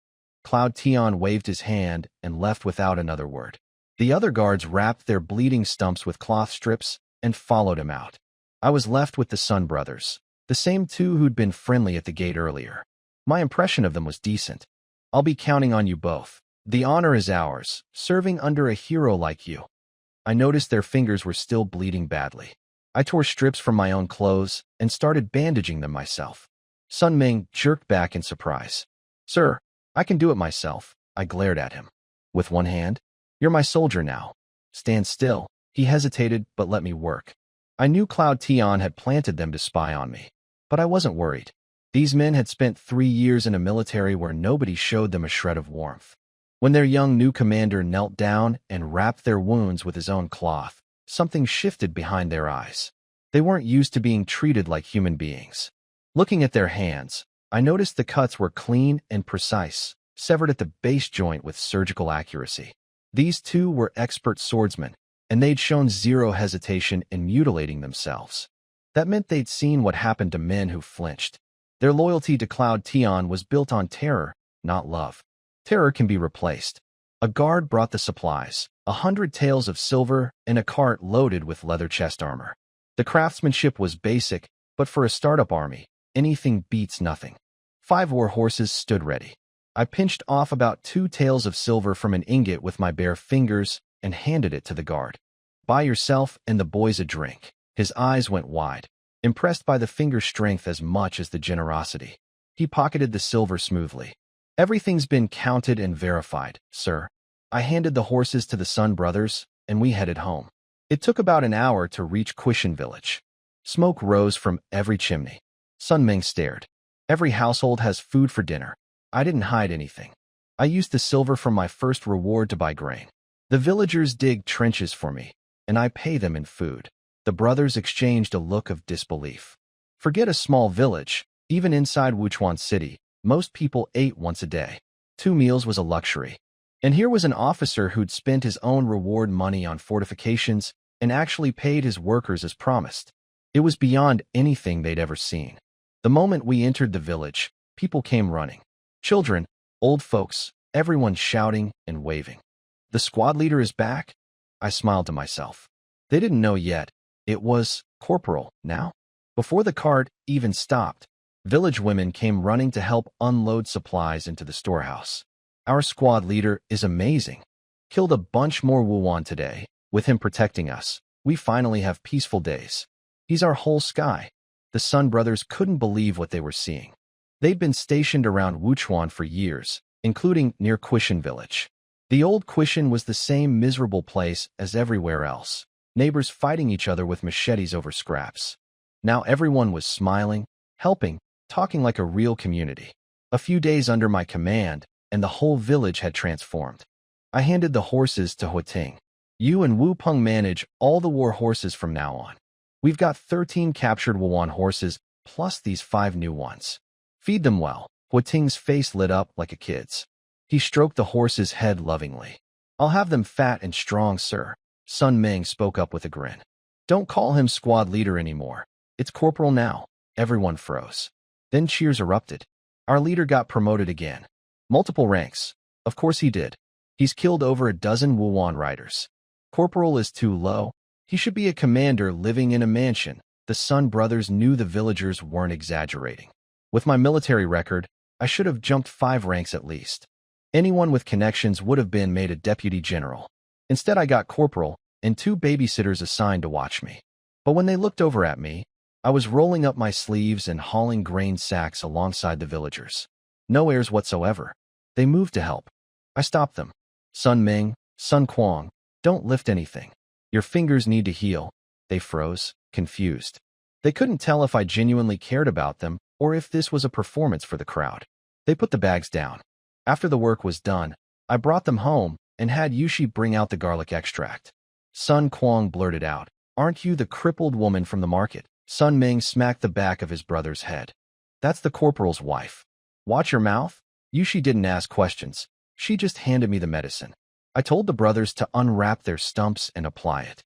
Cloud Tian waved his hand and left without another word. The other guards wrapped their bleeding stumps with cloth strips and followed him out. I was left with the Sun brothers, the same 2 who'd been friendly at the gate earlier. My impression of them was decent. I'll be counting on you both. The honor is ours, serving under a hero like you. I noticed their fingers were still bleeding badly. I tore strips from my own clothes and started bandaging them myself. Sun Ming jerked back in surprise. Sir, I can do it myself. I glared at him. With 1 hand? You're my soldier now. Stand still. He hesitated, but let me work. I knew Cloud Tian had planted them to spy on me, but I wasn't worried. These men had spent 3 years in a military where nobody showed them a shred of warmth. When their young new commander knelt down and wrapped their wounds with his own cloth, something shifted behind their eyes. They weren't used to being treated like human beings. Looking at their hands, I noticed the cuts were clean and precise, severed at the base joint with surgical accuracy. These 2 were expert swordsmen, and they'd shown 0 hesitation in mutilating themselves. That meant they'd seen what happened to men who flinched. Their loyalty to Cloud Tian was built on terror, not love. Terror can be replaced. A guard brought the supplies, 100 taels of silver and a cart loaded with leather chest armor. The craftsmanship was basic, but for a startup army, anything beats nothing. 5 war horses stood ready. I pinched off about 2 taels of silver from an ingot with my bare fingers and handed it to the guard. Buy yourself and the boys a drink. His eyes went wide, impressed by the finger strength as much as the generosity. He pocketed the silver smoothly. Everything's been counted and verified, sir. I handed the horses to the Sun brothers, and we headed home. It took about an hour to reach Quishan village. Smoke rose from every chimney. Sun Ming stared. Every household has food for dinner. I didn't hide anything. I used the silver from my first reward to buy grain. The villagers dig trenches for me, and I pay them in food. The brothers exchanged a look of disbelief. Forget a small village. Even inside Wuchuan City, most people ate once a day. 2 meals was a luxury. And here was an officer who'd spent his own reward money on fortifications and actually paid his workers as promised. It was beyond anything they'd ever seen. The moment we entered the village, people came running. Children, old folks, everyone shouting and waving. The squad leader is back? I smiled to myself. They didn't know yet. It was corporal now. Before the cart even stopped, village women came running to help unload supplies into the storehouse. Our squad leader is amazing, Killed a bunch more Wuwan today. With him protecting us, we finally have peaceful days. He's our whole sky. The Sun brothers couldn't believe what they were seeing. They'd been stationed around Wuchuan for years, including near Quishan village. The old Quishan was the same miserable place as everywhere else. Neighbors fighting each other with machetes over scraps. Now everyone was smiling, helping, talking like a real community. A few days under my command, and the whole village had transformed. I handed the horses to Huating. You and Wu Peng manage all the war horses from now on. We've got 13 captured Wuwan horses, plus these 5 new ones. Feed them well. Huating's face lit up like a kid's. He stroked the horse's head lovingly. I'll have them fat and strong, sir. Sun Meng spoke up with a grin. Don't call him squad leader anymore. It's corporal now. Everyone froze. Then cheers erupted. Our leader got promoted again. Multiple ranks. Of course he did. He's killed over a dozen Wuwan riders. Corporal is too low. He should be a commander living in a mansion. The Sun brothers knew the villagers weren't exaggerating. With my military record, I should have jumped 5 ranks at least. Anyone with connections would have been made a deputy general. Instead, I got corporal and 2 babysitters assigned to watch me. But when they looked over at me, I was rolling up my sleeves and hauling grain sacks alongside the villagers. No airs whatsoever. They moved to help. I stopped them. Sun Ming, Sun Quang, don't lift anything. Your fingers need to heal. They froze, confused. They couldn't tell if I genuinely cared about them or if this was a performance for the crowd. They put the bags down. After the work was done, I brought them home and had Yushi bring out the garlic extract. Sun Quang blurted out, "Aren't you the crippled woman from the market?" Sun Ming smacked the back of his brother's head. "That's the corporal's wife. Watch your mouth." Yushi didn't ask questions. She just handed me the medicine. I told the brothers to unwrap their stumps and apply it.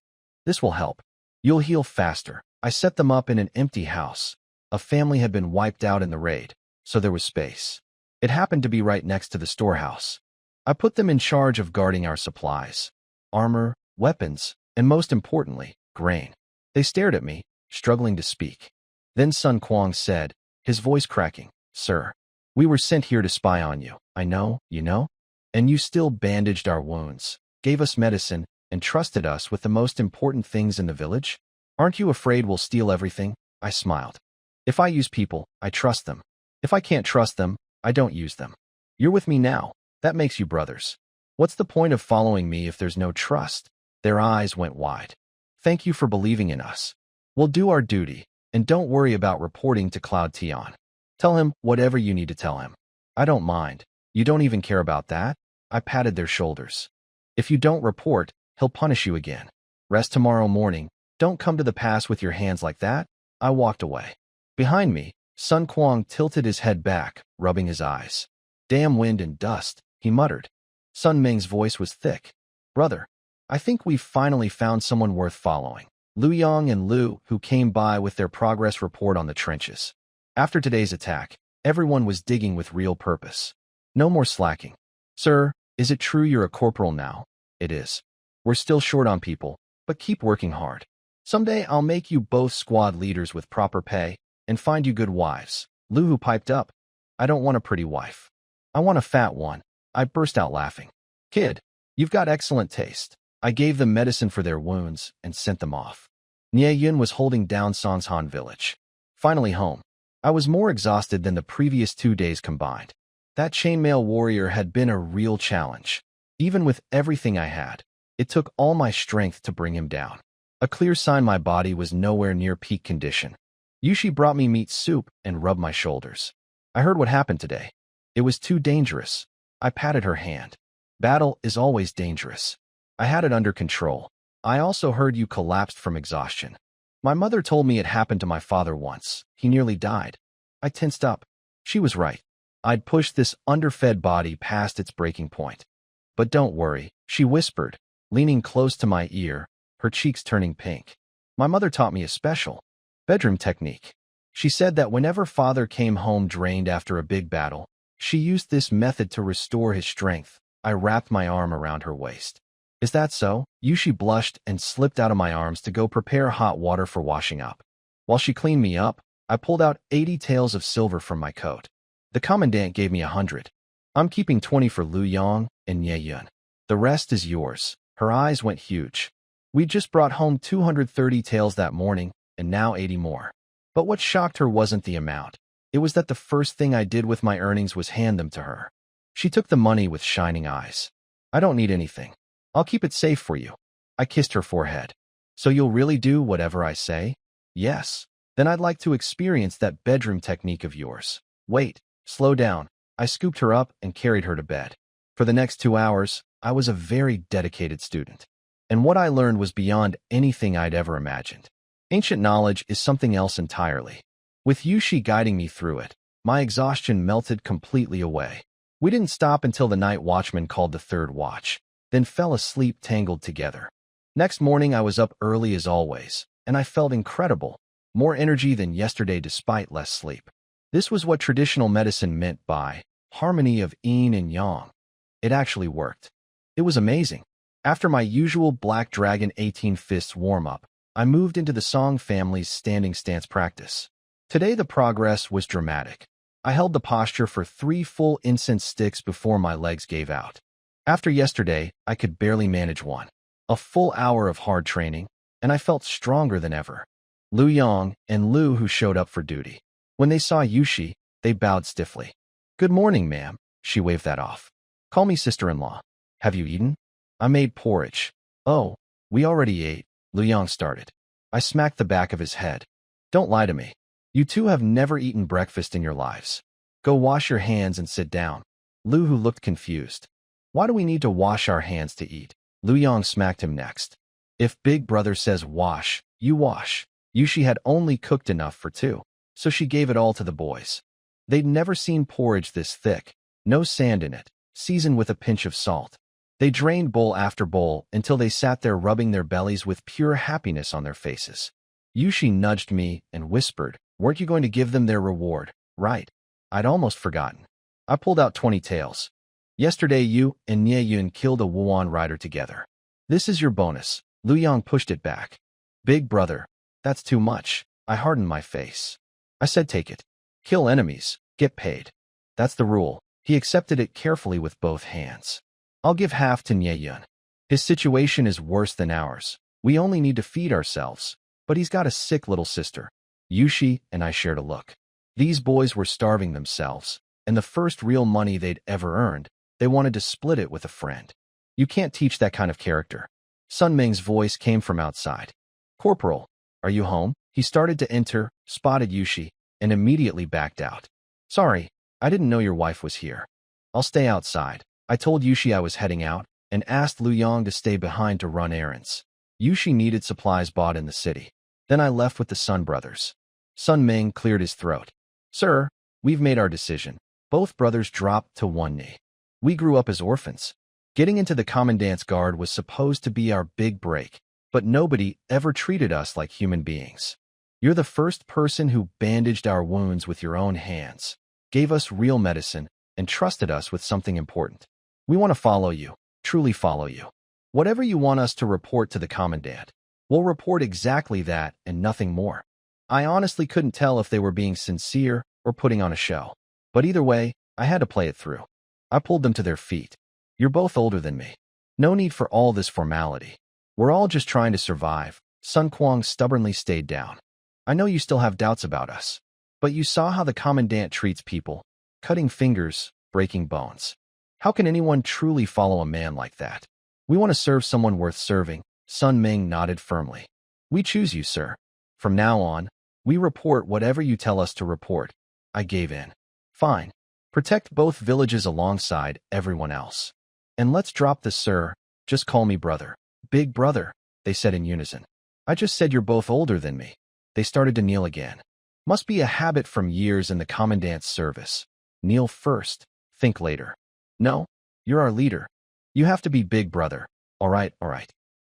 "This will help. You'll heal faster." I set them up in an empty house. A family had been wiped out in the raid, so there was space. It happened to be right next to the storehouse. I put them in charge of guarding our supplies. Armor, weapons, and most importantly, grain. They stared at me, struggling to speak. Then Sun Quang said, his voice cracking, "Sir, we were sent here to spy on you. I know, you know? And you still bandaged our wounds, gave us medicine, and trusted us with the most important things in the village? Aren't you afraid we'll steal everything?" I smiled. "If I use people, I trust them. If I can't trust them, I don't use them. You're with me now. That makes you brothers. What's the point of following me if there's no trust?" Their eyes went wide. "Thank you for believing in us. We'll do our duty, and don't worry about reporting to Cloud Tian. Tell him whatever you need to tell him. I don't mind. You don't even care about that?" I patted their shoulders. "If you don't report, he'll punish you again. Rest tomorrow morning. Don't come to the pass with your hands like that." I walked away. Behind me, Sun Quang tilted his head back, rubbing his eyes. "Damn wind and dust," he muttered. Sun Ming's voice was thick. "Brother, I think we've finally found someone worth following." Lu Yang and Lu, who came by with their progress report on the trenches. After today's attack, everyone was digging with real purpose. No more slacking. "Sir, is it true you're a corporal now?" "It is. We're still short on people, but keep working hard. Someday I'll make you both squad leaders with proper pay and find you good wives." Lu Hu piped up, "I don't want a pretty wife. I want a fat one." I burst out laughing. "Kid, you've got excellent taste." I gave them medicine for their wounds and sent them off. Nie Yun was holding down Songshan village. Finally home. I was more exhausted than the previous 2 days combined. That chainmail warrior had been a real challenge. Even with everything I had, it took all my strength to bring him down. A clear sign my body was nowhere near peak condition. Yushi brought me meat soup and rubbed my shoulders. "I heard what happened today. It was too dangerous." I patted her hand. "Battle is always dangerous. I had it under control. I also heard you collapsed from exhaustion. My mother told me it happened to my father once. He nearly died." I tensed up. She was right. I'd pushed this underfed body past its breaking point. "But don't worry," she whispered, leaning close to my ear, her cheeks turning pink. "My mother taught me a special bedroom technique. She said that whenever father came home drained after a big battle, she used this method to restore his strength." I wrapped my arm around her waist. "Is that so?" Yushi blushed and slipped out of my arms to go prepare hot water for washing up. While she cleaned me up, I pulled out 80 taels of silver from my coat. The commandant gave me 100. I'm keeping 20 for Lu Yang and Nie Yun. The rest is yours. Her eyes went huge. We'd just brought home 230 taels that morning, and now 80 more. But what shocked her wasn't the amount. It was that the first thing I did with my earnings was hand them to her. She took the money with shining eyes. I don't need anything. I'll keep it safe for you. I kissed her forehead. So you'll really do whatever I say? Yes. Then I'd like to experience that bedroom technique of yours. Wait, slow down. I scooped her up and carried her to bed. For the next 2 hours, I was a very dedicated student. And what I learned was beyond anything I'd ever imagined. Ancient knowledge is something else entirely. With Yushi guiding me through it, my exhaustion melted completely away. We didn't stop until the night watchman called the third watch, then fell asleep tangled together. Next morning I was up early as always, and I felt incredible, more energy than yesterday despite less sleep. This was what traditional medicine meant by harmony of yin and yang. It actually worked. It was amazing. After my usual Black Dragon 18 fists warm-up, I moved into the Song family's standing stance practice. Today the progress was dramatic. I held the posture for 3 full incense sticks before my legs gave out. After yesterday, I could barely manage one. A full hour of hard training, and I felt stronger than ever. Lu Yang and Lu, who showed up for duty. When they saw Yushi, they bowed stiffly. "Good morning, ma'am," she waved that off. "Call me sister-in-law. Have you eaten?" "I made porridge." "Oh, we already ate," Lu Yang started. I smacked the back of his head. "Don't lie to me. You two have never eaten breakfast in your lives. Go wash your hands and sit down." Lu, who looked confused. "Why do we need to wash our hands to eat?" Lu Yang smacked him next. "If Big Brother says wash, you wash." Yushi had only cooked enough for 2, so she gave it all to the boys. They'd never seen porridge this thick, no sand in it, seasoned with a pinch of salt. They drained bowl after bowl until they sat there rubbing their bellies with pure happiness on their faces. Yushi nudged me and whispered, "Weren't you going to give them their reward, right?" I'd almost forgotten. I pulled out 20 taels. "Yesterday you and Nie Yun killed a Wuan rider together. This is your bonus." Lu Yang pushed it back. "Big Brother, that's too much." I hardened my face. I said, "Take it. Kill enemies, get paid. That's the rule." He accepted it carefully with both hands. "I'll give half to Nie Yun. His situation is worse than ours. We only need to feed ourselves, but he's got a sick little sister." Yushi and I shared a look. These boys were starving themselves, and the first real money they'd ever earned, they wanted to split it with a friend. You can't teach that kind of character. Sun Ming's voice came from outside. "Corporal, are you home?" He started to enter, spotted Yushi, and immediately backed out. "Sorry, I didn't know your wife was here. I'll stay outside." I told Yushi I was heading out, and asked Lu Yang to stay behind to run errands. Yushi needed supplies bought in the city. Then I left with the Sun brothers. Sun Ming cleared his throat. "Sir, we've made our decision." Both brothers dropped to one knee. "We grew up as orphans. Getting into the commandant's guard was supposed to be our big break, but nobody ever treated us like human beings. You're the first person who bandaged our wounds with your own hands, gave us real medicine, and trusted us with something important. We want to follow you, truly follow you. Whatever you want us to report to the commandant, we'll report exactly that and nothing more." I honestly couldn't tell if they were being sincere or putting on a show. But either way, I had to play it through. I pulled them to their feet. "You're both older than me. No need for all this formality. We're all just trying to survive." Sun Quan stubbornly stayed down. "I know you still have doubts about us, but you saw how the commandant treats people, cutting fingers, breaking bones. How can anyone truly follow a man like that? We want to serve someone worth serving." Sun Ming nodded firmly. "We choose you, sir. From now on, we report whatever you tell us to report." I gave in. "Fine. Protect both villages alongside everyone else. And let's drop the sir, just call me brother." "Big Brother," they said in unison. "I just said you're both older than me." They started to kneel again. Must be a habit from years in the commandant's service. Kneel first, think later. "No, you're our leader. You have to be Big Brother." All right.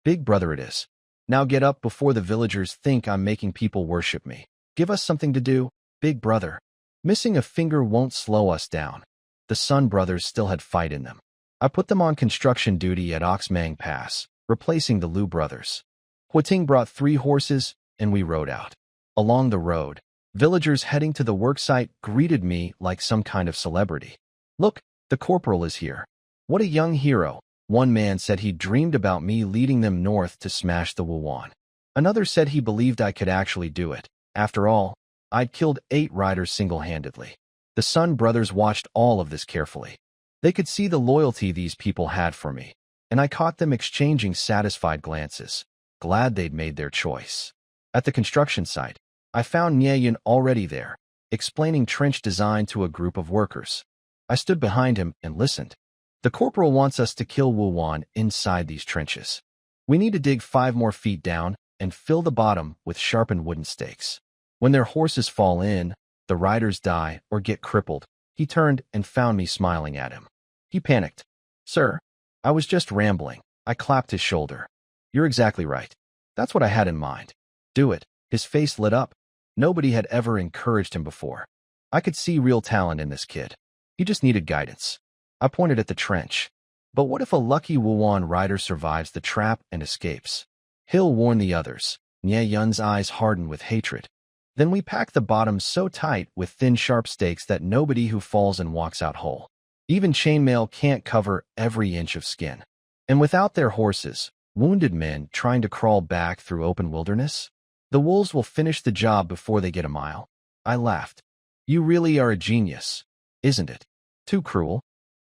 Big Brother it is. Now get up before the villagers think I'm making people worship me. Give us something to do, Big Brother. Missing a finger won't slow us down. The Sun brothers still had fight in them. I put them on construction duty at Oxmang Pass, replacing the Lu brothers. Huiting brought 3 horses, and we rode out. Along the road, villagers heading to the worksite greeted me like some kind of celebrity. "Look, the corporal is here. What a young hero," One man said he dreamed about me leading them north to smash the Wuwan. Another said he believed I could actually do it. After all, I'd killed 8 riders single-handedly. The Sun brothers watched all of this carefully. They could see the loyalty these people had for me, and I caught them exchanging satisfied glances, glad they'd made their choice. At the construction site, I found Nie Yun already there, explaining trench design to a group of workers. I stood behind him and listened. The corporal wants us to kill Wuwan inside these trenches. We need to dig 5 more feet down and fill the bottom with sharpened wooden stakes. When their horses fall in, the riders die or get crippled. He turned and found me smiling at him. He panicked. Sir, I was just rambling. I clapped his shoulder. You're exactly right. That's what I had in mind. Do it. His face lit up. Nobody had ever encouraged him before. I could see real talent in this kid. He just needed guidance. I pointed at the trench. But what if a lucky Wuwan rider survives the trap and escapes? He'll warn the others. Nie Yun's eyes hardened with hatred. Then we pack the bottom so tight with thin sharp stakes that nobody who falls and walks out whole. Even chainmail can't cover every inch of skin. And without their horses, wounded men trying to crawl back through open wilderness? The wolves will finish the job before they get a mile. I laughed. You really are a genius, isn't it? Too cruel.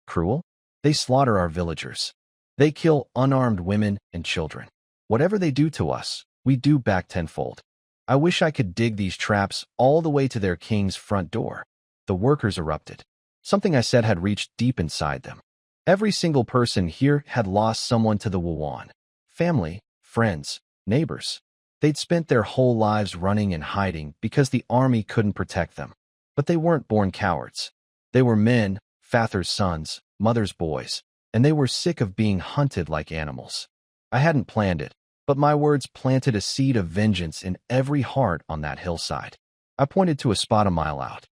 Cruel? They slaughter our villagers. They kill unarmed women and children. Whatever they do to us, we do back tenfold. I wish I could dig these traps all the way to their king's front door. The workers erupted. Something I said had reached deep inside them. Every single person here had lost someone to the Wuwan. Family, friends, neighbors. They'd spent their whole lives running and hiding because the army couldn't protect them. But they weren't born cowards. They were men, father's sons, mother's boys, and they were sick of being hunted like animals. I hadn't planned it, but my words planted a seed of vengeance in every heart on that hillside. I pointed to a spot a mile out.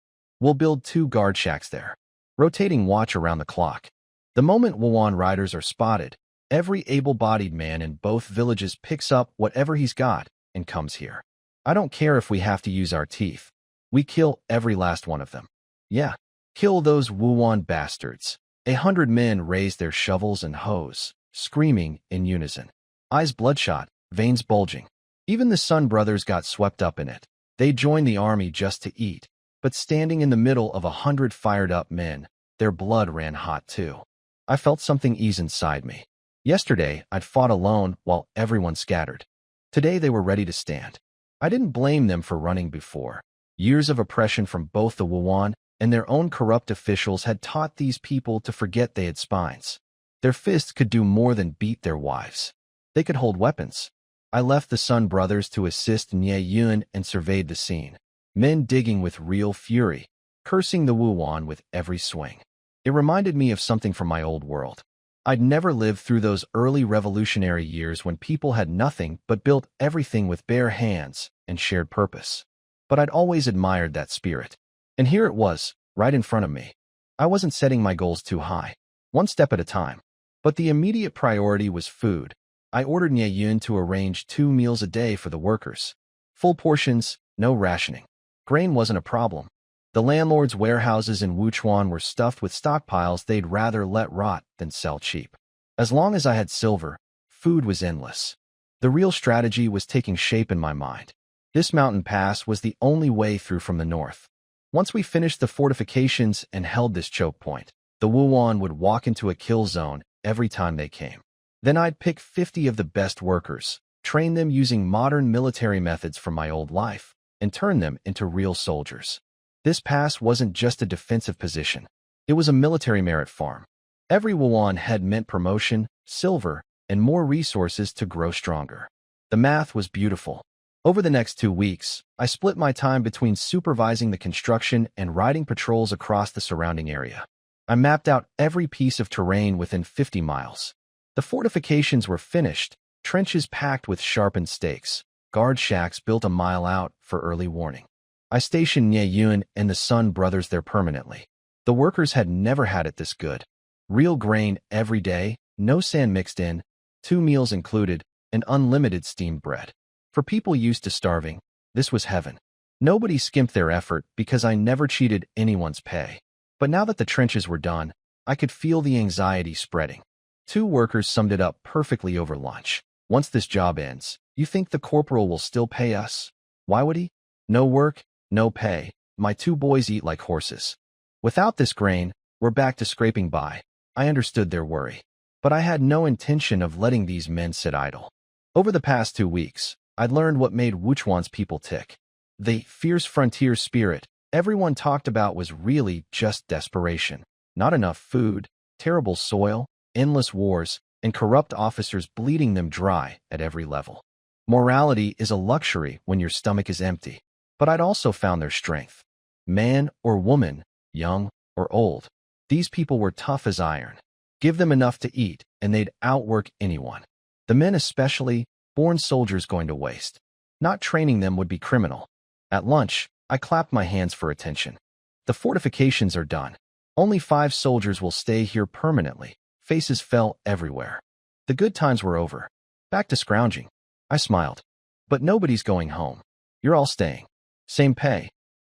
We'll build 2 guard shacks there, rotating watch around the clock. The moment Wuwan riders are spotted, every able-bodied man in both villages picks up whatever he's got and comes here. I don't care if we have to use our teeth. We kill every last one of them. Yeah, kill those Wuwan bastards. 100 men raised their shovels and hoes, screaming in unison. Eyes bloodshot, veins bulging. Even the Sun brothers got swept up in it. They joined the army just to eat, but standing in the middle of 100 fired-up men, their blood ran hot too. I felt something ease inside me. Yesterday, I'd fought alone while everyone scattered. Today, they were ready to stand. I didn't blame them for running before. Years of oppression from both the Wuwan and their own corrupt officials had taught these people to forget they had spines. Their fists could do more than beat their wives. They could hold weapons. I left the Sun brothers to assist Nie Yun and surveyed the scene. Men digging with real fury, cursing the Wuwan with every swing. It reminded me of something from my old world. I'd never lived through those early revolutionary years when people had nothing but built everything with bare hands and shared purpose. But I'd always admired that spirit. And here it was, right in front of me. I wasn't setting my goals too high, one step at a time. But the immediate priority was food. I ordered Nie Yun to arrange 2 meals a day for the workers. Full portions, no rationing. Grain wasn't a problem. The landlord's warehouses in Wuchuan were stuffed with stockpiles they'd rather let rot than sell cheap. As long as I had silver, food was endless. The real strategy was taking shape in my mind. This mountain pass was the only way through from the north. Once we finished the fortifications and held this choke point, the Wuwan would walk into a kill zone every time they came. Then I'd pick 50 of the best workers, train them using modern military methods from my old life, and turn them into real soldiers. This pass wasn't just a defensive position. It was a military merit farm. Every Wuwan head meant promotion, silver, and more resources to grow stronger. The math was beautiful. Over the next 2 weeks, I split my time between supervising the construction and riding patrols across the surrounding area. I mapped out every piece of terrain within 50 miles. The fortifications were finished, trenches packed with sharpened stakes, guard shacks built a mile out for early warning. I stationed Nie Yun and the Sun brothers there permanently. The workers had never had it this good. Real grain every day, no sand mixed in, 2 meals included, and unlimited steamed bread. For people used to starving, this was heaven. Nobody skimped their effort because I never cheated anyone's pay. But now that the trenches were done, I could feel the anxiety spreading. Two workers summed it up perfectly over lunch. Once this job ends, you think the corporal will still pay us? Why would he? No work, no pay. My two boys eat like horses. Without this grain, we're back to scraping by. I understood their worry. But I had no intention of letting these men sit idle. Over the past 2 weeks, I'd learned what made Wuchuan's people tick. The fierce frontier spirit everyone talked about was really just desperation. Not enough food, terrible soil, endless wars, and corrupt officers bleeding them dry at every level. Morality is a luxury when your stomach is empty. But I'd also found their strength. Man or woman, young or old, these people were tough as iron. Give them enough to eat, and they'd outwork anyone. The men especially, born soldiers going to waste. Not training them would be criminal. At lunch, I clapped my hands for attention. The fortifications are done. Only 5 soldiers will stay here permanently. Faces fell everywhere. The good times were over. Back to scrounging. I smiled. But nobody's going home. You're all staying. Same pay.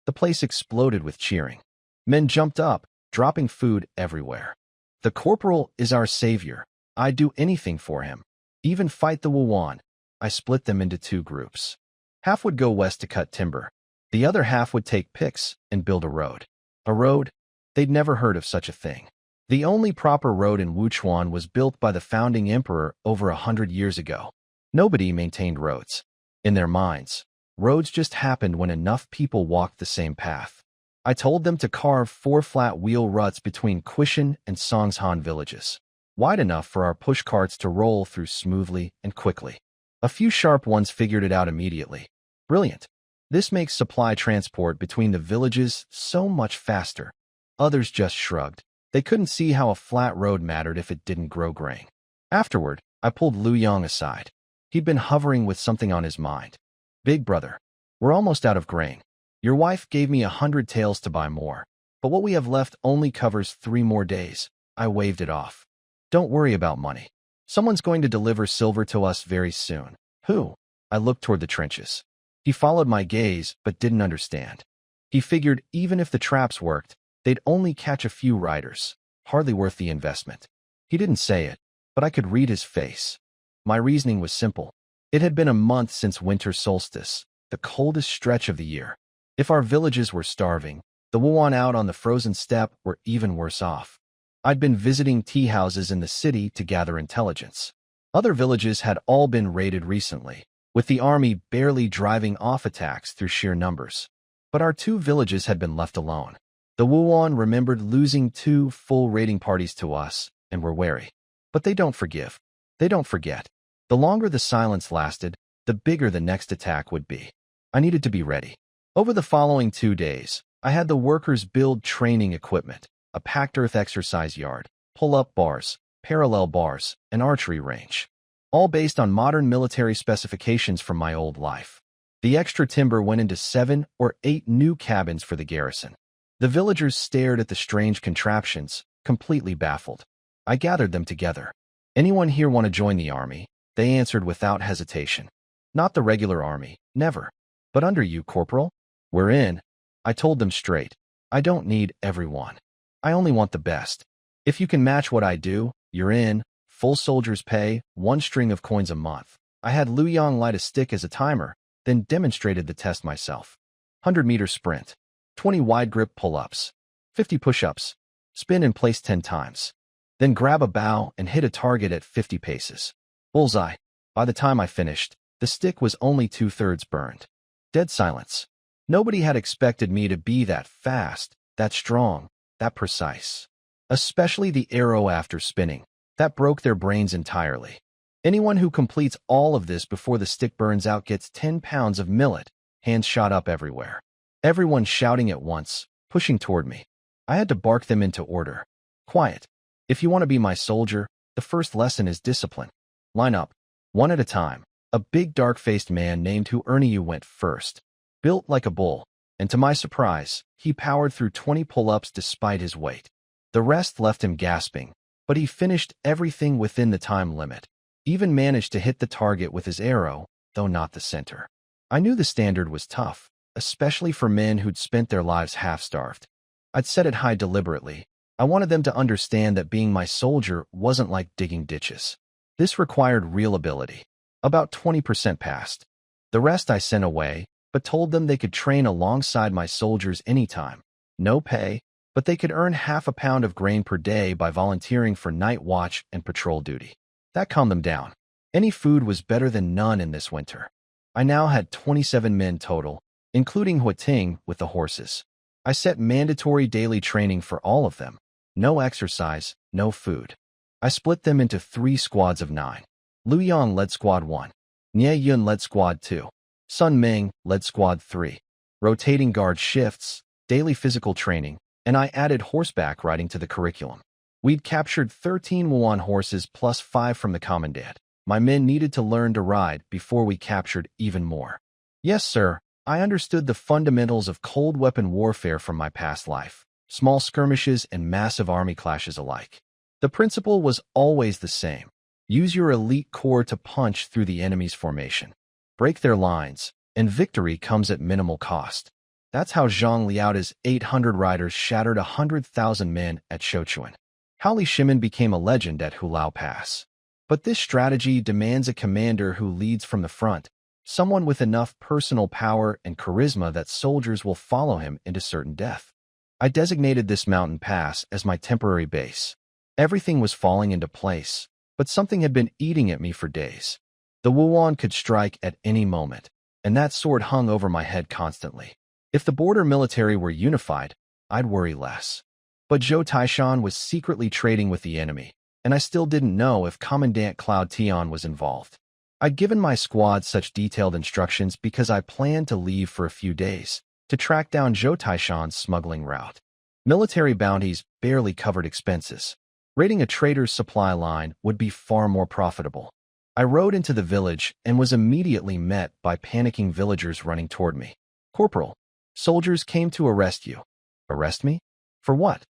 The place exploded with cheering. Men jumped up, dropping food everywhere. The corporal is our savior. I'd do anything for him. Even fight the Wuwan. I split them into 2 groups. Half would go west to cut timber. The other half would take picks and build a road. A road? They'd never heard of such a thing. The only proper road in Wuchuan was built by the founding emperor over 100 years ago. Nobody maintained roads. In their minds, roads just happened when enough people walked the same path. I told them to carve 4 flat wheel ruts between Quishan and Songshan villages, wide enough for our push carts to roll through smoothly and quickly. A few sharp ones figured it out immediately. Brilliant. This makes supply transport between the villages so much faster. Others just shrugged. They couldn't see how a flat road mattered if it didn't grow grain. Afterward, I pulled Lu Yang aside. He'd been hovering with something on his mind. Big brother, we're almost out of grain. Your wife gave me 100 taels to buy more, but what we have left only covers 3 more days. I waved it off. Don't worry about money. Someone's going to deliver silver to us very soon. Who? I looked toward the trenches. He followed my gaze, but didn't understand. He figured even if the traps worked, they'd only catch a few riders. Hardly worth the investment. He didn't say it, but I could read his face. My reasoning was simple. It had been a month since winter solstice, the coldest stretch of the year. If our villages were starving, the Wuan out on the frozen steppe were even worse off. I'd been visiting tea houses in the city to gather intelligence. Other villages had all been raided recently, with the army barely driving off attacks through sheer numbers. But our 2 villages had been left alone. The Wuan remembered losing 2 full raiding parties to us and were wary. But they don't forgive. They don't forget. The longer the silence lasted, the bigger the next attack would be. I needed to be ready. Over the following 2 days, I had the workers build training equipment, a packed earth exercise yard, pull-up bars, parallel bars, and archery range, all based on modern military specifications from my old life. The extra timber went into 7 or 8 new cabins for the garrison. The villagers stared at the strange contraptions, completely baffled. I gathered them together. Anyone here want to join the army? They answered without hesitation. Not the regular army, never. But under you, Corporal? We're in. I told them straight. I don't need everyone. I only want the best. If you can match what I do, you're in. Full soldier's pay, 1 string of coins a month. I had Lu Yang light a stick as a timer, then demonstrated the test myself. 100-meter sprint. 20 wide grip pull-ups. 50 push-ups. Spin in place 10 times. Then grab a bow and hit a target at 50 paces. Bullseye. By the time I finished, the stick was only 2/3 burned. Dead silence. Nobody had expected me to be that fast, that strong, that precise. Especially the arrow after spinning. That broke their brains entirely. Anyone who completes all of this before the stick burns out gets 10 pounds of millet. Hands shot up everywhere. Everyone shouting at once, pushing toward me. I had to bark them into order. Quiet. If you want to be my soldier, the first lesson is discipline. Line up, one at a time. A big dark-faced man named Ernie went first. Built like a bull, and to my surprise, he powered through 20 pull-ups despite his weight. The rest left him gasping, but he finished everything within the time limit. Even managed to hit the target with his arrow, though not the center. I knew the standard was tough, especially for men who'd spent their lives half-starved. I'd set it high deliberately, I wanted them to understand that being my soldier wasn't like digging ditches. This required real ability. About 20% passed. The rest I sent away, but told them they could train alongside my soldiers anytime. No pay, but they could earn half a pound of grain per day by volunteering for night watch and patrol duty. That calmed them down. Any food was better than none in this winter. I now had 27 men total, including Huating with the horses. I set mandatory daily training for all of them. No exercise, no food. I split them into 3 squads of 9. Liu Yang led Squad 1. Nie Yun led Squad 2. Sun Ming led Squad 3. Rotating guard shifts, daily physical training, and I added horseback riding to the curriculum. We'd captured 13 Wuan horses plus 5 from the commandant. My men needed to learn to ride before we captured even more. Yes, sir, I understood the fundamentals of cold weapon warfare from my past life, small skirmishes and massive army clashes alike. The principle was always the same. Use your elite corps to punch through the enemy's formation. Break their lines, and victory comes at minimal cost. That's how Zhang Liao's 800 riders shattered 100,000 men at Shochuan. How Li Shimin became a legend at Hulao Pass. But this strategy demands a commander who leads from the front, someone with enough personal power and charisma that soldiers will follow him into certain death. I designated this mountain pass as my temporary base. Everything was falling into place, but something had been eating at me for days. The Wuan could strike at any moment, and that sword hung over my head constantly. If the border military were unified, I'd worry less. But Zhou Taishan was secretly trading with the enemy, and I still didn't know if Commandant Cloud Tian was involved. I'd given my squad such detailed instructions because I planned to leave for a few days to track down Zhou Taishan's smuggling route. Military bounties barely covered expenses. Raiding a trader's supply line would be far more profitable. I rode into the village and was immediately met by panicking villagers running toward me. Corporal, soldiers came to arrest you. Arrest me? For what?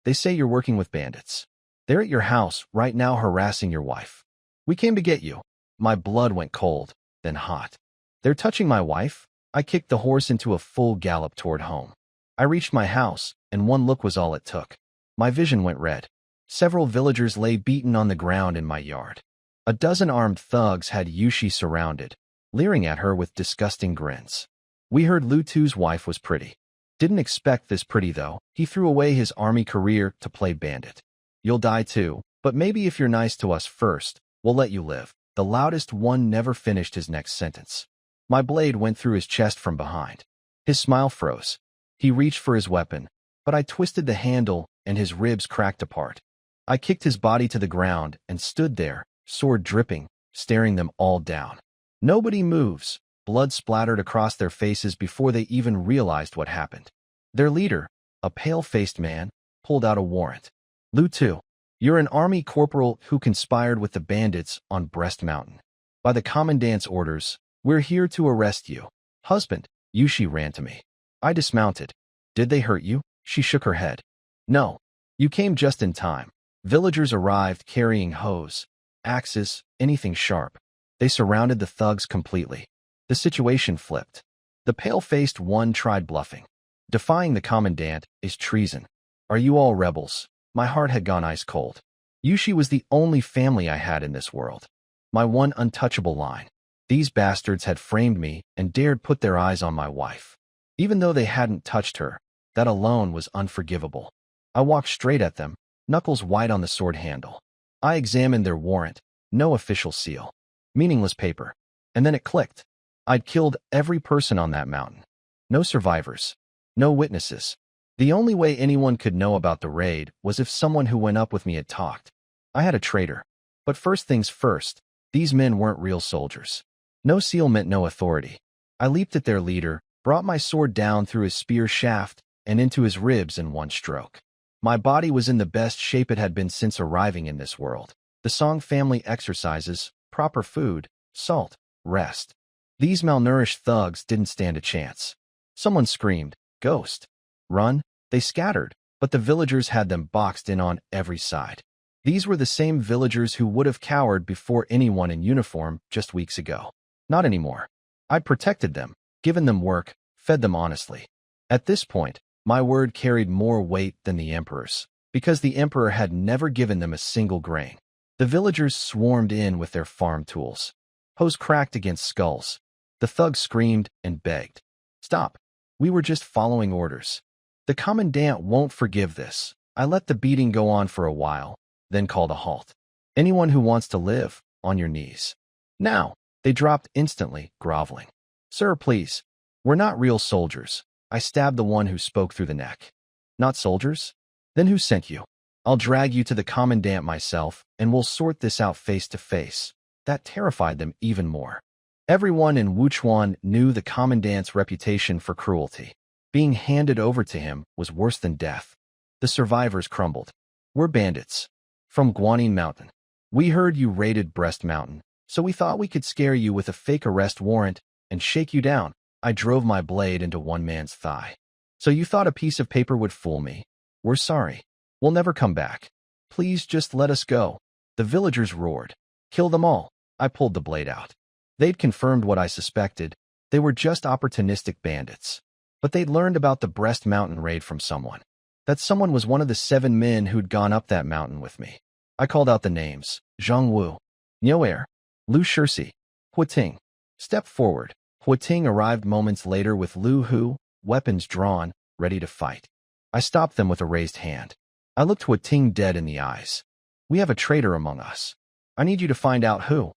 They say you're working with bandits. They're at your house right now harassing your wife. We came to get you. My blood went cold, then hot. They're touching my wife? I kicked the horse into a full gallop toward home. I reached my house, and one look was all it took. My vision went red. Several villagers lay beaten on the ground in my yard. A dozen armed thugs had Yushi surrounded, leering at her with disgusting grins. We heard Lu Tu's wife was pretty. Didn't expect this pretty, though. He threw away his army career to play bandit. You'll die too, but maybe if you're nice to us first, we'll let you live. The loudest one never finished his next sentence. My blade went through his chest from behind. His smile froze. He reached for his weapon, but I twisted the handle and his ribs cracked apart. I kicked his body to the ground and stood there, sword dripping, staring them all down. Nobody moves. Blood splattered across their faces before they even realized what happened. Their leader, a pale-faced man, pulled out a warrant. Lu Tu, you're an army corporal who conspired with the bandits on Breast Mountain. By the commandant's orders, we're here to arrest you. Husband, Yushi ran to me. I dismounted. Did they hurt you? She shook her head. No. You came just in time. Villagers arrived carrying hoes, axes, anything sharp. They surrounded the thugs completely. The situation flipped. The pale-faced one tried bluffing. Defying the commandant is treason. Are you all rebels? My heart had gone ice cold. Yushi was the only family I had in this world. My one untouchable line. These bastards had framed me and dared put their eyes on my wife. Even though they hadn't touched her, that alone was unforgivable. I walked straight at them, knuckles white on the sword handle. I examined their warrant. No official seal. Meaningless paper. And then it clicked. I'd killed every person on that mountain. No survivors. No witnesses. The only way anyone could know about the raid was if someone who went up with me had talked. I had a traitor. But first things first, these men weren't real soldiers. No seal meant no authority. I leaped at their leader, brought my sword down through his spear shaft and into his ribs in one stroke. My body was in the best shape it had been since arriving in this world. The Song family exercises, proper food, salt, rest. These malnourished thugs didn't stand a chance. Someone screamed, "Ghost!" Run! They scattered, but the villagers had them boxed in on every side. These were the same villagers who would have cowered before anyone in uniform just weeks ago. Not anymore. I'd protected them, given them work, fed them honestly. At this point, my word carried more weight than the emperor's. because the emperor had never given them a single grain. The villagers swarmed in with their farm tools. Hoes cracked against skulls. The thugs screamed and begged. Stop. We were just following orders. The commandant won't forgive this. I let the beating go on for a while, then called a halt. Anyone who wants to live, on your knees. Now, they dropped instantly, groveling. Sir, please. We're not real soldiers. I stabbed the one who spoke through the neck. Not soldiers? Then who sent you? I'll drag you to the commandant myself, and we'll sort this out face to face. That terrified them even more. Everyone in Wuchuan knew the commandant's reputation for cruelty. Being handed over to him was worse than death. The survivors crumbled. We're bandits. From Guanyin Mountain. We heard you raided Breast Mountain, so we thought we could scare you with a fake arrest warrant and shake you down. I drove my blade into one man's thigh. So you thought a piece of paper would fool me? We're sorry. We'll never come back. Please just let us go. The villagers roared. Kill them all. I pulled the blade out. They'd confirmed what I suspected. They were just opportunistic bandits. But they'd learned about the Breast Mountain raid from someone. That someone was one of the 7 men who'd gone up that mountain with me. I called out the names. Zhang Wu, Niuer, Lu Shirsi, Huating. Step forward. Huating arrived moments later with Lu Hu, weapons drawn, ready to fight. I stopped them with a raised hand. I looked Huating dead in the eyes. We have a traitor among us. I need you to find out who.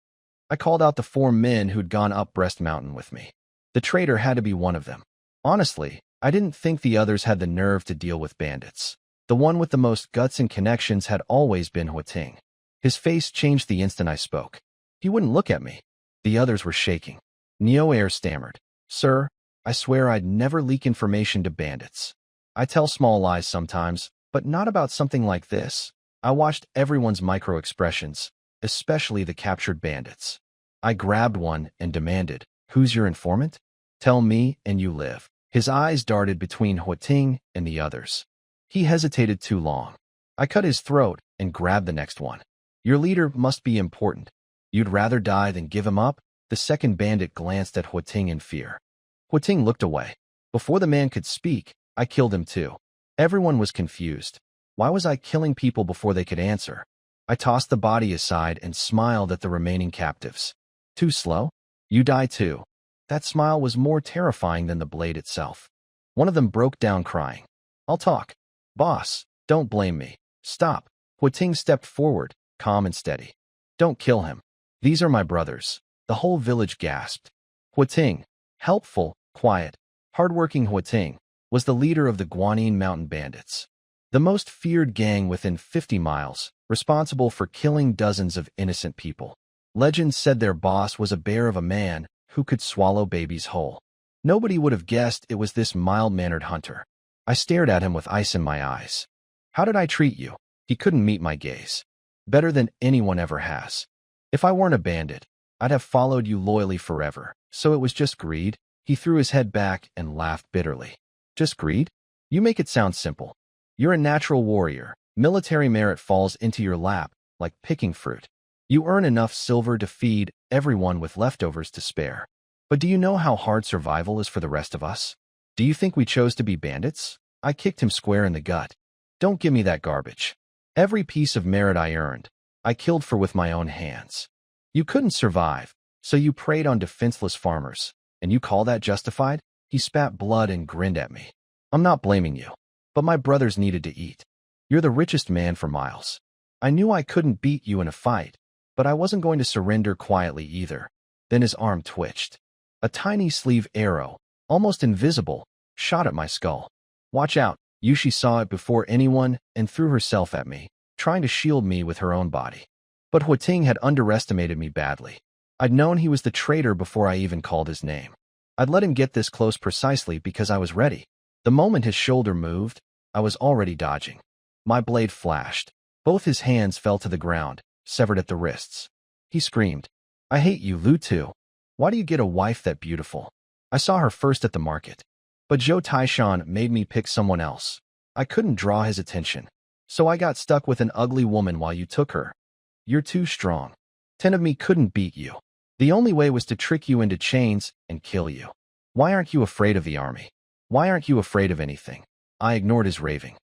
I called out the 4 men who'd gone up Breast Mountain with me. The traitor had to be one of them. Honestly, I didn't think the others had the nerve to deal with bandits. The one with the most guts and connections had always been Huating. His face changed the instant I spoke. He wouldn't look at me. The others were shaking. Niuer stammered. Sir, I swear I'd never leak information to bandits. I tell small lies sometimes, but not about something like this. I watched everyone's micro-expressions, especially the captured bandits. I grabbed one and demanded, who's your informant? Tell me and you live. His eyes darted between Huating and the others. He hesitated too long. I cut his throat and grabbed the next one. Your leader must be important. You'd rather die than give him up? The second bandit glanced at Huating in fear. Huating looked away. Before the man could speak, I killed him too. Everyone was confused. Why was I killing people before they could answer? I tossed the body aside and smiled at the remaining captives. Too slow? You die too. That smile was more terrifying than the blade itself. One of them broke down crying. I'll talk. Boss, don't blame me. Stop. Huating stepped forward, calm and steady. Don't kill him. These are my brothers. The whole village gasped. Huating, helpful, quiet, hardworking Huating, was the leader of the Guanyin Mountain Bandits. The most feared gang within 50 miles, responsible for killing dozens of innocent people. Legends said their boss was a bear of a man who could swallow babies whole. Nobody would have guessed it was this mild-mannered hunter. I stared at him with ice in my eyes. How did I treat you? He couldn't meet my gaze. Better than anyone ever has. If I weren't a bandit, I'd have followed you loyally forever. So it was just greed? He threw his head back and laughed bitterly. Just greed? You make it sound simple. You're a natural warrior. Military merit falls into your lap, like picking fruit. You earn enough silver to feed everyone with leftovers to spare. But do you know how hard survival is for the rest of us? Do you think we chose to be bandits? I kicked him square in the gut. Don't give me that garbage. Every piece of merit I earned, I killed for with my own hands. You couldn't survive, so you preyed on defenseless farmers. And you call that justified? He spat blood and grinned at me. I'm not blaming you, but my brothers needed to eat. You're the richest man for miles. I knew I couldn't beat you in a fight, but I wasn't going to surrender quietly either. Then his arm twitched. A tiny sleeve arrow, almost invisible, shot at my skull. Watch out. Yushi saw it before anyone and threw herself at me, trying to shield me with her own body. But Huating had underestimated me badly. I'd known he was the traitor before I even called his name. I'd let him get this close precisely because I was ready. The moment his shoulder moved, I was already dodging. My blade flashed. Both his hands fell to the ground, severed at the wrists. He screamed, I hate you, Lu Tu. Why do you get a wife that beautiful? I saw her first at the market. But Zhou Taishan made me pick someone else. I couldn't draw his attention. So I got stuck with an ugly woman while you took her. You're too strong. 10 of me couldn't beat you. The only way was to trick you into chains and kill you. Why aren't you afraid of the army? Why aren't you afraid of anything? I ignored his raving.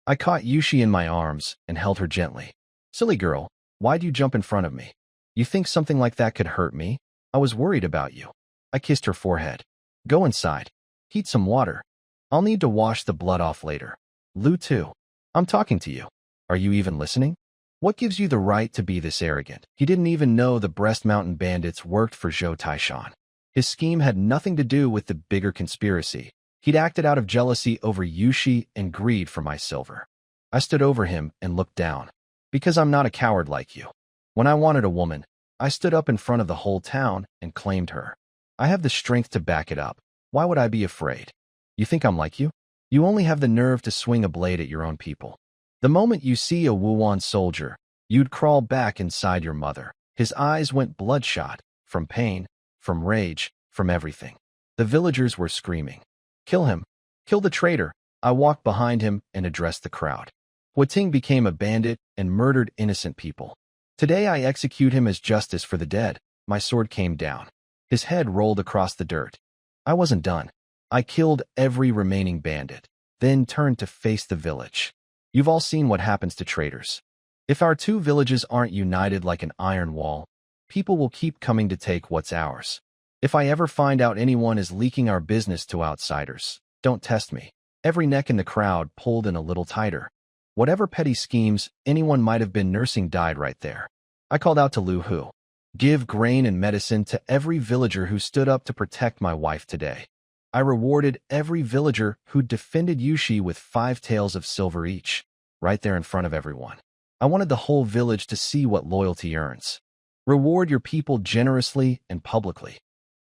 I caught Yushi in my arms and held her gently. Silly girl, why'd you jump in front of me? You think something like that could hurt me? I was worried about you. I kissed her forehead. Go inside. Heat some water. I'll need to wash the blood off later. Lu too. I'm talking to you. Are you even listening? What gives you the right to be this arrogant? He didn't even know the Breast Mountain bandits worked for Zhou Taishan. His scheme had nothing to do with the bigger conspiracy. He'd acted out of jealousy over Yushi and greed for my silver. I stood over him and looked down. Because I'm not a coward like you. When I wanted a woman, I stood up in front of the whole town and claimed her. I have the strength to back it up. Why would I be afraid? You think I'm like you? You only have the nerve to swing a blade at your own people. The moment you see a Wuan soldier, you'd crawl back inside your mother. His eyes went bloodshot, from pain, from rage, from everything. The villagers were screaming. Kill him. Kill the traitor. I walked behind him and addressed the crowd. Huating became a bandit and murdered innocent people. Today I execute him as justice for the dead. My sword came down. His head rolled across the dirt. I wasn't done. I killed every remaining bandit, then turned to face the village. You've all seen what happens to traitors. If our two villages aren't united like an iron wall, people will keep coming to take what's ours. If I ever find out anyone is leaking our business to outsiders, don't test me. Every neck in the crowd pulled in a little tighter. Whatever petty schemes anyone might have been nursing died right there. I called out to Lu Hu. Give grain and medicine to every villager who stood up to protect my wife today. I rewarded every villager who defended Yushi with 5 taels of silver each, right there in front of everyone. I wanted the whole village to see what loyalty earns. Reward your people generously and publicly.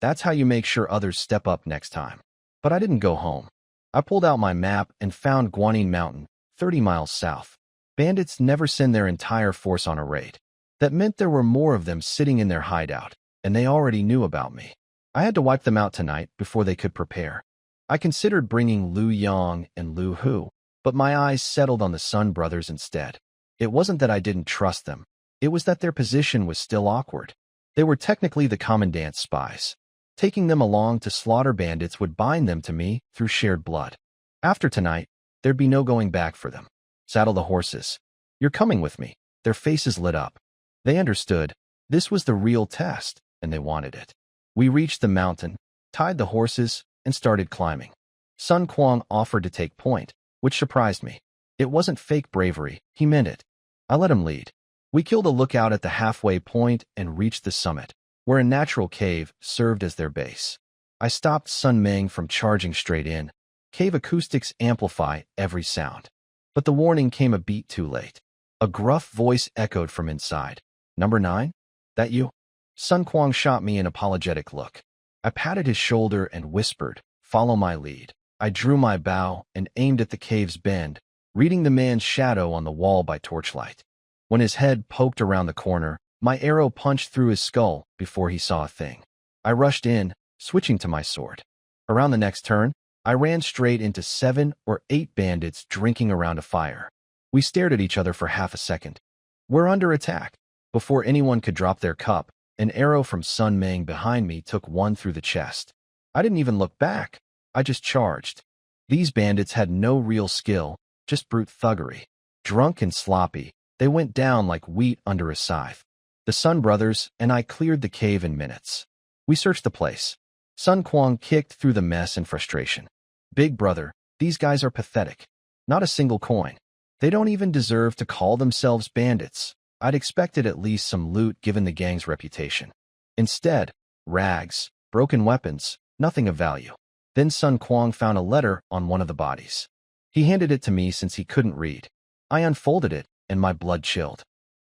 That's how you make sure others step up next time. But I didn't go home. I pulled out my map and found Guanyin Mountain, 30 miles south. Bandits never send their entire force on a raid. That meant there were more of them sitting in their hideout, and they already knew about me. I had to wipe them out tonight before they could prepare. I considered bringing Lu Yang and Lu Hu, but my eyes settled on the Sun brothers instead. It wasn't that I didn't trust them. It was that their position was still awkward. They were technically the commandant's spies. Taking them along to slaughter bandits would bind them to me through shared blood. After tonight, there'd be no going back for them. Saddle the horses. You're coming with me. Their faces lit up. They understood. This was the real test, and they wanted it. We reached the mountain, tied the horses, and started climbing. Sun Quan offered to take point, which surprised me. It wasn't fake bravery, he meant it. I let him lead. We killed a lookout at the halfway point and reached the summit, where a natural cave served as their base. I stopped Sun Meng from charging straight in. Cave acoustics amplify every sound. But the warning came a beat too late. A gruff voice echoed from inside. Number 9? That you? Sun Quan shot me an apologetic look. I patted his shoulder and whispered, follow my lead. I drew my bow and aimed at the cave's bend, reading the man's shadow on the wall by torchlight. When his head poked around the corner, my arrow punched through his skull before he saw a thing. I rushed in, switching to my sword. Around the next turn, I ran straight into 7 or 8 bandits drinking around a fire. We stared at each other for half a second. We're under attack. Before anyone could drop their cup, an arrow from Sun Meng behind me took one through the chest. I didn't even look back. I just charged. These bandits had no real skill, just brute thuggery. Drunk and sloppy, they went down like wheat under a scythe. The Sun brothers and I cleared the cave in minutes. We searched the place. Sun Quan kicked through the mess in frustration. Big brother, these guys are pathetic. Not a single coin. They don't even deserve to call themselves bandits. I'd expected at least some loot given the gang's reputation. Instead, rags, broken weapons, nothing of value. Then Sun Quan found a letter on one of the bodies. He handed it to me since he couldn't read. I unfolded it, and my blood chilled.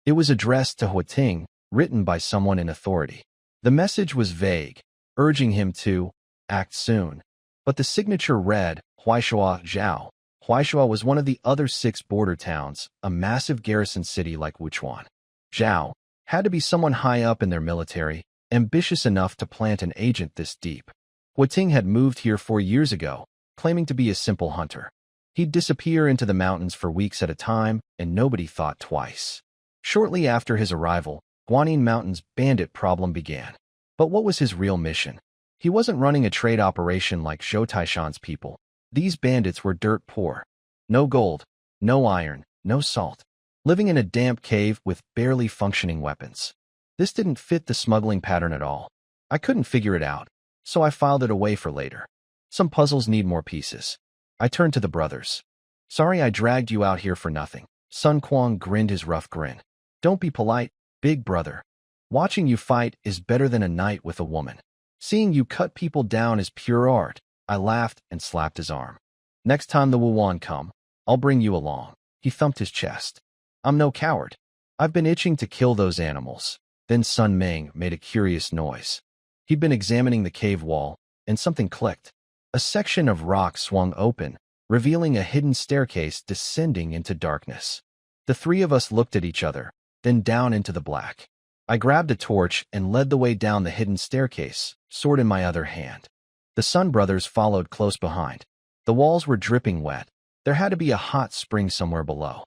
It was addressed to Huating, written by someone in authority. The message was vague, urging him to act soon. But the signature read, Huaishua Zhao. Huaishua was one of the other 6 border towns, a massive garrison city like Wuchuan. Zhao had to be someone high up in their military, ambitious enough to plant an agent this deep. Huating had moved here 4 years ago, claiming to be a simple hunter. He'd disappear into the mountains for weeks at a time, and nobody thought twice. Shortly after his arrival, Guanyin Mountain's bandit problem began. But what was his real mission? He wasn't running a trade operation like Zhou Taishan's people. These bandits were dirt poor. No gold, No iron, no salt. Living in a damp cave with barely functioning weapons. This didn't fit the smuggling pattern at all. I couldn't figure it out, so I filed it away for later. Some puzzles need more pieces. I turned to the brothers. Sorry I dragged you out here for nothing. Sun Quan grinned his rough grin. Don't be polite, big brother. Watching you fight is better than a night with a woman. Seeing you cut people down is pure art. I laughed and slapped his arm. Next time the Wuwan come, I'll bring you along. He thumped his chest. I'm no coward. I've been itching to kill those animals. Then Sun Ming made a curious noise. He'd been examining the cave wall, and something clicked. A section of rock swung open, revealing a hidden staircase descending into darkness. The three of us looked at each other, then down into the black. I grabbed a torch and led the way down the hidden staircase, sword in my other hand. The Sun brothers followed close behind. The walls were dripping wet. There had to be a hot spring somewhere below.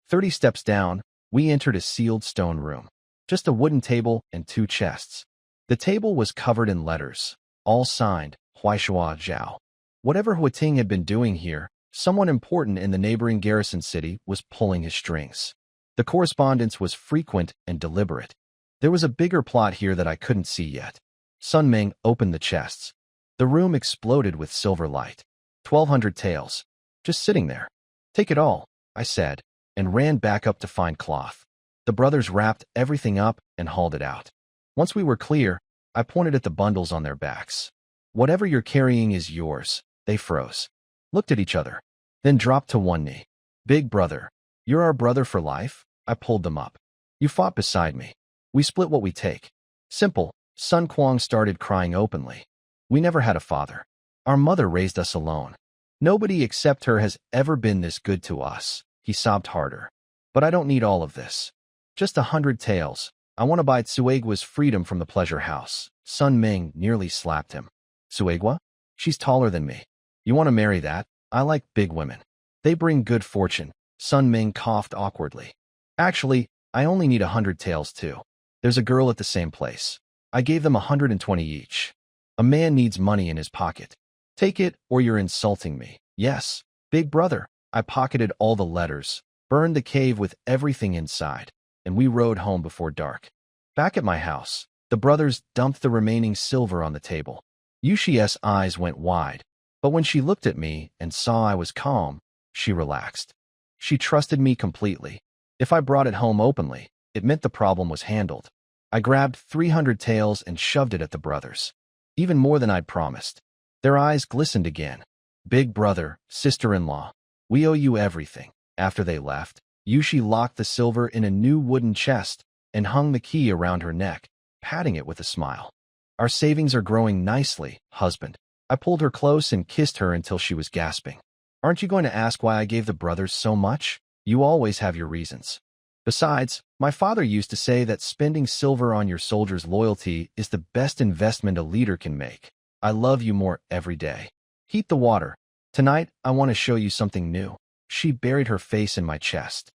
30 steps down, we entered a sealed stone room. Just a wooden table and 2 chests. The table was covered in letters, all signed, Huaishua Zhao. Whatever Huating had been doing here, someone important in the neighboring garrison city was pulling his strings. The correspondence was frequent and deliberate. There was a bigger plot here that I couldn't see yet. Sun Ming opened the chests. The room exploded with silver light. 1,200 taels. Just sitting there. Take it all, I said, and ran back up to find cloth. The brothers wrapped everything up and hauled it out. Once we were clear, I pointed at the bundles on their backs. Whatever you're carrying is yours. They froze. Looked at each other. Then dropped to one knee. Big brother, you're our brother for life? I pulled them up. You fought beside me. We split what we take. Simple. Sun Quan started crying openly. We never had a father. Our mother raised us alone. Nobody except her has ever been this good to us. He sobbed harder. But I don't need all of this. Just 100 taels. I want to buy Tsuegua's freedom from the pleasure house. Sun Ming nearly slapped him. Tsuegua? She's taller than me. You want to marry that? I like big women. They bring good fortune. Sun Ming coughed awkwardly. Actually, I only need 100 taels too. There's a girl at the same place. I gave them 120 each. A man needs money in his pocket. Take it or you're insulting me. Yes, big brother. I pocketed all the letters, burned the cave with everything inside, and we rode home before dark. Back at my house, the brothers dumped the remaining silver on the table. Yushi's eyes went wide, but when she looked at me and saw I was calm, she relaxed. She trusted me completely. If I brought it home openly, it meant the problem was handled. I grabbed 300 taels and shoved it at the brothers. Even more than I'd promised. Their eyes glistened again. Big brother, sister-in-law, we owe you everything. After they left, Yushi locked the silver in a new wooden chest and hung the key around her neck, patting it with a smile. Our savings are growing nicely, husband. I pulled her close and kissed her until she was gasping. Aren't you going to ask why I gave the brothers so much? You always have your reasons. Besides, my father used to say that spending silver on your soldiers' loyalty is the best investment a leader can make. I love you more every day. Heat the water. Tonight, I want to show you something new. She buried her face in my chest.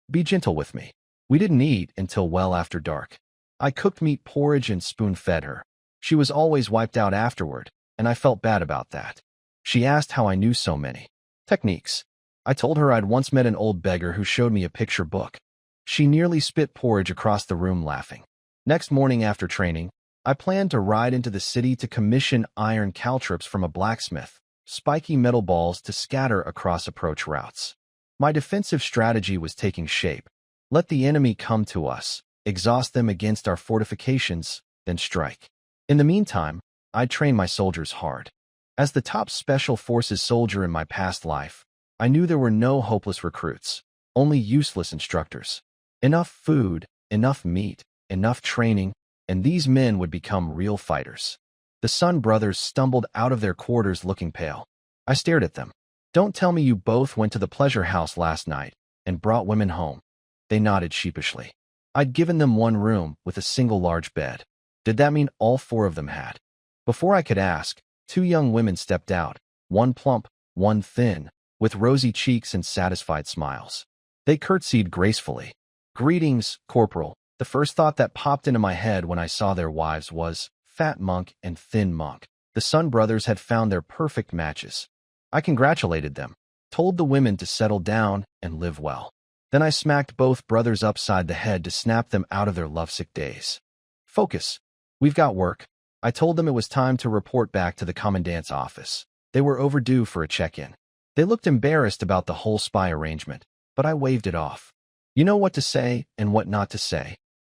Be gentle with me. We didn't eat until well after dark. I cooked meat porridge and spoon-fed her. She was always wiped out afterward, and I felt bad about that. She asked how I knew so many techniques. I told her I'd once met an old beggar who showed me a picture book. She nearly spit porridge across the room laughing. Next morning after training, I planned to ride into the city to commission iron caltrops from a blacksmith, spiky metal balls to scatter across approach routes. My defensive strategy was taking shape. Let the enemy come to us, exhaust them against our fortifications, then strike. In the meantime, I'd train my soldiers hard. As the top special forces soldier in my past life, I knew there were no hopeless recruits, only useless instructors. Enough food, enough meat, enough training, and these men would become real fighters. The Sun brothers stumbled out of their quarters looking pale. I stared at them. Don't tell me you both went to the pleasure house last night and brought women home. They nodded sheepishly. I'd given them one room with a single large bed. Did that mean all 4 of them had? Before I could ask, 2 young women stepped out, one plump, one thin, with rosy cheeks and satisfied smiles. They curtsied gracefully. Greetings, Corporal. The first thought that popped into my head when I saw their wives was, Fat Monk and Thin Monk. The Sun brothers had found their perfect matches. I congratulated them. told the women to settle down and live well. Then I smacked both brothers upside the head to snap them out of their lovesick days. Focus. We've got work. I told them it was time to report back to the commandant's office. They were overdue for a check-in. They looked embarrassed about the whole spy arrangement, but I waved it off. You know what to say and what not to say.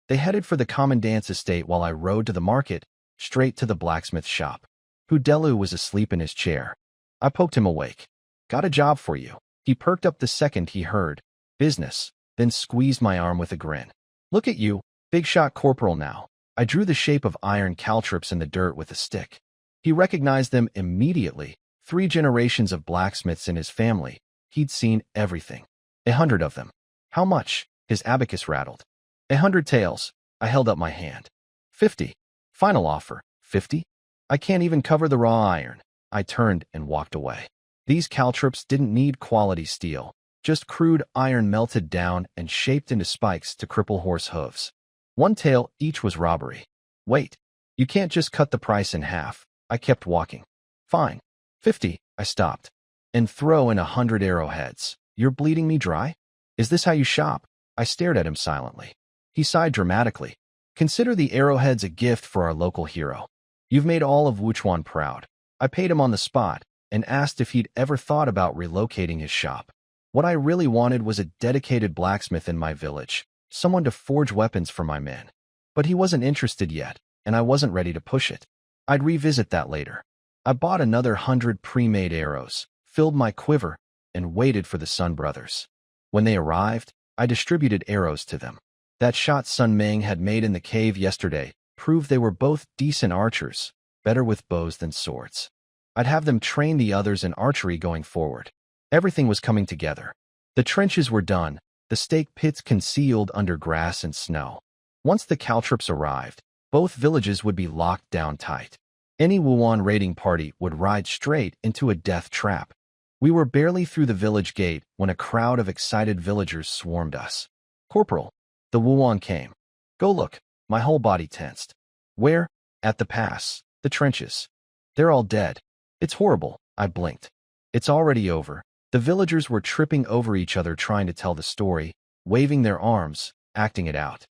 They headed for the commandant's estate while I rode to the market, straight to the blacksmith shop. Hudelu was asleep in his chair. I poked him awake. Got a job for you. He perked up the second he heard business, then squeezed my arm with a grin. Look at you, big shot corporal now. I drew the shape of iron caltrops in the dirt with a stick. He recognized them immediately. 3 generations of blacksmiths in his family. He'd seen everything. 100 of them. How much? His abacus rattled. 100 taels. I held up my hand. 50. Final offer. 50? I can't even cover the raw iron. I turned and walked away. These caltrops didn't need quality steel, just crude iron melted down and shaped into spikes to cripple horse hooves. 1 tael each was robbery. Wait, you can't just cut the price in half. I kept walking. Fine. 50. I stopped. And throw in 100 arrowheads. You're bleeding me dry? Is this how you shop? I stared at him silently. He sighed dramatically. Consider the arrowheads a gift for our local hero. You've made all of Wuchuan proud. I paid him on the spot and asked if he'd ever thought about relocating his shop. What I really wanted was a dedicated blacksmith in my village, someone to forge weapons for my men. But he wasn't interested yet, and I wasn't ready to push it. I'd revisit that later. I bought another 100 pre-made arrows, filled my quiver, and waited for the Sun brothers. When they arrived, I distributed arrows to them. That shot Sun Ming had made in the cave yesterday proved they were both decent archers, better with bows than swords. I'd have them train the others in archery going forward. Everything was coming together. The trenches were done, the stake pits concealed under grass and snow. Once the caltrops arrived, both villages would be locked down tight. Any Wuan raiding party would ride straight into a death trap. We were barely through the village gate when a crowd of excited villagers swarmed us. Corporal, the Wuan came. Go look. My whole body tensed. Where? At the pass. The trenches. They're all dead. It's horrible. I blinked. It's already over. The villagers were tripping over each other trying to tell the story, waving their arms, acting it out.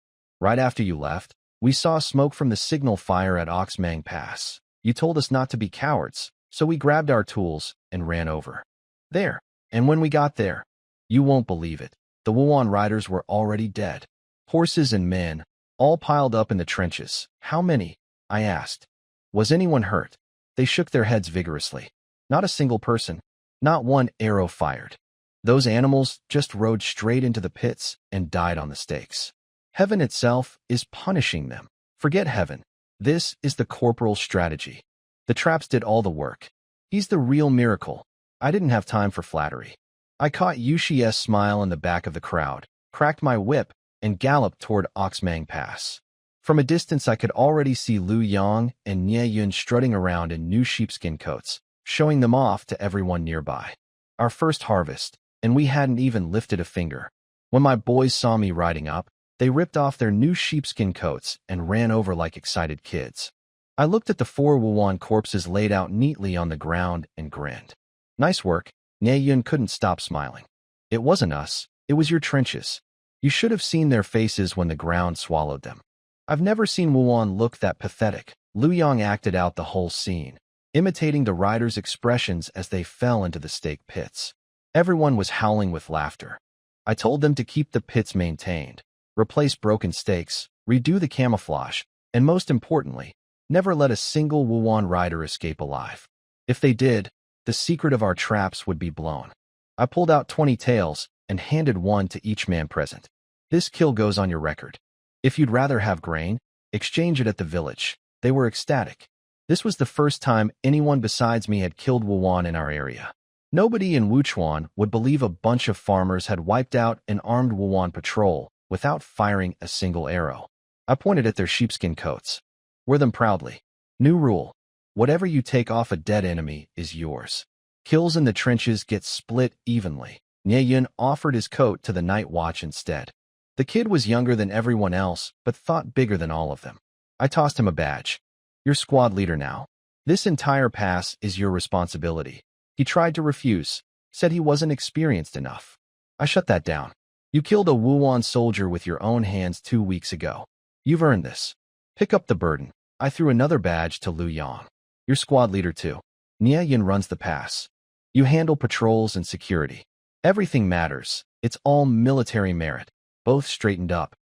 Right after you left, we saw smoke from the signal fire at Oxmang Pass. You told us not to be cowards, so we grabbed our tools and ran over. There. And when we got there, you won't believe it. The Wuan riders were already dead. Horses and men, all piled up in the trenches. How many? I asked. Was anyone hurt? They shook their heads vigorously. Not a single person. Not one arrow fired. Those animals just rode straight into the pits and died on the stakes. Heaven itself is punishing them. Forget heaven. This is the corporal's strategy. The traps did all the work. He's the real miracle. I didn't have time for flattery. I caught Yuxi's smile in the back of the crowd, cracked my whip, and galloped toward Oxmang Pass. From a distance I could already see Lu Yang and Nie Yun strutting around in new sheepskin coats, showing them off to everyone nearby. Our first harvest, and we hadn't even lifted a finger. When my boys saw me riding up, they ripped off their new sheepskin coats and ran over like excited kids. I looked at the 4 Wuan corpses laid out neatly on the ground and grinned. Nice work. Nie Yun couldn't stop smiling. It wasn't us, it was your trenches. You should have seen their faces when the ground swallowed them. I've never seen Wuan look that pathetic. Lu Yang acted out the whole scene, imitating the riders' expressions as they fell into the stake pits. Everyone was howling with laughter. I told them to keep the pits maintained, replace broken stakes, redo the camouflage, and most importantly, never let a single Wuan rider escape alive. If they did, the secret of our traps would be blown. I pulled out 20 taels and handed one to each man present. This kill goes on your record. If you'd rather have grain, exchange it at the village. They were ecstatic. This was the first time anyone besides me had killed Wuan in our area. Nobody in Wuchuan would believe a bunch of farmers had wiped out an armed Wuan patrol without firing a single arrow. I pointed at their sheepskin coats. Wear them proudly. New rule. Whatever you take off a dead enemy is yours. Kills in the trenches get split evenly. Nie Yun offered his coat to the night watch instead. The kid was younger than everyone else, but thought bigger than all of them. I tossed him a badge. You're squad leader now. This entire pass is your responsibility. He tried to refuse. said he wasn't experienced enough. I shut that down. You killed a Wuan soldier with your own hands 2 weeks ago. You've earned this. Pick up the burden. I threw another badge to Lu Yang. You're squad leader too. Nie Yin runs the pass. You handle patrols and security. Everything matters. It's all military merit. Both straightened up.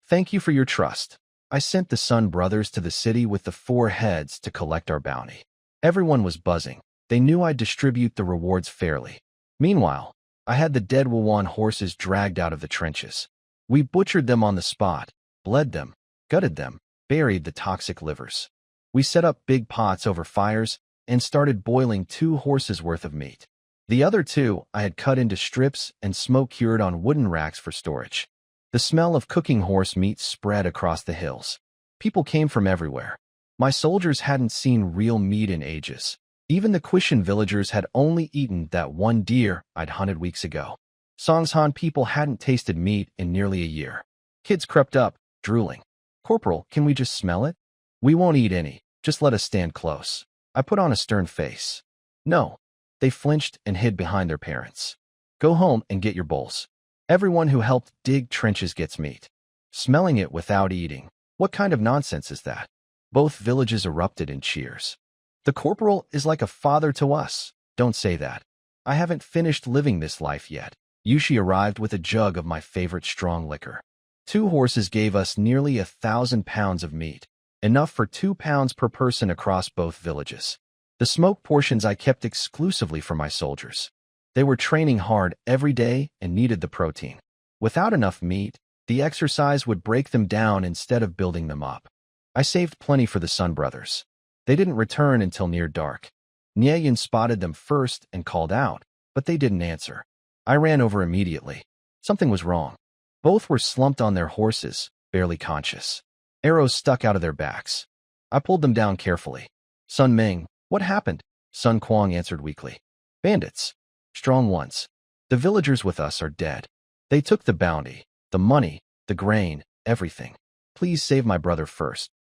Thank you for your trust. I sent the Sun brothers to the city with the 4 heads to collect our bounty. Everyone was buzzing. They knew I'd distribute the rewards fairly. Meanwhile, I had the dead Wuan horses dragged out of the trenches. We butchered them on the spot, bled them, gutted them, buried the toxic livers. We set up big pots over fires and started boiling 2 horses' worth of meat. The other 2 I had cut into strips and smoke-cured on wooden racks for storage. The smell of cooking horse meat spread across the hills. People came from everywhere. My soldiers hadn't seen real meat in ages. Even the Quishan villagers had only eaten that 1 deer I'd hunted weeks ago. Songshan people hadn't tasted meat in nearly a year. Kids crept up, drooling. Corporal, can we just smell it? We won't eat any. Just let us stand close. I put on a stern face. No. They flinched and hid behind their parents. Go home and get your bowls. Everyone who helped dig trenches gets meat. Smelling it without eating. What kind of nonsense is that? Both villages erupted in cheers. The corporal is like a father to us. Don't say that. I haven't finished living this life yet. Yushi arrived with a jug of my favorite strong liquor. 2 horses gave us nearly 1,000 pounds of meat, enough for 2 pounds per person across both villages. The smoked portions I kept exclusively for my soldiers. They were training hard every day and needed the protein. Without enough meat, the exercise would break them down instead of building them up. I saved plenty for the Sun brothers. They didn't return until near dark. Nie Yin spotted them first and called out, but they didn't answer. I ran over immediately. Something was wrong. Both were slumped on their horses, barely conscious. Arrows stuck out of their backs. I pulled them down carefully. Sun Ming, what happened? Sun Quang answered weakly. Bandits. Strong ones. The villagers with us are dead. They took the bounty, the money, the grain, everything. Please save my brother first.